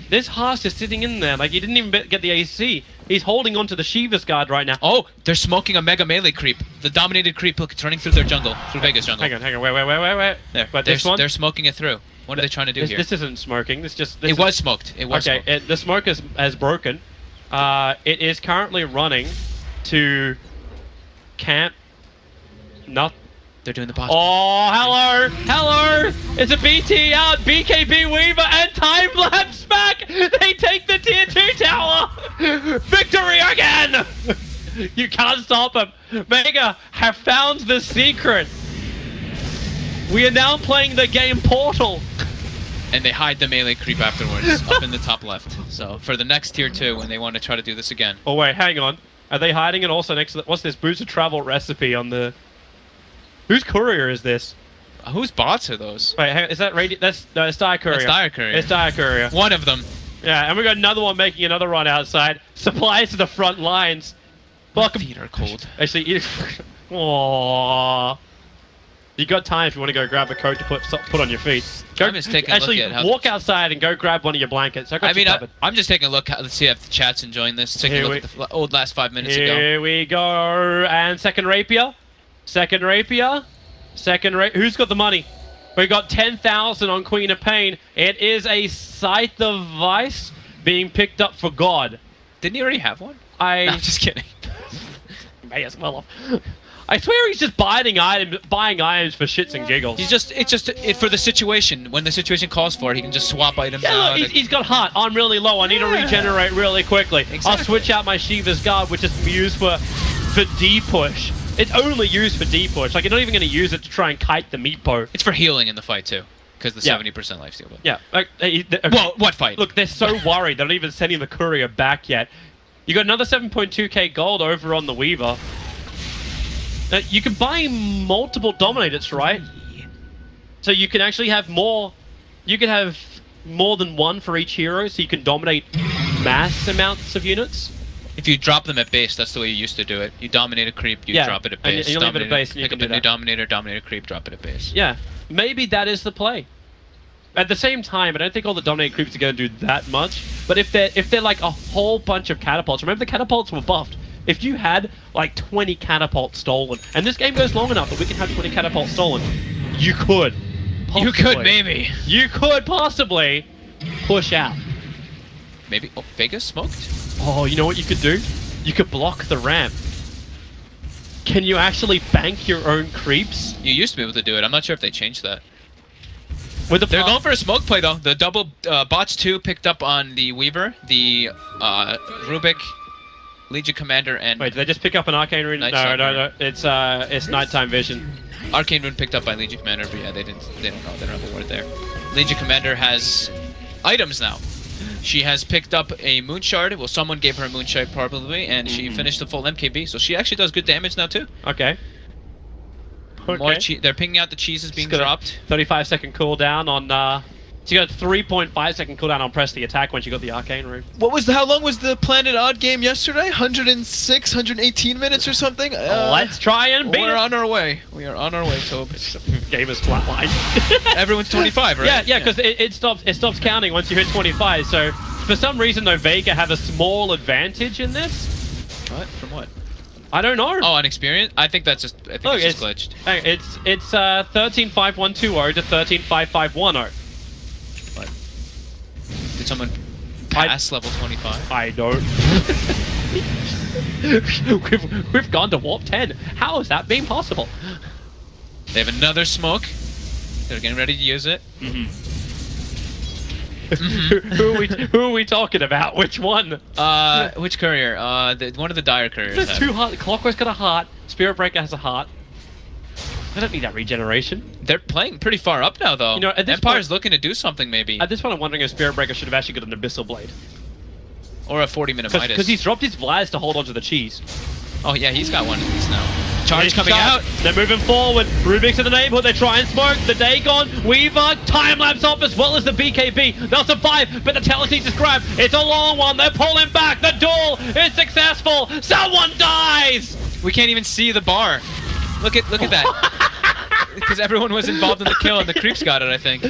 This Heart's just sitting in there. Like, he didn't even get the AC. He's holding onto the Shiva's guard right now. Oh, they're smoking a mega melee creep. The dominated creep, look, it's running through their jungle, through Vega's jungle. Hang on. Wait. There, But this one? they're smoking it through. What are they trying to do here? This isn't smoking. It was smoked. It was smoked. Okay, the smoke has broken. It is currently running to camp. Not. They're doing the boss. Oh, hello! It's a BT out, BKB Weaver, and time lapse back. They take the tier 2 tower. Victory again. You can't stop them. Vega have found the secret. We are now playing the game Portal. And they hide the melee creep afterwards, up in the top left. So for the next tier 2, when they want to try to do this again. Oh wait, hang on. Are they hiding it also next to what's this boost of travel recipe on the? Whose courier is this? Whose bots are those? Wait, hang on, is that That's Dire Courier. That's Dire Courier. It's Dire Courier. One of them. Yeah, and we got another one making another run outside. Supplies to the front lines. Welcome. My feet are cold. Actually, aww. You got time if you want to go grab a coat to put on your feet. Go, I'm just taking a look at how walk outside and go grab one of your blankets. I mean, I'm just taking a look. Let's see if the chat's enjoying this. Taking a look at the old last 5 minutes ago. Here we go. And second rapier. Who's got the money? We got 10,000 on Queen of Pain. It is a Scythe of Vice being picked up for God. Didn't he already have one? No, I'm just kidding. May as well have. I swear he's just buying items for shits and giggles. It's just for the situation. When the situation calls for it, he can just swap items out. Look, he's got heart. I'm really low. I need to regenerate really quickly. Exactly. I'll switch out my Shiva's Guard, which is used for D-push. It's only used for D-push. Like, you're not even going to use it to try and kite the Meatpo. It's for healing in the fight, too. Because the 70% lifesteal. But. Yeah. Okay. Well, what fight? Look, they're so worried. They're not even sending the courier back yet. You got another 7.2k gold over on the Weaver. You can buy multiple dominators, right? So you can actually have more. You can have more than one for each hero, so you can dominate mass amounts of units. If you drop them at base, that's the way you used to do it. You dominate a creep, you drop it at base. And you leave it at base, and you pick can up do a new that. dominator, dominate a creep, drop it at base. Yeah, maybe that is the play. At the same time, I don't think all the dominate creeps are going to do that much. But if they're like a whole bunch of catapults, remember the catapults were buffed. If you had like 20 catapults stolen, and this game goes long enough that we can have 20 catapults stolen, you could. You could maybe. You could possibly push out. Maybe. Oh, Vega smoked? Oh, you know what you could do? You could block the ramp. Can you actually bank your own creeps? You used to be able to do it. I'm not sure if they changed that. With the They're going for a smoke play though. The double bots 2 picked up on the Weaver, the Rubik, Legion Commander, and Wait, did they just pick up an arcane rune? No. It's nighttime vision. Arcane Rune picked up by Legion Commander, but yeah, they don't know. They don't have a word there. Legion Commander has items now. She has picked up a Moon Shard. Well, someone gave her a Moon Shard probably, and she finished the full MKB, so she actually does good damage now too. Okay. More they're pinging out the cheeses being dropped. 35-second cooldown on. She got a 3.5-second cooldown on press the attack when she got the arcane rune. How long was the Planet Odd game yesterday? 106, 118 minutes or something? Let's try and beat it. We're on our way. We are on our way, Tobe. Game is flatlined. Everyone's 25, right? Yeah, because it stops counting once you hit 25. So for some reason, though, Vega have a small advantage in this. What? From what? I don't know. Oh, on experience? I think that's just. I think it's just glitched. It's 13.5120 to 13.5510. What? Did someone pass level 25? I don't. we've gone to warp 10. How has that been possible? They have another smoke. They're getting ready to use it. Who are we talking about? Which one? Which courier? One of the dire couriers. There's two hearts. Clockwork's got a heart. Spirit Breaker has a heart. I don't need that regeneration. They're playing pretty far up now, though. You know, at this Empire's point, looking to do something, maybe. At this point, I'm wondering if Spirit Breaker should have actually got an Abyssal Blade. Or a 40-minute Midas. Because he's dropped his Vlads to hold onto the cheese. Oh, yeah, he's got one of these now. Charge coming out. They're moving forward. Rubik's in the neighborhood. They try and smoke. The Dagon, Weaver, time-lapse off as well as the BKB. They'll survive, but the Telesis is grabbed. It's a long one. They're pulling back. The duel is successful. Someone dies. We can't even see the bar. Look at that. Because everyone was involved in the kill and the creeps got it, I think.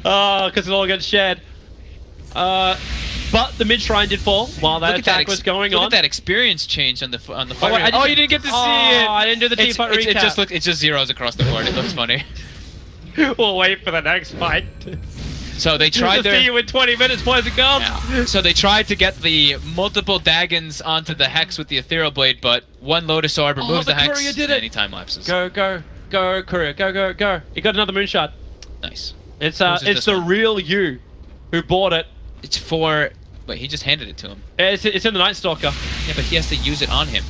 Oh, because it all gets shared. But the mid shrine did fall while that attack was going on. Look at that experience change on the fight. Oh, you didn't get to see it. I didn't do the team fight recap. It's just zeros across the board. It looks funny. We'll wait for the next fight. So they tried to see you in 20 minutes, boys and girls. Yeah. So they tried to get the multiple Dagons onto the Hex with the Ethereal Blade, but one Lotus Orb removes the Hex did and any time lapses. Go, Courier. Go. He got another Moonshot. Nice. It's the real you who bought it. It's for... Wait, he just handed it to him. It's in the Night Stalker. Yeah, but he has to use it on him.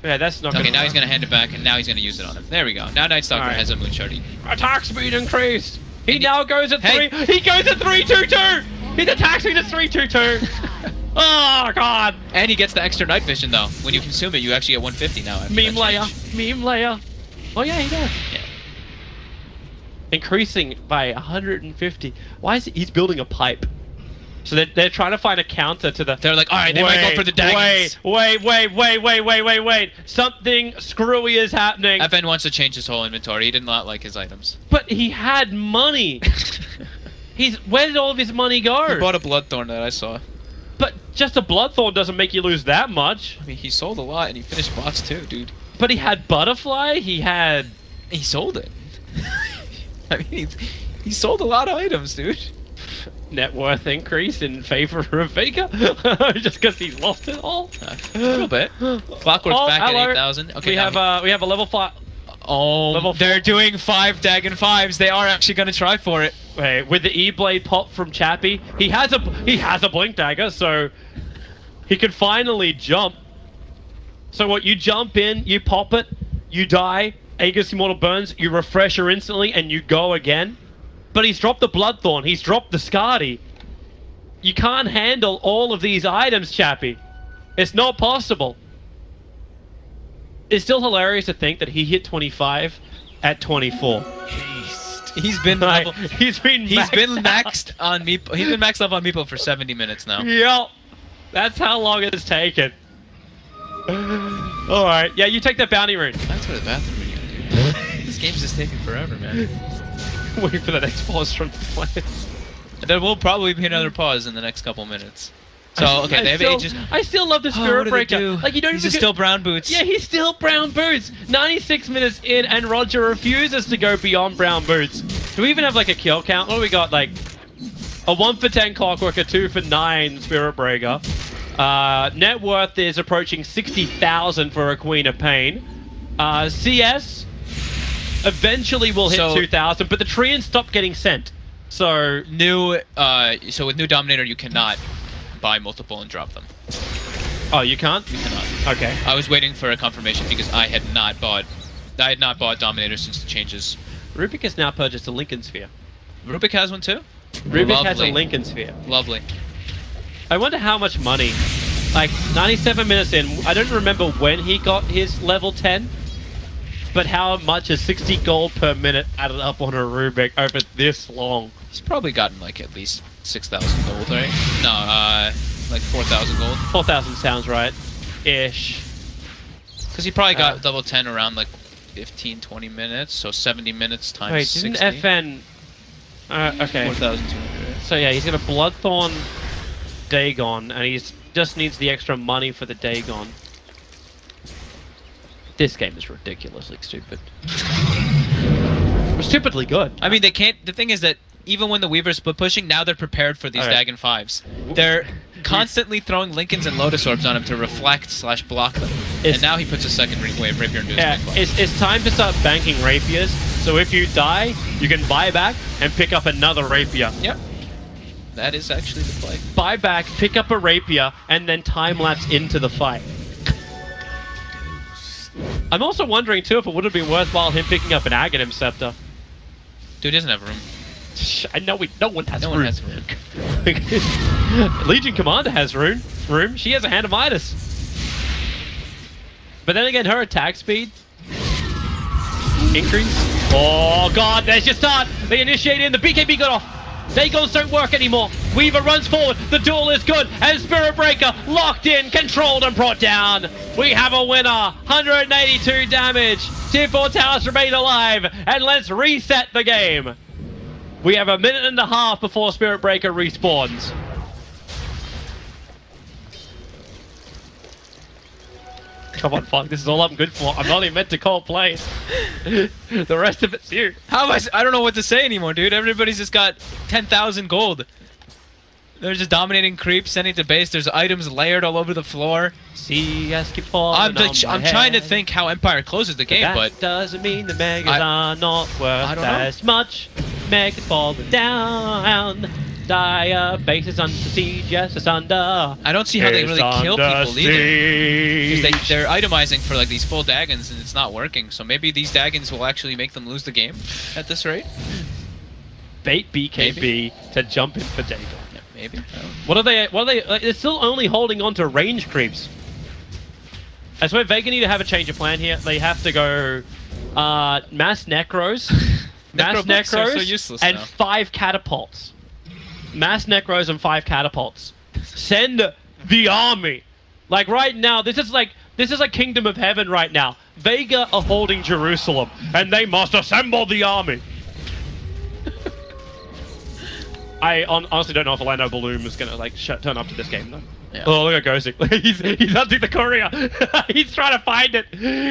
Yeah, that's not okay, now he's going to hand it back, and now he's going to use it on him. There we go. Now Night Stalker has a Moonshot. Attack speed increased. He now goes at 3. He goes at 322. His attack speed is 322. Oh, God. And he gets the extra night vision, though. When you consume it, you actually get 150 now. Meme layer. Oh, yeah, he does. Yeah. Increasing by 150. Why is he's building a pipe? So they're trying to find a counter to the... They're like, alright, they might go for the Dagons. Wait. Something screwy is happening. FN wants to change his whole inventory. He did not like his items. But he had money. Where did all of his money go? He bought a Bloodthorn that I saw. But just a Bloodthorn doesn't make you lose that much. I mean, he sold a lot, and he finished bots too, dude. But he had Butterfly, he sold it. I mean, he sold a lot of items, dude. Net worth increase in favor of Vega? Just because he's lost it all? A little bit. Clockwork's back at 8,000. Okay, we have a level 5. Oh, they're doing 5 Dagon 5s. They are actually going to try for it. Wait, with the E-Blade pop from Chappie, he has a Blink Dagger, so he can finally jump. So what, you jump in, you pop it, you die, Aegis Immortal burns, you refresh her instantly, and you go again? But he's dropped the Bloodthorn, he's dropped the Skadi. You can't handle all of these items, Chappie. It's not possible. it's still hilarious to think that he hit 25 at 24. He's been Like, level, he's been maxed on Meepo. He's been maxed up on Meepo for 70 minutes now. Yep. That's how long it has taken. Alright, yeah, you take that bounty rune. That's for the bathroom again, dude. This game's just taking forever, man. Wait for the next pause from the players. There will probably be another pause in the next couple minutes. So, okay, they have ages. I still love the Spirit Breaker. Like, you don't He's even still brown boots. Yeah, he's still brown boots. 96 minutes in, and Roger refuses to go beyond brown boots. Do we even have, like, a kill count? What do we got? Like, a 1 for 10 Clockwork, a 2 for 9 Spirit Breaker. Net worth is approaching 60,000 for a Queen of Pain. CS eventually will hit 2,000, but the Treants stopped getting sent. So so with new Dominator, you cannot buy multiple and drop them. Oh, you can't? You cannot. Okay. I was waiting for a confirmation because I had not bought Dominator since the changes. Rubik has now purchased a Lincoln Sphere. Rubik has one too? Rubik has a Lincoln Sphere. Lovely. I wonder how much money. Like, 97 minutes in, I don't remember when he got his level 10, but how much is 60 gold per minute added up on a Rubik over this long? He's probably gotten like at least 6,000 gold, right? No, like 4,000 gold. 4,000 sounds right. Ish. Because he probably got level 10 around like 15, 20 minutes, so 70 minutes times Wait, 60. didn't FN... okay. 4,200. So yeah, he's got a Bloodthorn Dagon, and he just needs the extra money for the Dagon. This game is ridiculously stupid. Stupidly good. I mean, they can't... The thing is that even when the Weaver's split pushing, now they're prepared for these Dagon 5s. They're constantly throwing Lincolns and Lotus Orbs on him to reflect/block them. And now he puts a second wave Rapier into his Yeah, it's time to start banking Rapiers, so if you die, you can buy back and pick up another Rapier. Yep. That is actually the play. Buy back, pick up a Rapier, and then time-lapse into the fight. I'm also wondering, too, if it would have been worthwhile him picking up an Aghanim Scepter. Dude doesn't have room. I know no one has No room. one has room. Legion Commander has room. She has a Hand of Midas. But then again, her attack speed... increase. Oh, God, there's your start. They initiate in. The BKB got off. Dagons don't work anymore. Weaver runs forward. The duel is good. And Spirit Breaker locked in, controlled, and brought down. We have a winner. 182 damage. Tier 4 towers remain alive. And let's reset the game. We have a minute and a half before Spirit Breaker respawns. Come on, fuck. This is all I'm good for. I'm not even meant to call plays. The rest of it's you. I don't know what to say anymore, dude. Everybody's just got 10,000 gold. They're just dominating creeps, sending to base. There's items layered all over the floor. CIS keep falling I'm trying to think how Empire closes the game, but that doesn't mean the megas are not worth as much. Megas falling down. Dire bases under siege, yes, it's under. I don't see how they really kill people either. Because they're itemizing for like these full Dagons and it's not working. So maybe these Dagons will actually make them lose the game at this rate. Bait BKB to jump in for Dagon. Yeah, maybe. What are they? Like, they're still only holding on to range creeps. I swear Vega need to have a change of plan here. They have to go mass Necros, mass Necros, so useless and now. 5 catapults. Mass Necros and 5 catapults. Send the army. Like right now, this is like Kingdom of Heaven right now. Vega are holding Jerusalem, and they must assemble the army. I honestly don't know if Orlando Bloom is gonna like turn up to this game though. Yeah. Oh, look at Ghosting. he's hunting the courier. He's trying to find it.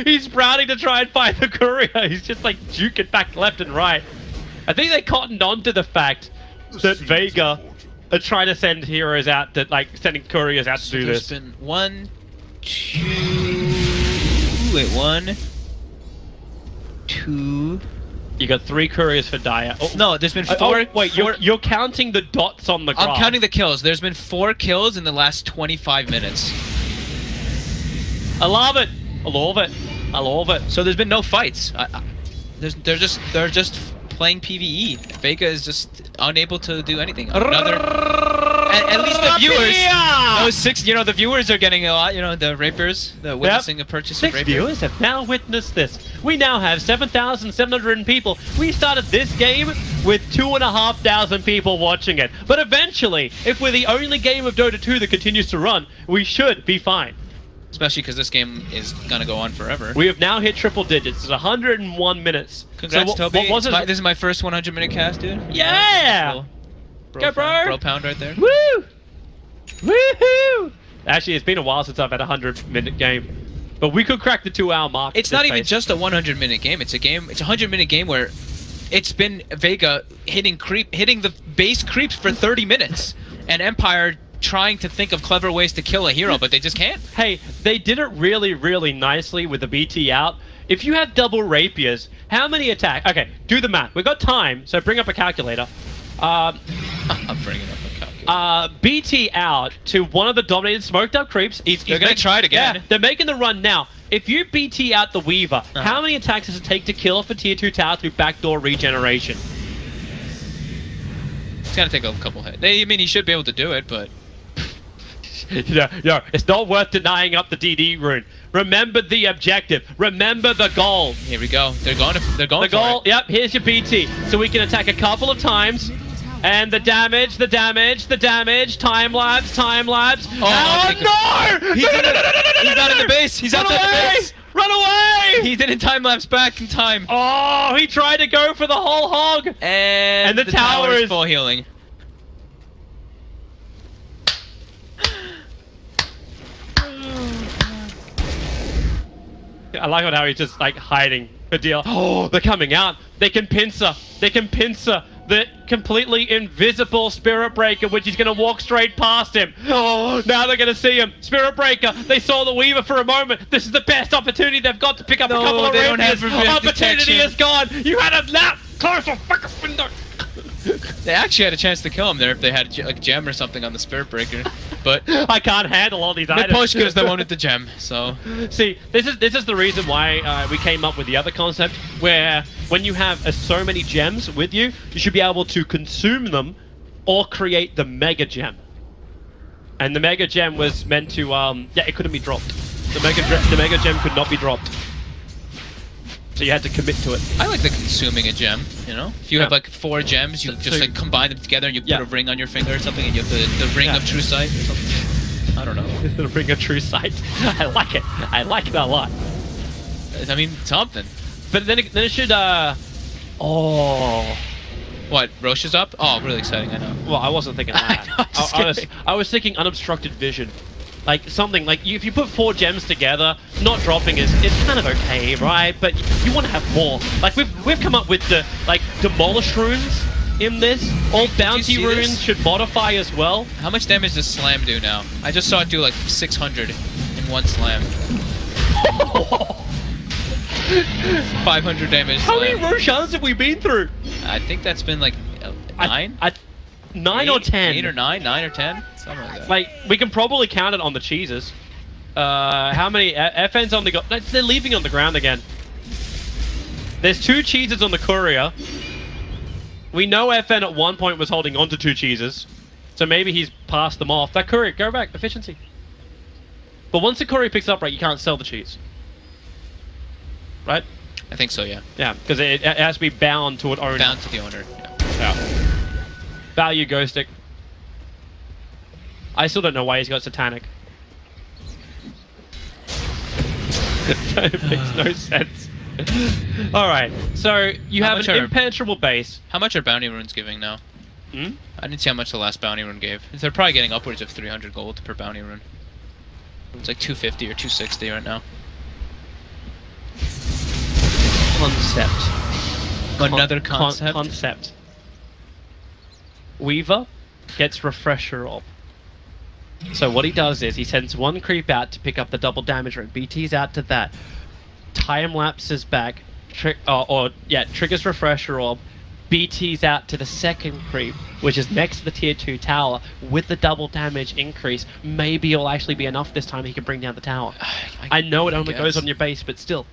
He's sprouting to try and find the courier. He's just like juking back left and right. I think they cottoned on to the fact that Vega are trying to send heroes out, that like sending couriers out to do this. There's been 1, 2... Wait, 1, 2... You got 3 couriers for Dire. Oh, no, there's been 4... wait, you're counting the dots on the graph. I'm counting the kills. There's been 4 kills in the last 25 minutes. I love it. I love it. I love it. So there's been no fights. They're just playing PvE. Vega is just unable to do anything. Another at least the viewers, Rapia! those 6, you know, the viewers are getting a lot. You know, the rapers, the witnessing a purchase of 6 rapier. viewers have now witnessed this. We now have 7,700 people. We started this game with 2,500 people watching it. But eventually, if we're the only game of Dota 2 that continues to run, we should be fine. Especially because this game is gonna go on forever. We have now hit triple digits. It's 101 minutes. Congrats, so Toby. what was it? This is my first 100-minute cast, dude. Yeah! Go, bro! Bro pound right there. Woo! Woohoo! Actually, it's been a while since I've had a 100-minute game. But we could crack the 2-hour mark. It's not even just a 100-minute game. It's a 100-minute game where it's been Vega hitting the base creeps for 30 minutes, and Empire trying to think of clever ways to kill a hero, but they just can't. Hey, they did it really, really nicely with the BT out. If you have double rapiers, how many attacks? Okay, do the math. We've got time, so bring up a calculator. I'm bringing up a calculator. BT out to one of the dominated smoked up creeps. They're gonna try it again. Yeah, they're making the run now. If you BT out the Weaver, how many attacks does it take to kill off a tier 2 tower through backdoor regeneration? It's gonna take a couple hits. I mean, he should be able to do it, but... No, it's not worth denying up the DD rune. Remember the objective. Remember the goal. Here we go. They're going The for goal, it. yep, here's your BT. So we can attack a couple of times. And the damage, time lapse. Oh, no! He's not in the base. He's outside the base. Run away! He didn't time lapse back in time. Oh, he tried to go for the whole hog. And the tower is full healing. I like how he's just like hiding the deal. Oh, they're coming out. They can pincer. The completely invisible Spirit Breaker, which is going to walk straight past him. Oh, now they're going to see him. Spirit Breaker. They saw the Weaver for a moment. This is the best opportunity they've got to pick up a couple of they don't have rapiers. Opportunity detection. is gone. You had a nap. Close the fucking window. They actually had a chance to kill him there if they had like a gem or something on the Spirit Breaker, but I can't handle all these they items. pushed because they wanted the gem. So see, this is the reason why we came up with the other concept, where when you have so many gems with you, you should be able to consume them or create the Mega Gem. And the Mega Gem was meant to it couldn't be dropped. The Mega Gem could not be dropped. So you had to commit to it. I like the consuming a gem, you know? If you have like 4 gems, you just like combine them together and you put a ring on your finger or something and you have the ring of true sight or something. I don't know. The ring of true sight. I like it. I like it a lot. I mean, something. But then it should oh. What, Roche is up? Oh, really exciting, I know. Well, I wasn't thinking that. I was thinking unobstructed vision. Like something like if you put 4 gems together, not dropping it's kind of okay, right? But you want to have more. Like we've come up with the like demolish runes in this. All bounty runes should modify as well. How much damage does Slam do now? I just saw it do like 600 in one Slam. 500 damage. How many Roshans have we been through? I think that's been like 9. 9 or 10. 8 or 9, 9 or 10, something like that. Like we can probably count it on the cheeses. How many FN's on the go? They're leaving on the ground again. There's 2 cheeses on the courier. We know FN at one point was holding on to 2 cheeses, so maybe he's passed them off. That courier, go back, efficiency. But once the courier picks up, right, you can't sell the cheese. Right? I think so, yeah. Yeah, because it has to be bound to an owner. Bound to the owner, yeah. Value Ghost Stick. I still don't know why he's got Satanic. That makes no sense. Alright, so you have an impenetrable base. How much are bounty runes giving now? Hmm? I didn't see how much the last bounty rune gave. They're probably getting upwards of 300 gold per bounty rune. It's like 250 or 260 right now. Concept. Another concept? Concept. Weaver gets Refresher Orb. So what he does is he sends 1 creep out to pick up the double damage rune. BT's out to that. Time lapses back. Triggers Refresher Orb. BT's out to the 2nd creep, which is next to the tier 2 tower, with the double damage increase. Maybe it'll actually be enough this time he can bring down the tower. I know it only goes on your base, but still.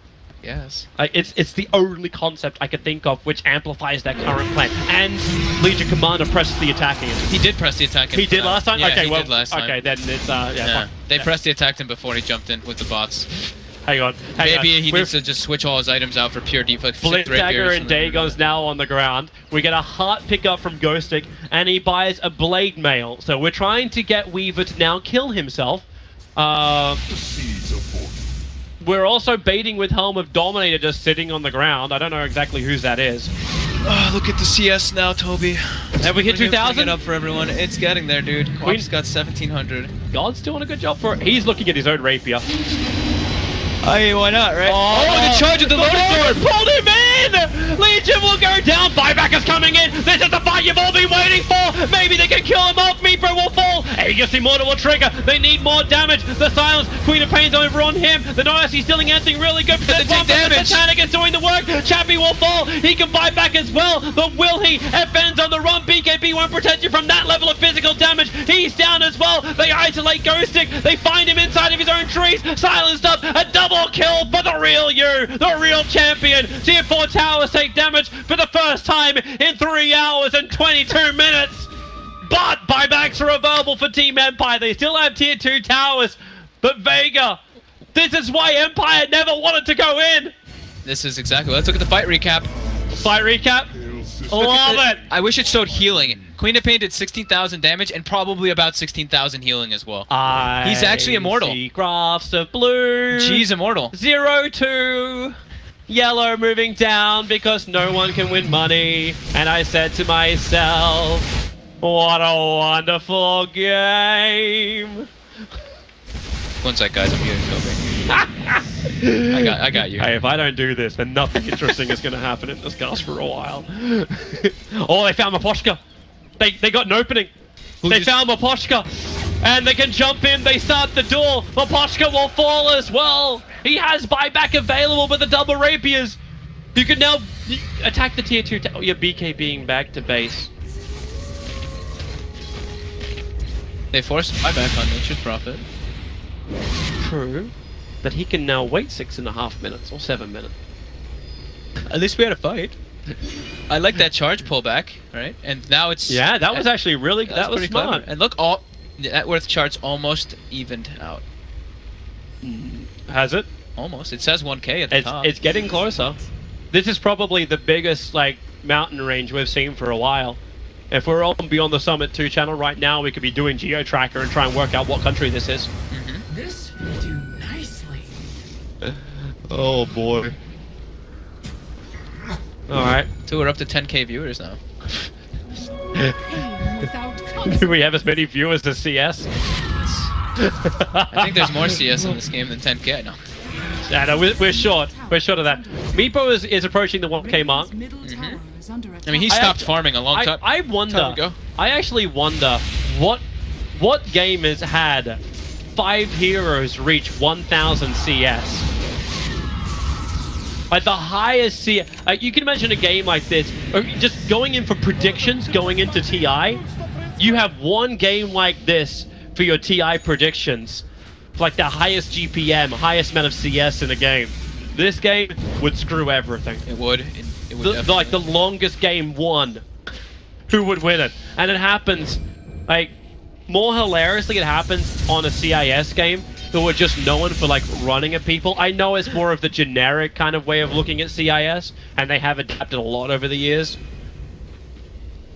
Yes. Like it's the only concept I could think of which amplifies their current plan. And Legion Commander presses the attack in. He did press the attack. He did last time. Yeah, okay, he did last time. Okay, then it's yeah. They pressed the attack him before he jumped in with the bots. Hang on. Maybe he needs to just switch all his items out for pure defense. Blitzdagger and Dagon's now on the ground. We get a heart pickup from Ghostic, and he buys a blade mail. So we're trying to get Weaver to now kill himself. We're also baiting with Helm of Dominator just sitting on the ground. I don't know exactly whose that is. Oh, look at the CS now, Toby. Have we hit 2,000? It up for everyone. It's getting there, dude. Queen's got 1,700. God's doing a good job for it. He's looking at his own rapier. Hey, why not, right? Oh, the charge of the loaded sword pulled him in! Legion will go down. Buyback is coming in. This is the fight you've all been waiting for. Maybe they can kill him off. Meepo will fall. Aegis Immortal will trigger. They need more damage. The silence. Queen of Pain's over on him. The Nia's stealing anything really good. But they take damage. The Titanic is doing the work. Chappie will fall. He can buy back as well. But will he? FN's on the run. BKB won't protect you from that level of physical damage. He's down as well. They isolate Ghostic. They find him inside of his own trees. Silenced up. A double kill for the real you, the real champion. Tier 4 towers take damage for the first time in 3 hours and 22 minutes. But buybacks are available for Team Empire. They still have Tier 2 towers. But Vega, this is why Empire never wanted to go in. This is exactly. Let's look at the fight recap. Fight recap. Love it. I wish it showed healing. Queen of Pain did 16,000 damage and probably about 16,000 healing as well. He's actually immortal. See graphs of blue. She's immortal. 0-2. Yellow moving down because no one can win money. And I said to myself, what a wonderful game. One sec, guys. I'm muting Toby. I got you. Hey, if I don't do this, then nothing interesting is going to happen in this cast for a while. Oh, they found Maposhka. They got an opening. They found Maposhka. And they can jump in. They start the door. Maposhka will fall as well. He has buyback available with the double rapiers. You can now attack the tier 2. Your BK being back to base. They forced buyback on Nature's Prophet. True. But he can now wait 6.5 minutes or 7 minutes. At least we had a fight. I like that charge pullback, right? And now it's... Yeah, that was actually really... That was smart. Clever. And look, all net worth charts almost evened out. Has it? Almost. It says 1K at the top. It's getting closer. This is probably the biggest like mountain range we've seen for a while. If we're on Beyond the Summit 2 channel right now, we could be doing GeoTracker and try and work out what country this is. This will do nicely. Oh boy. Alright. So we're up to 10K viewers now. Do we have as many viewers as CS? I think there's more CS in this game than 10K. No. Yeah, no, we're short. We're short of that. Meepo is approaching the 1K mark. I mean, he stopped farming a long time. I wonder. I actually wonder what game has had 5 heroes reach 1,000 CS. Like the highest CS. You can imagine a game like this, just going in for predictions, going into TI. You have one game like this for your TI predictions. Like the highest GPM, highest amount of CS in a game. This game would screw everything. It would. It would like the longest game won. Who would win it? And it happens, like, more hilariously it happens on a CIS game who are just known for like running at people. I know it's more of the generic kind of way of looking at CIS, and they have adapted a lot over the years.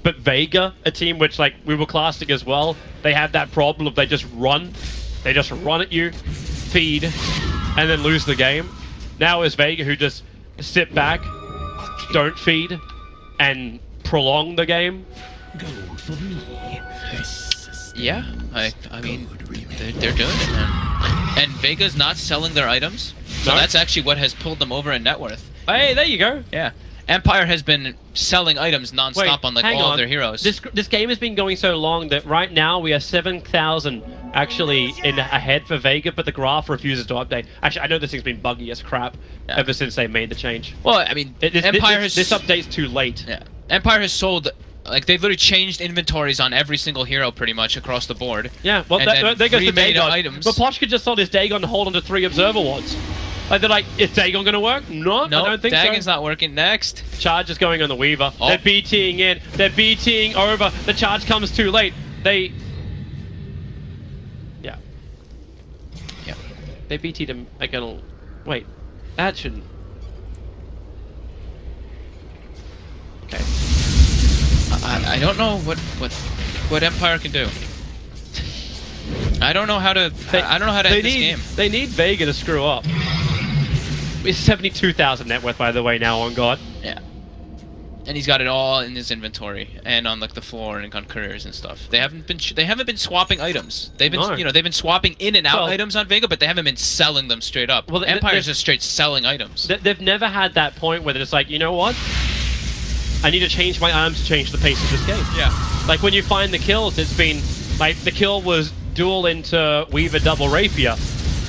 But Vega, a team which like we were classic as well, they have that problem of they just run. They just run at you, feed, and then lose the game. Now it's Vega who just sit back, don't feed, and prolong the game. Yeah, I mean, they're doing it, man. And Vega's not selling their items, so that's actually what has pulled them over in net worth. Hey, there you go. Yeah. Empire has been selling items non-stop on like all of their heroes. This game has been going so long that right now we are 7,000 actually ahead for Vega, but the graph refuses to update. Actually, I know this thing's been buggy as crap ever since they made the change. Well, I mean, this update's too late. Yeah. Empire has sold, like, they've literally changed inventories on every single hero pretty much across the board. Yeah, well, there goes the Dagon. But Poshka just sold his Dagon to hold onto 3 Observer Wards. Like, they're like, is Dagon going to work? No, I don't think Dagon's so. not working. Next. Charge is going on the Weaver. Oh. They're BTing in. They're BTing over. The charge comes too late. They... Yeah. Yeah. They BT'd him again. Wait. That shouldn't... Okay. I don't know what Empire can do. I don't know how to. I don't know how to end this game. They need Vega to screw up. It's 72,000 net worth, by the way, now on God. Yeah. And he's got it all in his inventory and on like the floor and on couriers and stuff. They haven't been swapping items. They've been they've been swapping in and out items on Vega, but they haven't been selling them straight up. Well, Empire's just straight selling items. They've never had that point where they're just like, you know what? I need to change my arms to change the pace of this game. Yeah. Like when you find the kills, it's been like the kill was duel into Weaver double Rapier.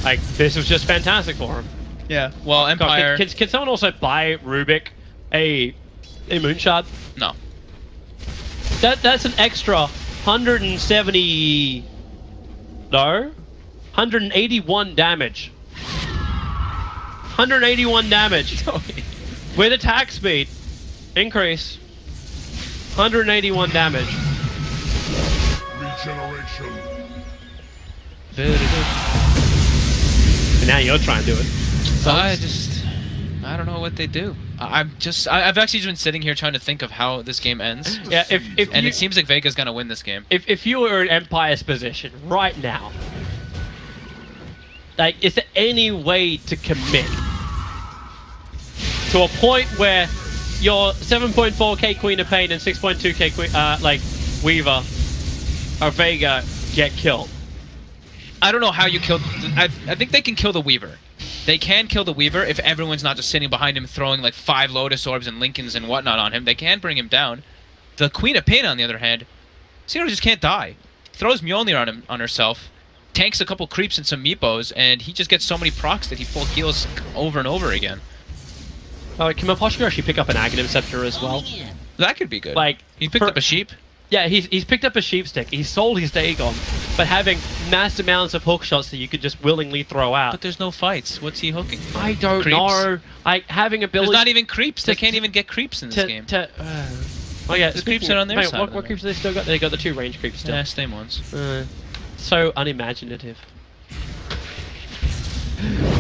Like this was just fantastic for him. Yeah. Well, Empire. God, can someone also buy Rubik a Moonshard? No. That's an extra 170. No, 181 damage. 181 damage with attack speed increase. 181 damage. Regeneration. And now you're trying to do it. So I don't know what they do. I've actually just been sitting here trying to think of how this game ends. Yeah, and it seems like Vega's gonna win this game. If you were in Empire's position right now, like, is there any way to commit to a point where your 7.4k Queen of Pain and 6.2k Queen, like Weaver or Vega get killed? I don't know how you kill. I think they can kill the Weaver. They can kill the Weaver if everyone's not just sitting behind him throwing like 5 Lotus Orbs and Lincolns and whatnot on him. They can bring him down. The Queen of Pain, on the other hand, Zero just can't die. Throws Mjolnir on herself, tanks a couple creeps and some meepos, and he just gets so many procs that he full heals over and over again. Can Maposhka actually pick up an Aghanim Scepter as well? That could be good. Like, he picked up a sheep. Yeah, he's picked up a sheep stick. He sold his Dagon, but having mass amounts of hook shots that you could just willingly throw out. But there's no fights. What's he hooking? I don't know. Like having ability. There's not even creeps. They can't even get creeps in this game. Oh yeah, the creeps are on their side. What creeps do they still got? They got the 2 range creeps still. Yeah, same ones. So unimaginative.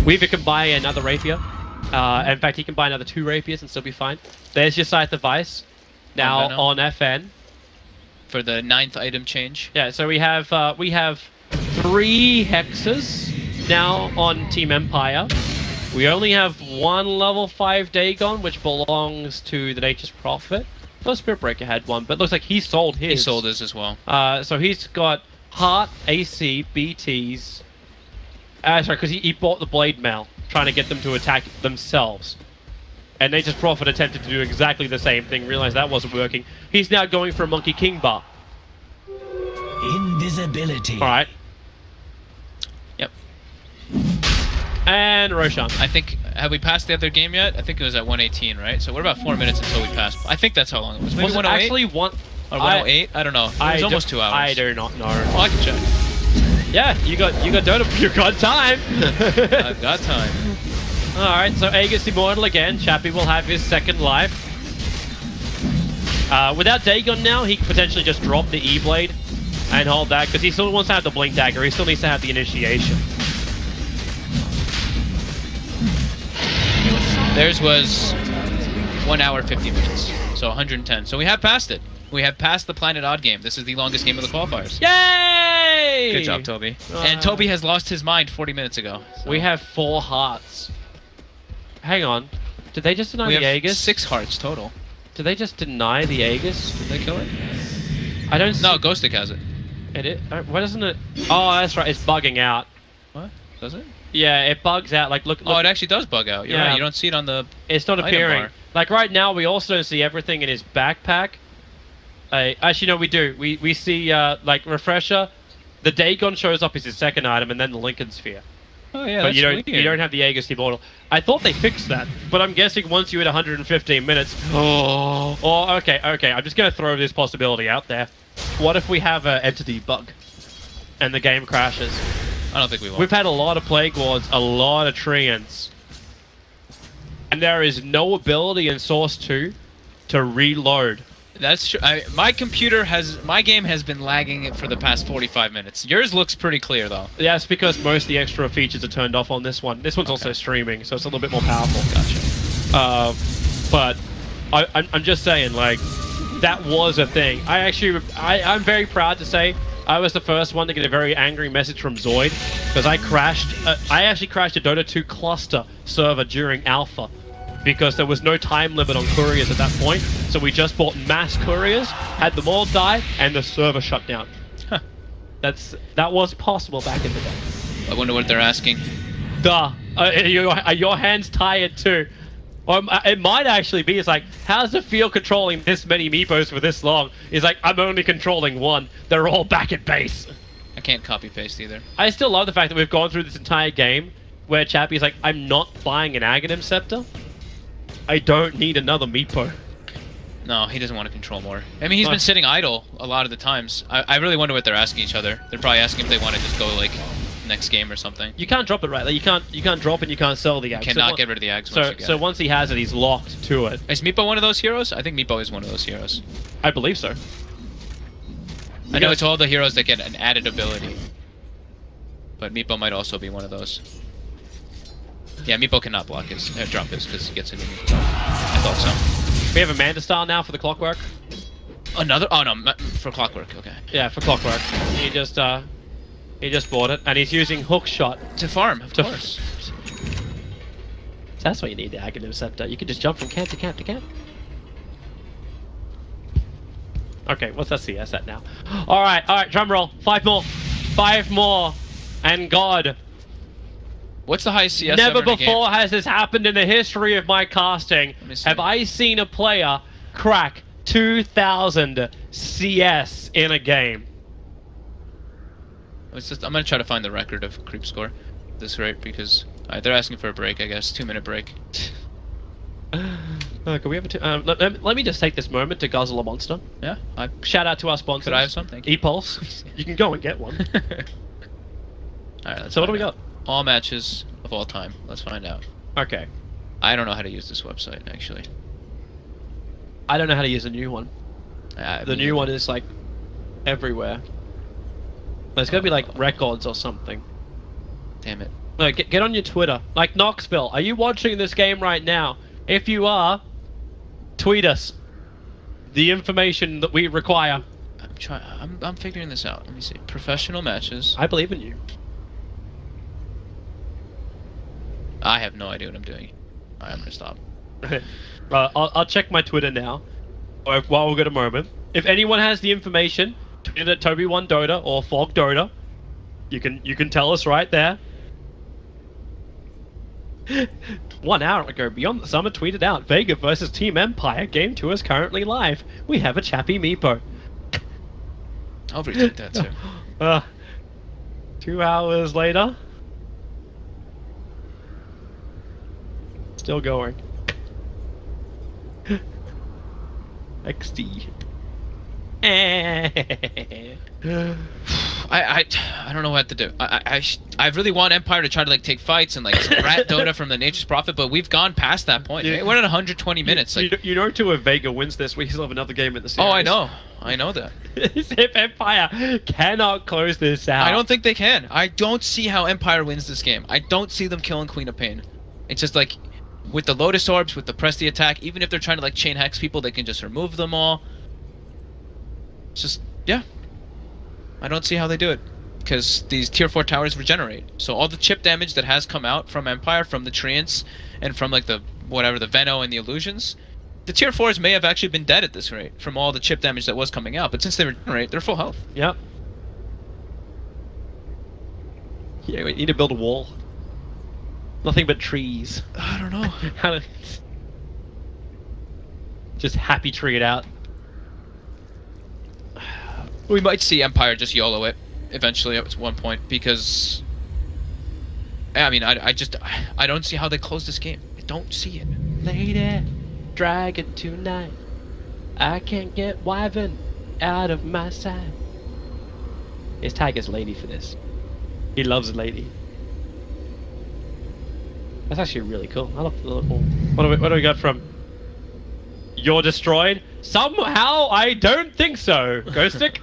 Weaver can buy another rapier. In fact, he can buy another 2 rapiers and still be fine. There's your Scythe of Vice. Now on FN. For the 9th item change. Yeah, so we have 3 hexes now on Team Empire. We only have 1 level 5 Dagon, which belongs to the Nature's Prophet. Well, Spirit Breaker had 1, but it looks like he sold his. He sold his as well. So he's got Heart, AC, BTs. Sorry, because he bought the Blade Mail, trying to get them to attack themselves. And Nature's Prophet attempted to do exactly the same thing, realized that wasn't working. He's now going for a Monkey King bar. Invisibility. Alright. Yep. And Roshan. I think, have we passed the other game yet? I think it was at 118, right? So we're about 4 minutes until we pass. I think that's how long it was. Maybe Was it 108? actually one... Or 108? I don't know. It was almost 2 hours. I do not know. Oh, I can check. Yeah, you got Dota. You got time. I've got time. Alright, so Aegis Immortal again. Chappie will have his 2nd life. Without Dagon now, he could potentially just drop the E-Blade and hold that, because he still wants to have the Blink Dagger. He still needs to have the initiation. Theirs was 1 hour 50 minutes, so 110. So we have passed it. We have passed the Planet Odd game. This is the longest game of the qualifiers. Yay! Good job, Toby. And Toby has lost his mind 40 minutes ago. So. We have 4 hearts. Hang on. Did they just deny we the have Aegis? 6 hearts total. Did they just deny the Aegis? Did they kill it? I don't see... No, Ghostic has it. Why doesn't it... Oh, that's right. It's bugging out. What? Does it? Yeah, it bugs out. Like, look... Oh, it actually does bug out. You're right. You don't see it on the... It's not appearing. bar. Like, right now, we also don't see everything in his backpack. Actually, no, we do. We see, like, Refresher. The Dagon shows up as his 2nd item, and then the Lincoln Sphere. Oh, yeah, But that's you don't have the Aegis Immortal. I thought they fixed that, but I'm guessing once you hit 115 minutes... Oh, okay. I'm just going to throw this possibility out there. What if we have an entity bug, and the game crashes? I don't think we will. We've had a lot of Plague Wards, a lot of Treants, and there is no ability in Source 2 to reload. That's true. My game has been lagging for the past 45 minutes. Yours looks pretty clear though. Yeah, it's because most of the extra features are turned off on this one. This one's also streaming, so it's a little bit more powerful. Gotcha. But I'm just saying, like, that was a thing. I'm very proud to say I was the first one to get a very angry message from Zoid because I actually crashed a Dota 2 cluster server during alpha because there was no time limit on couriers at that point. So we just bought mass couriers, had them all die, and the server shut down. Huh. That was possible back in the day. I wonder what they're asking. Duh. Are your hands tired too? Or it might actually be, it's like, how's it feel controlling this many meepos for this long? It's like, I'm only controlling one. They're all back at base. I can't copy paste either. I still love the fact that we've gone through this entire game where Chappie's like, I'm not buying an Aghanim Scepter. I don't need another meepo. No, he doesn't want to control more. I mean, he's been sitting idle a lot of the times. I really wonder what they're asking each other. They're probably asking if they want to just go, like, next game or something. You can't drop it, right? Like, you can't drop and you can't sell the Ag. You cannot get rid of the Ags once you get So it. once he has it, he's locked to it. Is Meepo one of those heroes? I think Meepo is one of those heroes. I believe so. I know it's all the heroes that get an added ability. But Meepo might also be one of those. Yeah, Meepo cannot block his, drop his, because he gets it in. I thought so. We have Amanda style now for the Clockwork. Another? Oh no, for Clockwork, okay. Yeah, for Clockwork. He just bought it, and he's using Hook Shot. To farm, of course. That's why you need the Aghanim Scepter. You can just jump from camp to camp to camp. Okay, what's that CS at now? Alright, drum roll. 5 more. 5 more. And God. What's the highest CS Never ever in a before game? has this happened in the history of my casting. Have I seen a player crack 2,000 CS in a game. I'm gonna try to find the record of creep score at this rate because they're asking for a break, I guess. 2-minute break. Can we have a let me just take this moment to guzzle a monster. Yeah. Shout out to our sponsors. Could I have some? Thank you. E-Pulse. You can go and get one. Alright, so what do we got? All matches of all time. Let's find out. Okay. I don't know how to use this website, actually. I don't know how to use the new one. The new one is, like, everywhere. There's gonna be, like, records or something. Damn it. No, get on your Twitter. Like, Knoxville, are you watching this game right now? If you are, tweet us the information that we require. I'm figuring this out. Let me see. Professional matches. I believe in you. I have no idea what I'm doing. Alright, I'm gonna stop. I'll check my Twitter now, while we've got a moment. If anyone has the information, tweet it at Toby1Dota or FogDota. You can tell us right there. 1 hour ago, Beyond the Summer tweeted out, Vega versus Team Empire, Game 2 is currently live. We have a Chappie Meepo. I'll retweet that too. 2 hours later. Still going. XD. I don't know what to do. I really want Empire to try to like take fights and like rat Dota from the Nature's Prophet, but we've gone past that point. Yeah. We're at 120 minutes. You know, too, if Vega wins this, we still have another game in the series. Oh, I know that. If Empire cannot close this out. I don't think they can. I don't see how Empire wins this game. I don't see them killing Queen of Pain. It's just like with the Lotus Orbs, with the press the attack, even if they're trying to like chain hex people, they can just remove them all. It's just, yeah. I don't see how they do it. Because these tier 4 towers regenerate. So all the chip damage that has come out from Empire, from the Treants, and from like the, whatever, the Veno and the Illusions, the tier 4s may have actually been dead at this rate from all the chip damage that was coming out. But since they regenerate, they're full health. Yep. Yeah, we need to build a wall. Nothing but trees. I don't know. Just happy tree it out. We might see Empire just YOLO it eventually at one point because I mean I don't see how they close this game. I don't see it. Lady, dragon tonight. I can't get Wyvern out of my sight. His tag is lady for this. He loves a lady. That's actually really cool. I love the little... What do we got from... You're destroyed? Somehow, I don't think so. Go stick.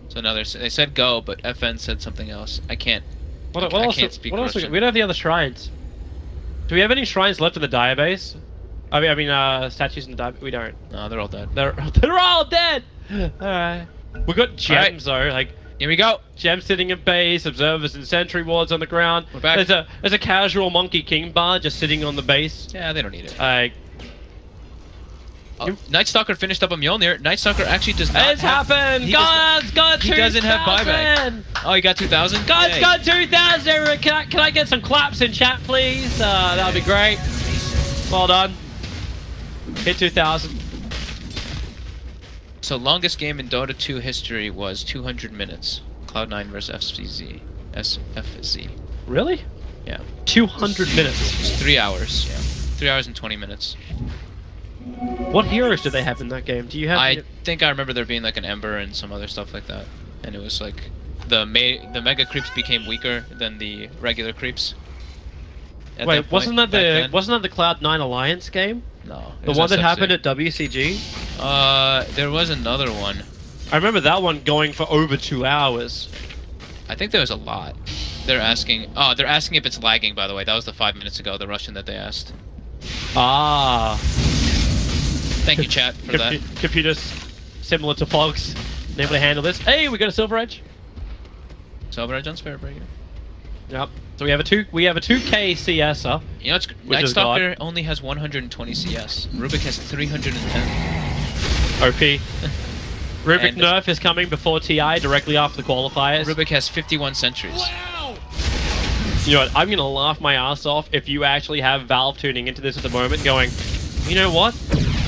So now they said go, but FN said something else. I can't. What I else? can't speak What else? Russian. We don't have the other shrines. Do we have any shrines left in the diabase? I mean, statues in the diabase. We don't. No, they're all dead. They're all dead. All right. We got gems though. Like here we go. gems sitting in base, observers and sentry wards on the ground. We're back. There's a casual Monkey King bar just sitting on the base. Yeah, they don't need it. Night Stalker finished up a Mjolnir. Night Stalker actually does not. It's happened. God's got 2,000. He doesn't have buyback. Oh, he got 2,000. God's got 2,000. Can I get some claps in chat, please? That would be great. Well done. Hit 2,000. So longest game in Dota 2 history was 200 minutes. Cloud9 versus FZ. Really? Yeah. 200 minutes. It's 3 hours. Yeah. 3 hours and 20 minutes. What heroes do they have in that game? Do you have? I think I remember there being like an Ember and some other stuff like that, and it was like the mega creeps became weaker than the regular creeps. Wait, wasn't that the Cloud9 Alliance game? No, the one that happened at WCG. There was another one. I remember that one going for over 2 hours. I think there was a lot. They're asking. Oh, they're asking if it's lagging. By the way, that was the 5 minutes ago. The Russian that they asked. Ah. Thank you, chat, for that. Computers similar to Fogs, able to handle this. Hey, we got a Silver Edge. Silver Edge on Spirit Breaker. Yep. So we have a 2K CSer. You know, Night Stalker only has 120 CS. Rubik has 310. OP. Rubik nerf is coming before TI, directly after the qualifiers. Rubik has 51 sentries. Wow! You know what? I'm gonna laugh my ass off if you actually have Valve tuning into this at the moment, going, you know what?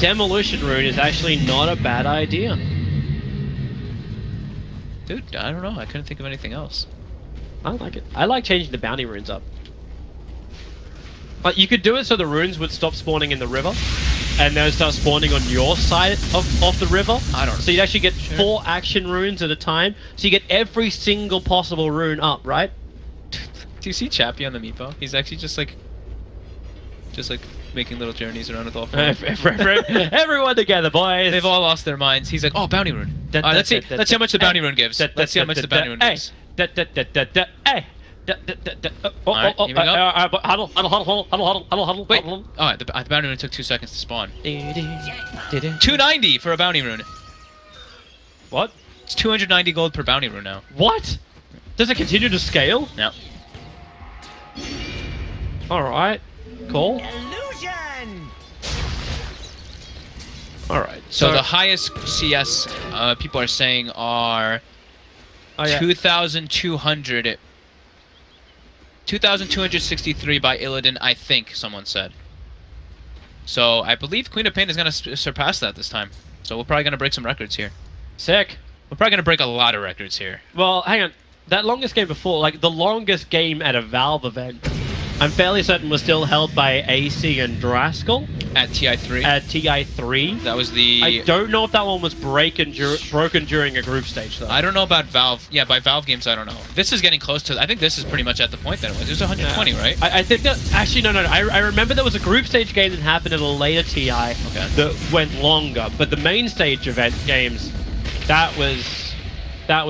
Demolition Rune is actually not a bad idea. Dude, I don't know. I couldn't think of anything else. I like it. I like changing the bounty runes up. Like, you could do it so the runes would stop spawning in the river, and they'll start spawning on your side of the river. I don't know. So you'd actually get 4 action runes at a time, so you get every single possible rune up, right? Do you see Chappie on the Meepo? He's actually just like making little journeys around with all four. Everyone together, boys. They've all lost their minds. He's like, oh, bounty rune. Let's see how much the bounty rune gives. Let's see how much the bounty rune gives. Hey. Alright, here we go. Huddle. Wait. Alright, the bounty rune took 2 seconds to spawn. 290 for a bounty rune. What? It's 290 gold per bounty rune now. What? Does it continue to scale? No. Alright. Cool. Alright. So the highest CS people are saying are 2,263 by Illidan, I think someone said. So I believe Queen of Pain is going to surpass that this time. So we're probably going to break some records here. Sick. We're probably going to break a lot of records here. Well, hang on. That longest game before, like the longest game at a Valve event, I'm fairly certain was still held by AC and Draskell. At TI3? At TI3. That was the... I don't know if that one was broken during a group stage, though. I don't know about Valve. Yeah, by Valve games, I don't know. This is getting close to... I think this is pretty much at the point that it was. It was 120, right? I think that... Actually, no. I remember there was a group stage game that happened at a later TI that went longer. But the main stage event games, that was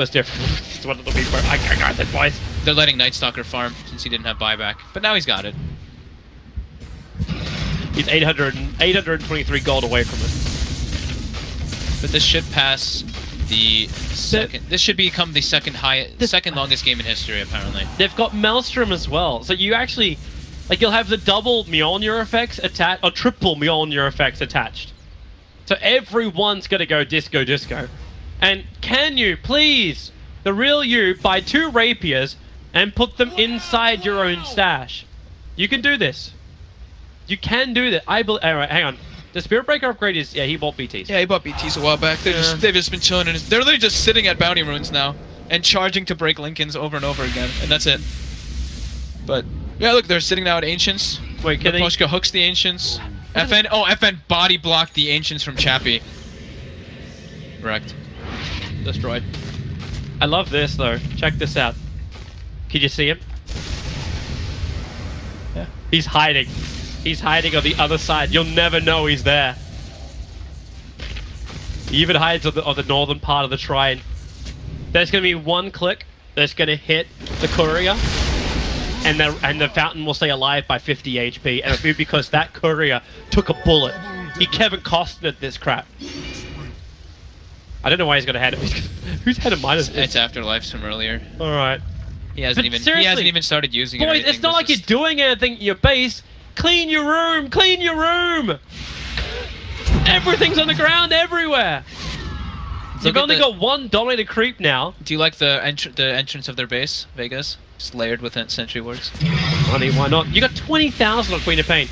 different. It's one of the people... I got that, boys. They're letting Night Stalker farm since he didn't have buyback. But now he's got it. He's 823 gold away from it. But this should pass the second... This should become the second longest game in history, apparently. They've got Maelstrom as well. So you actually... Like, you'll have the double Mjolnir effects attached... Or triple Mjolnir effects attached. So everyone's gonna go disco. And can you, please, the real you, buy 2 rapiers and put them inside your own stash? You can do this. You can do that. Alright, hang on. The Spirit Breaker upgrade is... Yeah, he bought BTs. Yeah, he bought BTs a while back. They've just been chilling. They're literally just sitting at bounty runes now and charging to break Lincolns over and over again. And that's it. But, yeah, look, they're sitting now at Ancients. Wait, can Pushka hooks the Ancients. FN body blocked the Ancients from Chappie. Correct. Destroyed. I love this, though. Check this out. Can you see him? Yeah. He's hiding. He's hiding on the other side. You'll never know he's there. He even hides on the northern part of the shrine. There's going to be one click that's going to hit the courier, and the fountain will stay alive by 50 HP, and it'll be because that courier took a bullet. He Kevin Costnered this crap. I don't know why he's got a head. Who's head of minus? It's Afterlife from earlier. All right. He hasn't even started using it. Boys, it's not like you're doing anything in your base. Clean your room. Clean your room. Everything's on the ground everywhere. You've only got one dominated creep now. Do you like the entrance of their base, Vegas? Just layered with sentry wards. Honey, why not? You got 20,000 on Queen of Pain.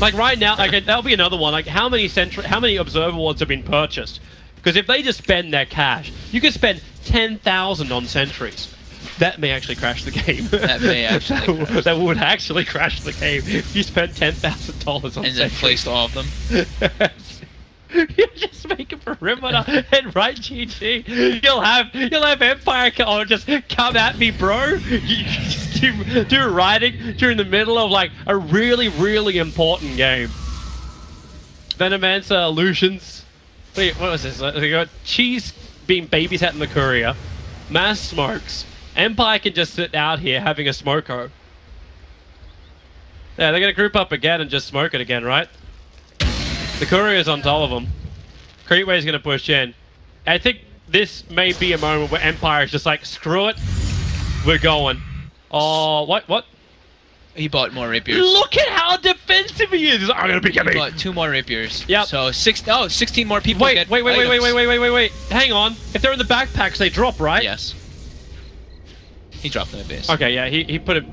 Like right now, like that'll be another one. Like how many observer wards have been purchased? Because if they just spend their cash, you could spend 10,000 on sentries. That may actually crash the game. That may actually crash. That would actually crash the game if you spent $10,000 on sentries. And then placed all of them. You just make a perimeter and write GG. You'll have Empire just come at me, bro. You just do writing during the middle of like a really, really important game. Venomancer illusions. Wait, what was this? We got Cheese being babysat in the courier. Mass smokes. Empire can just sit out here having a smoko. Yeah, they're gonna group up again and just smoke it again, right? The courier's on top of them. Creepway's gonna push in. I think this may be a moment where Empire is just like, screw it, we're going. Oh, what? He bought more rapiers. Look at how defensive he is. I'm gonna be He bought 2 more rapiers. Yep. So 16 more people get Wait. Hang on. If they're in the backpacks, they drop, right? Yes. He dropped them at base. Okay, yeah, he put it.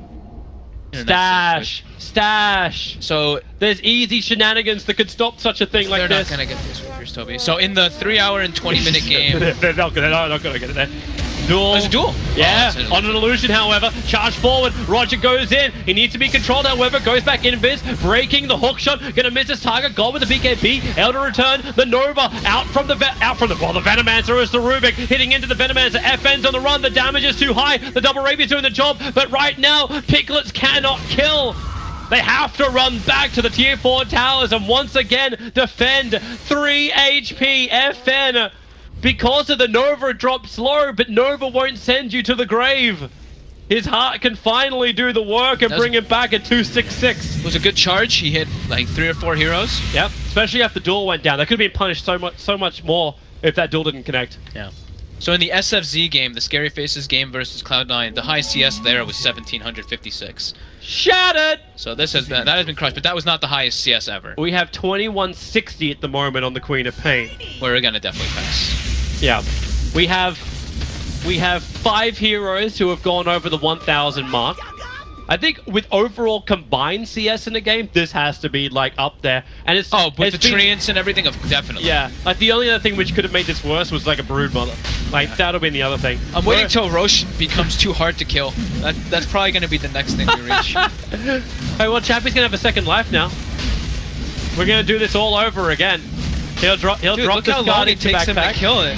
Stash. So there's easy shenanigans that could stop such a thing like they're this. not gonna get these rapiers, Toby. So in the 3 hour and 20 minute game, they're not gonna get it there. Duel. There's a duel. Yeah, Oh, on an illusion, however. Charge forward. Roger goes in. He needs to be controlled, however. Goes back in Viz. Breaking the hook shot. Gonna miss his target. Goal with the BKB. Able to return. The Nova out from the Venomancer is the Rubik. Hitting into the Venomancer. FN's on the run. The damage is too high. The double Rapier's doing the job. But right now, Piglets cannot kill. They have to run back to the tier 4 towers and once again defend 3 HP. FN. Because of the Nova drops low, but Nova won't send you to the grave. His heart can finally do the work and bring him back at 266. It was a good charge. He hit like 3 or 4 heroes. Yep, especially after the duel went down. That could have been punished so much more if that duel didn't connect. Yeah. So in the SFZ game, the Scary Faces game versus Cloud9, the high CS there was 1756. Shattered! So that has been crushed, but that was not the highest CS ever. We have 2160 at the moment on the Queen of Pain. We're gonna definitely pass. Yeah, we have 5 heroes who have gone over the 1,000 mark. I think with overall combined CS in the game, this has to be like up there. And it's with the treants and everything, definitely. Yeah, like the only other thing which could have made this worse was like a Broodmother. Like that'll be the other thing. I'm waiting till Roche becomes too hard to kill. That's probably gonna be the next thing we reach. Hey, well, Chappie's gonna have a second life now. We're gonna do this all over again. He'll drop look this how long it takes him to backpack. kill it.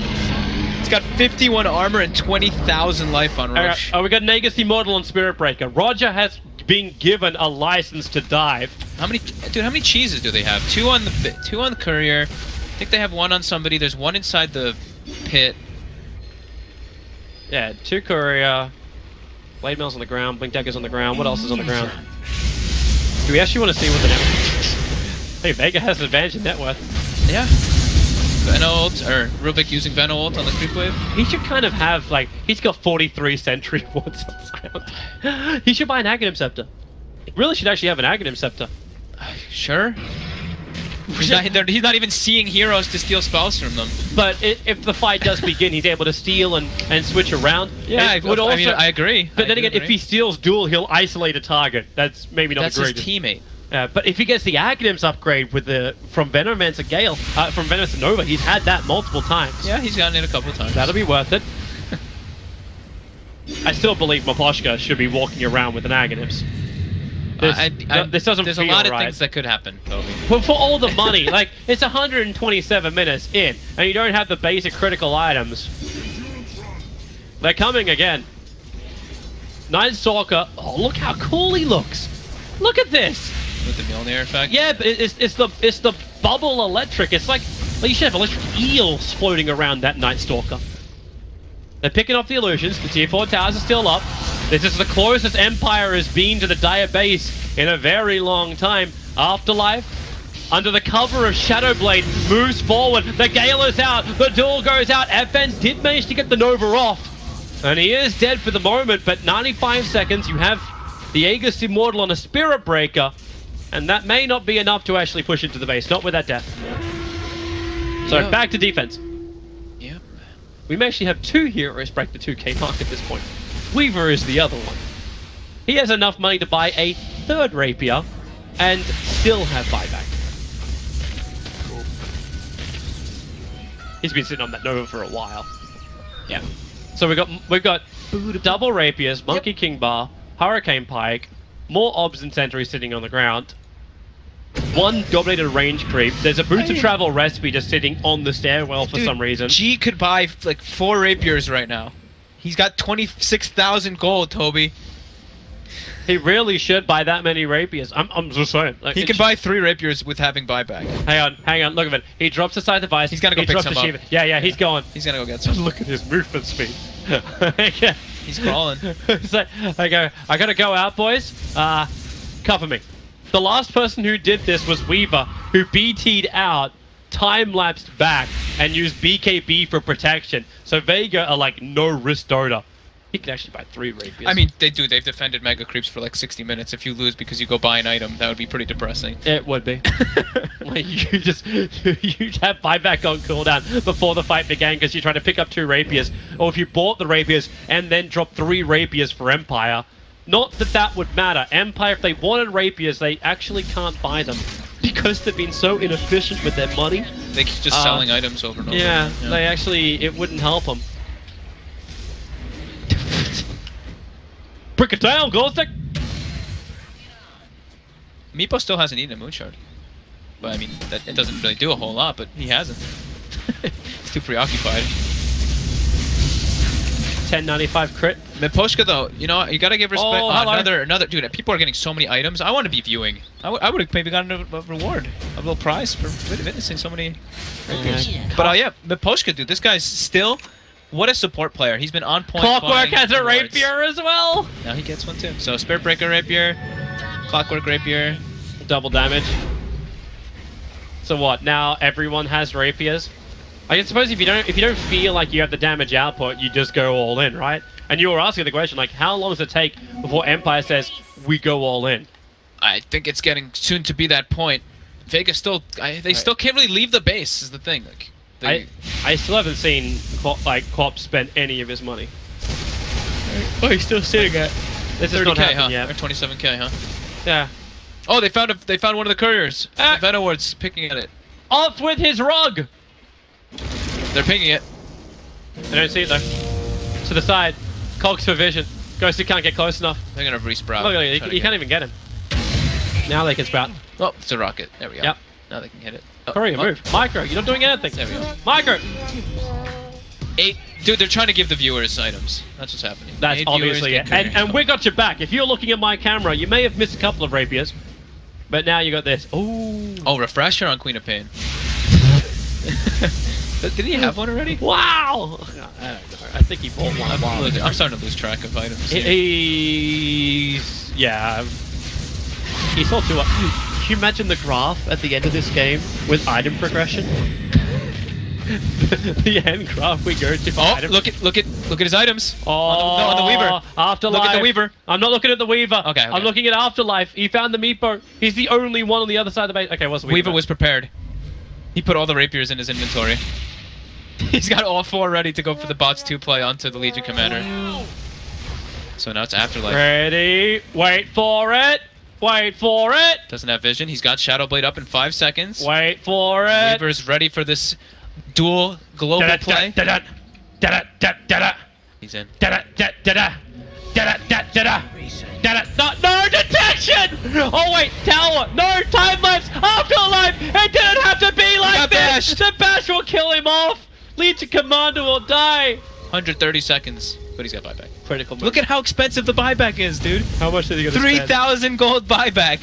It's got 51 armor and 20,000 life on Roche. We got Nagus Immortal on Spirit Breaker. Roger has been given a license to dive. How many cheeses do they have? 2 on the courier. I think they have 1 on somebody. There's 1 inside the pit. Yeah, 2 courier. Blade Mail's on the ground. Blink Dagger's on the ground. What else is on the ground? Do we actually want to see what the net worth? Hey, Vega has an advantage in net worth. Yeah. Venoult, or Rubik using Venoult on the creep wave. He should kind of have, like, he's got 43 sentry wards on Silent. He should buy an Aghanim Scepter. Really should actually have an Aghanim Scepter. Sure. He's not even seeing heroes to steal spells from them. But if the fight does begin, he's able to steal and switch around. Yeah, I agree. But then again, if he steals duel, he'll isolate a target. That's maybe not That's great. his teammate. But if he gets the Aghanims upgrade with from Venomancer Gale, from Venomancer Nova, he's had that multiple times. Yeah, he's gotten it a couple of times. That'll be worth it. I still believe Maposhka should be walking around with an Aghanims. This doesn't There's feel a lot of right. things that could happen, Toby. For all the money, like, it's 127 minutes in, and you don't have the basic critical items. They're coming again. Night Stalker, oh, look how cool he looks. Look at this. With the Mjolnir effect? Yeah, but it's the bubble electric. It's like you should have electric eels floating around that Night Stalker. They're picking up the illusions. The tier 4 towers are still up. This is the closest Empire has been to the Dire base in a very long time. Afterlife, under the cover of Shadowblade, moves forward. The Gale is out. The duel goes out. FN did manage to get the Nova off. And he is dead for the moment, but 95 seconds. You have the Aegis Immortal on a Spirit Breaker. And that may not be enough to actually push into the base. Not with that death. So back to defense. Yep. We may actually have 2 heroes break the 2k mark at this point. Weaver is the other one. He has enough money to buy a 3rd rapier and still have buyback. He's been sitting on that Nova for a while. Yeah. So we've got double rapiers, Monkey King Bar, Hurricane Pike, more obs and sentries sitting on the ground. 1 dominated range creep. There's a boot to travel recipe just sitting on the stairwell for some reason. G could buy like 4 rapiers right now. He's got 26,000 gold, Toby. He really should buy that many rapiers. I'm just saying. Like, He can buy 3 rapiers with having buyback. Hang on, look at it. He drops aside the device. He's gonna go pick some up. Yeah, he's going. He's gonna go get some. Look at his movement speed. He's crawling. It's like, I gotta go out, boys. Cover me. The last person who did this was Weaver, who BT'd out, time-lapsed back, and used BKB for protection. So Vega are like no-risk Dota. He can actually buy 3 rapiers. I mean, they've defended Mega Creeps for like 60 minutes. If you lose because you go buy an item, that would be pretty depressing. It would be. Like, you have buyback on cooldown before the fight began because you're trying to pick up 2 rapiers. Or if you bought the rapiers and then dropped 3 rapiers for Empire. Not that that would matter. Empire, if they wanted rapiers, they actually can't buy them. Because they've been so inefficient with their money. They keep just selling items over and over. Yeah, they actually, it wouldn't help them. Brick it down, Glowstick! Meepo still hasn't eaten a Moonshard. But I mean, it doesn't really do a whole lot, but he hasn't. He's too preoccupied. 1095 crit. Miposhka though, you know, you gotta give respect. Oh, another dude. People are getting so many items. I want to be viewing. I would have maybe gotten a reward, a little prize for witnessing so many. But yeah, Miposhka, dude, this guy's still. What a support player. He's been on point. Clockwork has a rapier as well. Now he gets one too. So Spirit Breaker rapier, Clockwork rapier, double damage. So what? Now everyone has rapiers. I suppose if you don't feel like you have the damage output, you just go all in, right? And you were asking the question like, how long does it take before Empire says we go all in? I think it's getting soon to be that point. Vega still, they still can't really leave the base. Is the thing. Like, I still haven't seen Quap spend any of his money. Oh, he's still sitting at. This is not happening yet. Or 27k, huh? Yeah. Oh, they found one of the couriers. The Venom Ward's picking at it. Off with his rug. They're picking it. I don't see it though. To the side. Cogs for vision. Ghosty can't get close enough. They're gonna re-sprout. Look at it. You can't even get him. Now they can sprout. Oh, it's a rocket. There we go. Yep. Now they can hit it. Courier, move. Micro, you're not doing anything. There we go. Micro. 8. Dude, they're trying to give the viewers items. That's what's happening. That's obviously it. And we got your back. If you're looking at my camera, you may have missed a couple of rapiers. But now you got this. Ooh. Oh, refresher on Queen of Pain. Did he have one already? Wow! I don't know. I think he bought one. I'm starting to lose track of items. Yeah. He saw 2. Can you imagine the graph at the end of this game with item progression? The end graph we go to. Oh, look at his items. Oh, on the Weaver. Afterlife. Look at the Weaver. I'm not looking at the Weaver. Okay. I'm looking at Afterlife. He found the Meepo. He's the only one on the other side of the base. Okay, what's the Weaver? Weaver was prepared. He put all the rapiers in his inventory. He's got all 4 ready to go for the bots 2 play onto the Legion Commander. So now it's Afterlife. Ready. Wait for it. Wait for it. Doesn't have vision. He's got Shadowblade up in 5 seconds. Wait for it. Weaver's ready for this dual global play. He's in. No detection! Oh wait, tower! No, time lapse! Afterlife! It didn't have to be like this! Bashed. The bash will kill him off! Legion Commander will die! 130 seconds, but he's got buyback. Critical. Look at how expensive the buyback is, dude. how much did he get? 3,000 gold buyback.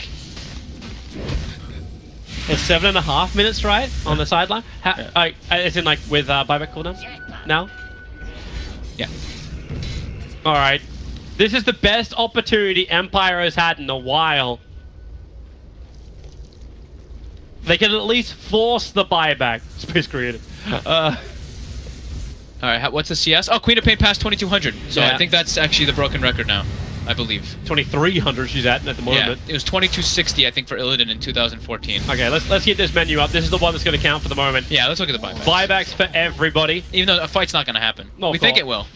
It's 7.5 minutes, right, on the sideline. It's in like with buyback cooldown now. Yeah. All right. This is the best opportunity Empire has had in a while. They can at least force the buyback. Space creative. All right, what's the CS? Oh, Queen of Pain passed 2,200. So Yeah. I think that's actually the broken record now, I believe. 2,300 she's at the moment. Yeah, it was 2,260, I think, for Illidan in 2014. Okay, let's get this menu up. This is the one that's going to count for the moment. Yeah, let's look at the buybacks. Buybacks for everybody. Even though a fight's not going to happen. No, we think it will,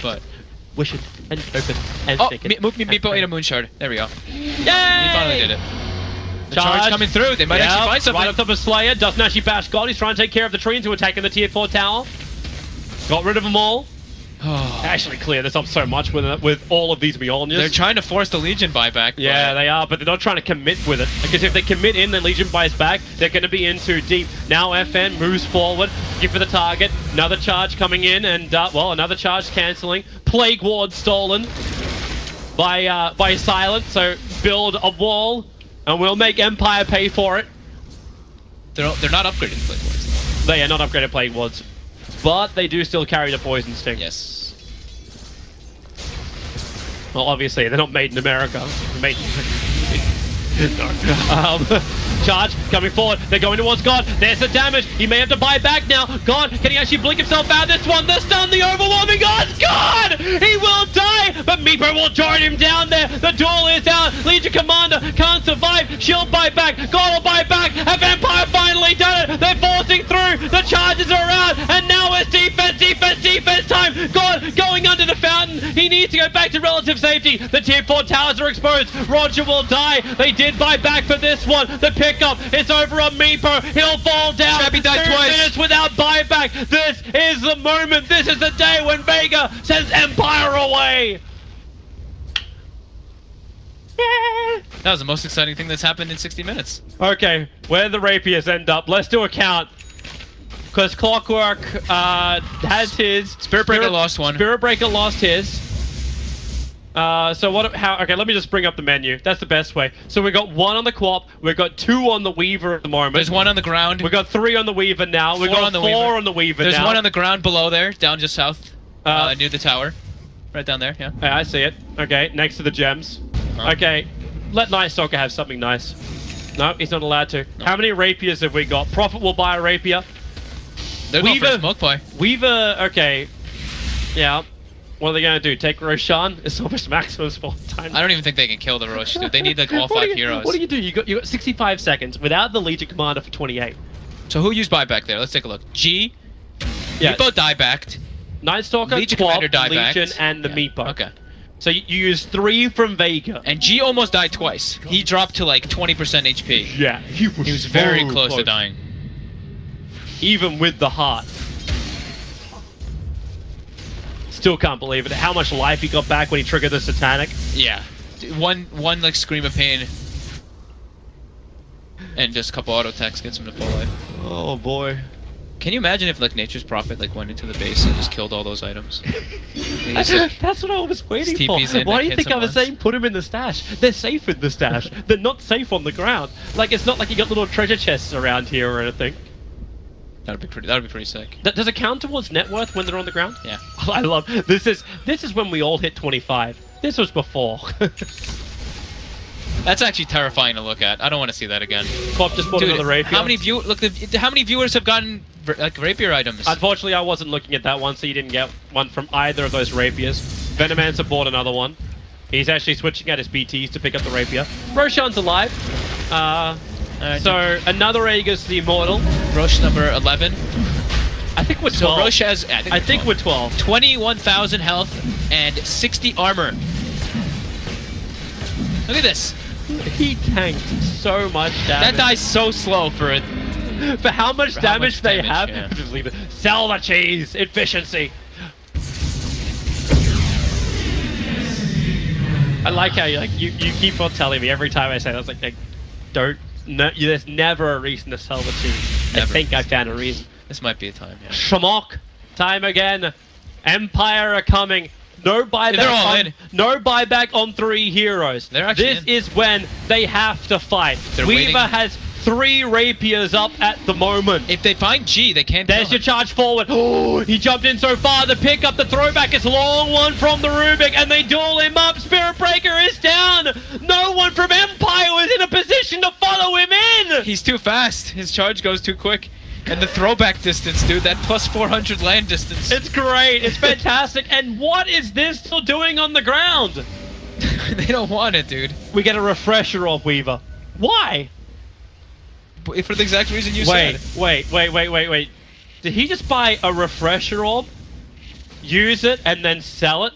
but... Wish it and open and Oh, stick it. Meepo ate a Moonshard. There we go. Yay! He finally did it. The charge coming through. They might actually find something. Right up top of Slayer. Doesn't actually bash God. He's trying to take care of the trees who are attacking the tier 4 tower. Got rid of them all. Actually clear this up so much with all of these Mjolnirs. They're trying to force the Legion buyback. Yeah, they are, but they're not trying to commit with it. Because if they commit in, then Legion buys back. They're going to be in too deep. Now FN moves forward, give for the target. Another charge coming in, and well, another charge cancelling. Plague Ward stolen by Silent. So build a wall, and we'll make Empire pay for it. They're not upgraded Plague Wards. They are not upgraded Plague Wards, but they do still carry the Poison Sting. Yes. Well, obviously, they're not made in America. They're made no. Charge coming forward. They're going towards God. There's the damage. He may have to buy back now. God, can he actually blink himself out? This one, the stun, the overwhelming odds. God! He will die, but Meepo will join him down there. The duel is out. Legion Commander can't survive. Shield buy back. God will buy back. Have Empire finally done it? They're forcing through. The charges are out, and now it's defense, defense, defense time. God going under the fountain. He needs to go back to relative safety. The tier 4 towers are exposed. Roger will die. They did buy back for this one. The pickup is over on Meepo. He'll fall down. Shabby died 2 twice. minutes without buyback. This is the moment. This is the day when Vega sends Empire away. Yeah. That was the most exciting thing that's happened in 60 minutes. Okay, where the rapiers end up? Let's do a count. Because Clockwork has his. Spirit Breaker lost one. Spirit Breaker lost his. So what? How? Okay, let me just bring up the menu. That's the best way. So we got 1 on the Co-op. We've got 2 on the Weaver at the moment. There's 1 on the ground. We got 3 on the Weaver now. We got 4 on the Weaver There's now. 1 on the ground below there, down just south, near the tower, right down there. Yeah. Yeah, I see it. Okay, next to the gems. Okay, let Night Stalker have something nice. No, he's not allowed to. No. How many rapiers have we got? Prophet will buy a rapier. They're going for a smoke play. Weaver, okay. Yeah. What are they going to do? Take Roshan? It's almost maximum spawn time. I don't even think they can kill the Rosh, dude. They need like all 5 heroes. What do you do? You got 65 seconds without the Legion Commander for 28. So who used buyback there? Let's take a look. G. Yeah. Meepo die-backed. Night Stalker, Legion Quap, Commander die-backed. Legion, and the Meepo. Okay. So you use 3 from Vega. And G almost died twice. He dropped to like 20% HP. Yeah, he was very close to dying. Even with the heart. Still can't believe it. How much life he got back when he triggered the Satanic. Yeah. One like Scream of Pain. And just a couple auto attacks gets him to full life. Oh boy. Can you imagine if like Nature's Prophet like went into the base and just killed all those items? That's what I was waiting for. TP's in, Why do you hits think I him was once. saying put him in the stash? They're safe in the stash. They're not safe on the ground. Like it's not like you got little treasure chests around here or anything. That'd be pretty sick. Does it count towards net worth when they're on the ground? Yeah. I love this is when we all hit 25. This was before. That's actually terrifying to look at. I don't want to see that again. Cop just bought another rapier. How many how many viewers have gotten like rapier items? Unfortunately, I wasn't looking at that one, so you didn't get one from either of those rapiers. Venomancer bought another one. He's actually switching out his BTs to pick up the rapier. Roshan's alive. So another Aegis the Immortal. Roche number 11. I think we're 12. So Roche has I think we're 12. 21,000 health and 60 armor. Look at this. He tanked so much damage. That dies so slow for it. For how much damage they have. yeah. Just leave it. Sell the cheese. Efficiency. I like how you keep on telling me every time I say that. I was like don't. No, there's never a reason to sell the cheese. I Never. think I found a reason. This might be a time, yeah. Shamok, time again. Empire are coming. No buyback. They're all in. No buyback on 3 heroes. They're actually This in. is when they have to fight. They're Weaver waiting. has 3 rapiers up at the moment. If they find G, they can't There's kill your him. charge forward. Oh, he jumped in so far. The pick up, the throwback is long one from the Rubik, and they duel him up. Spirit Breaker is down. No one from Empire was in a position to follow him in. He's too fast. His charge goes too quick. And the throwback distance, dude, that plus 400 land distance. It's great. It's fantastic. And what is this still doing on the ground? They don't want it, dude. We get a refresher of Weaver. Why? For the exact reason you Wait. said. Did he just buy a refresher orb, use it, and then sell it?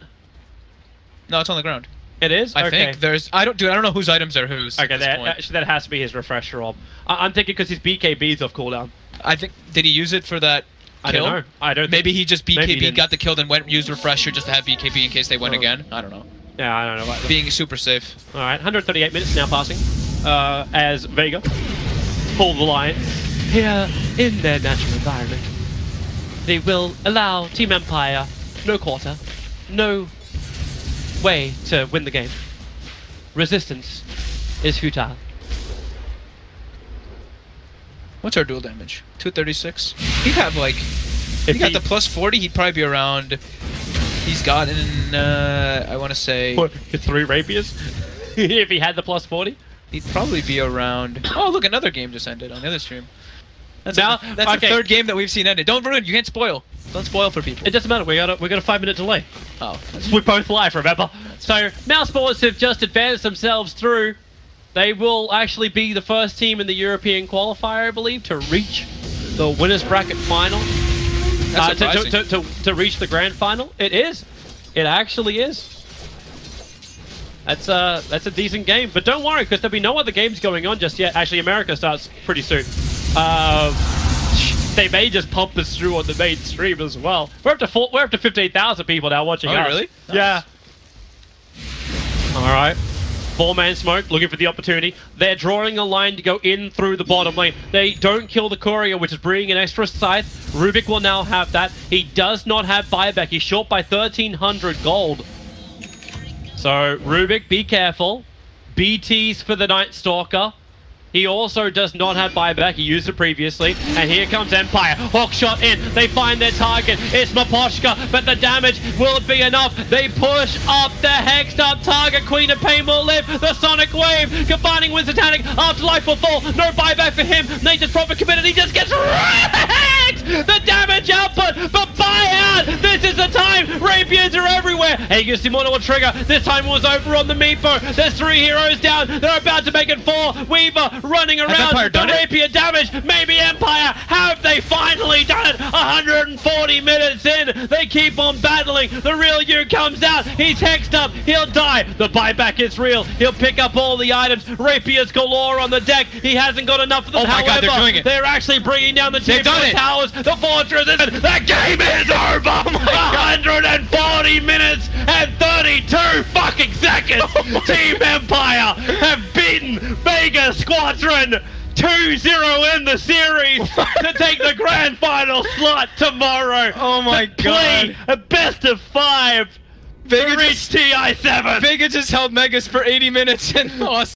No, it's on the ground. It is? I Okay. think there's. I don't know whose items are whose. Okay, at this point. actually, that has to be his refresher orb. I'm thinking because his BKB's off cooldown. I think. Did he use it for that I kill? don't know. I don't. Maybe he just Maybe he BKB didn't. got the kill, then went used refresher just to have BKB in case they went Oh. again. I don't know. Yeah, I don't know. About that. Being super safe. All right, 138 minutes now passing. As Vega pull the line here in their natural environment. They will allow Team Empire no quarter, no way to win the game. Resistance is futile. What's our dual damage? 236. He'd have like. If If he got he- the plus 40, he'd probably be around. He's gotten. I want to say. What, 3 rapiers? If he had the plus 40? He'd probably be around. Oh, look, another game just ended on the other stream. That's Now- that's the okay. 3rd game that we've seen ended. Don't ruin. You can't spoil. Don't spoil for people. It doesn't matter, we got a 5-minute delay. Oh. We're both live, remember? So, Mouse Sports have just advanced themselves through. They will actually be the first team in the European qualifier, I believe, to reach the winners bracket final. That's surprising. To reach the grand final. It is. It actually is. That's a decent game. But don't worry, because there'll be no other games going on just yet. Actually, America starts pretty soon. They may just pump us through on the main stream as well. We're up to 15,000 people now watching us. Really? Yeah. All right. 4-man smoke, looking for the opportunity. They're drawing a line to go in through the bottom lane. They don't kill the courier, which is bringing an extra scythe. Rubik will now have that. He does not have buyback. He's short by 1,300 gold. So, Rubik, be careful. BT's for the Night Stalker. He also does not have buyback. He used it previously. And here comes Empire. Hawkshot in. They find their target. It's Maposhka, but the damage will it be enough? They push up the hexed up target. Queen of Pain will live. The Sonic Wave combining with Satanic. Afterlife will fall. No buyback for him. Nature's Prophet committed. He just gets wrecked. The damage output, but buyout. This is the time. Rapiers are everywhere. Aegis Immortal will trigger. This time it was over on the Meepo. There's 3 heroes down. They're about to make it 4. Weaver running around. Empire The done it? rapier damage. Maybe Empire. Have they finally done it? 140 minutes in. They keep on battling. The real you comes out. He's hexed up. He'll die. The buyback is real. He'll pick up all the items. Rapiers galore on the deck. He hasn't got enough of them. Oh my God, they're However, doing it. They're actually bringing down the They've done it. towers. The fortress is... The game is over. 140 minutes and 32 fucking seconds. Team Empire have beaten Vega Squadron 2-0 in the series to take the grand final slot tomorrow. Oh my to play God. a best of 5 to Vega reach just, TI7. Vega just held Megas for 80 minutes and lost.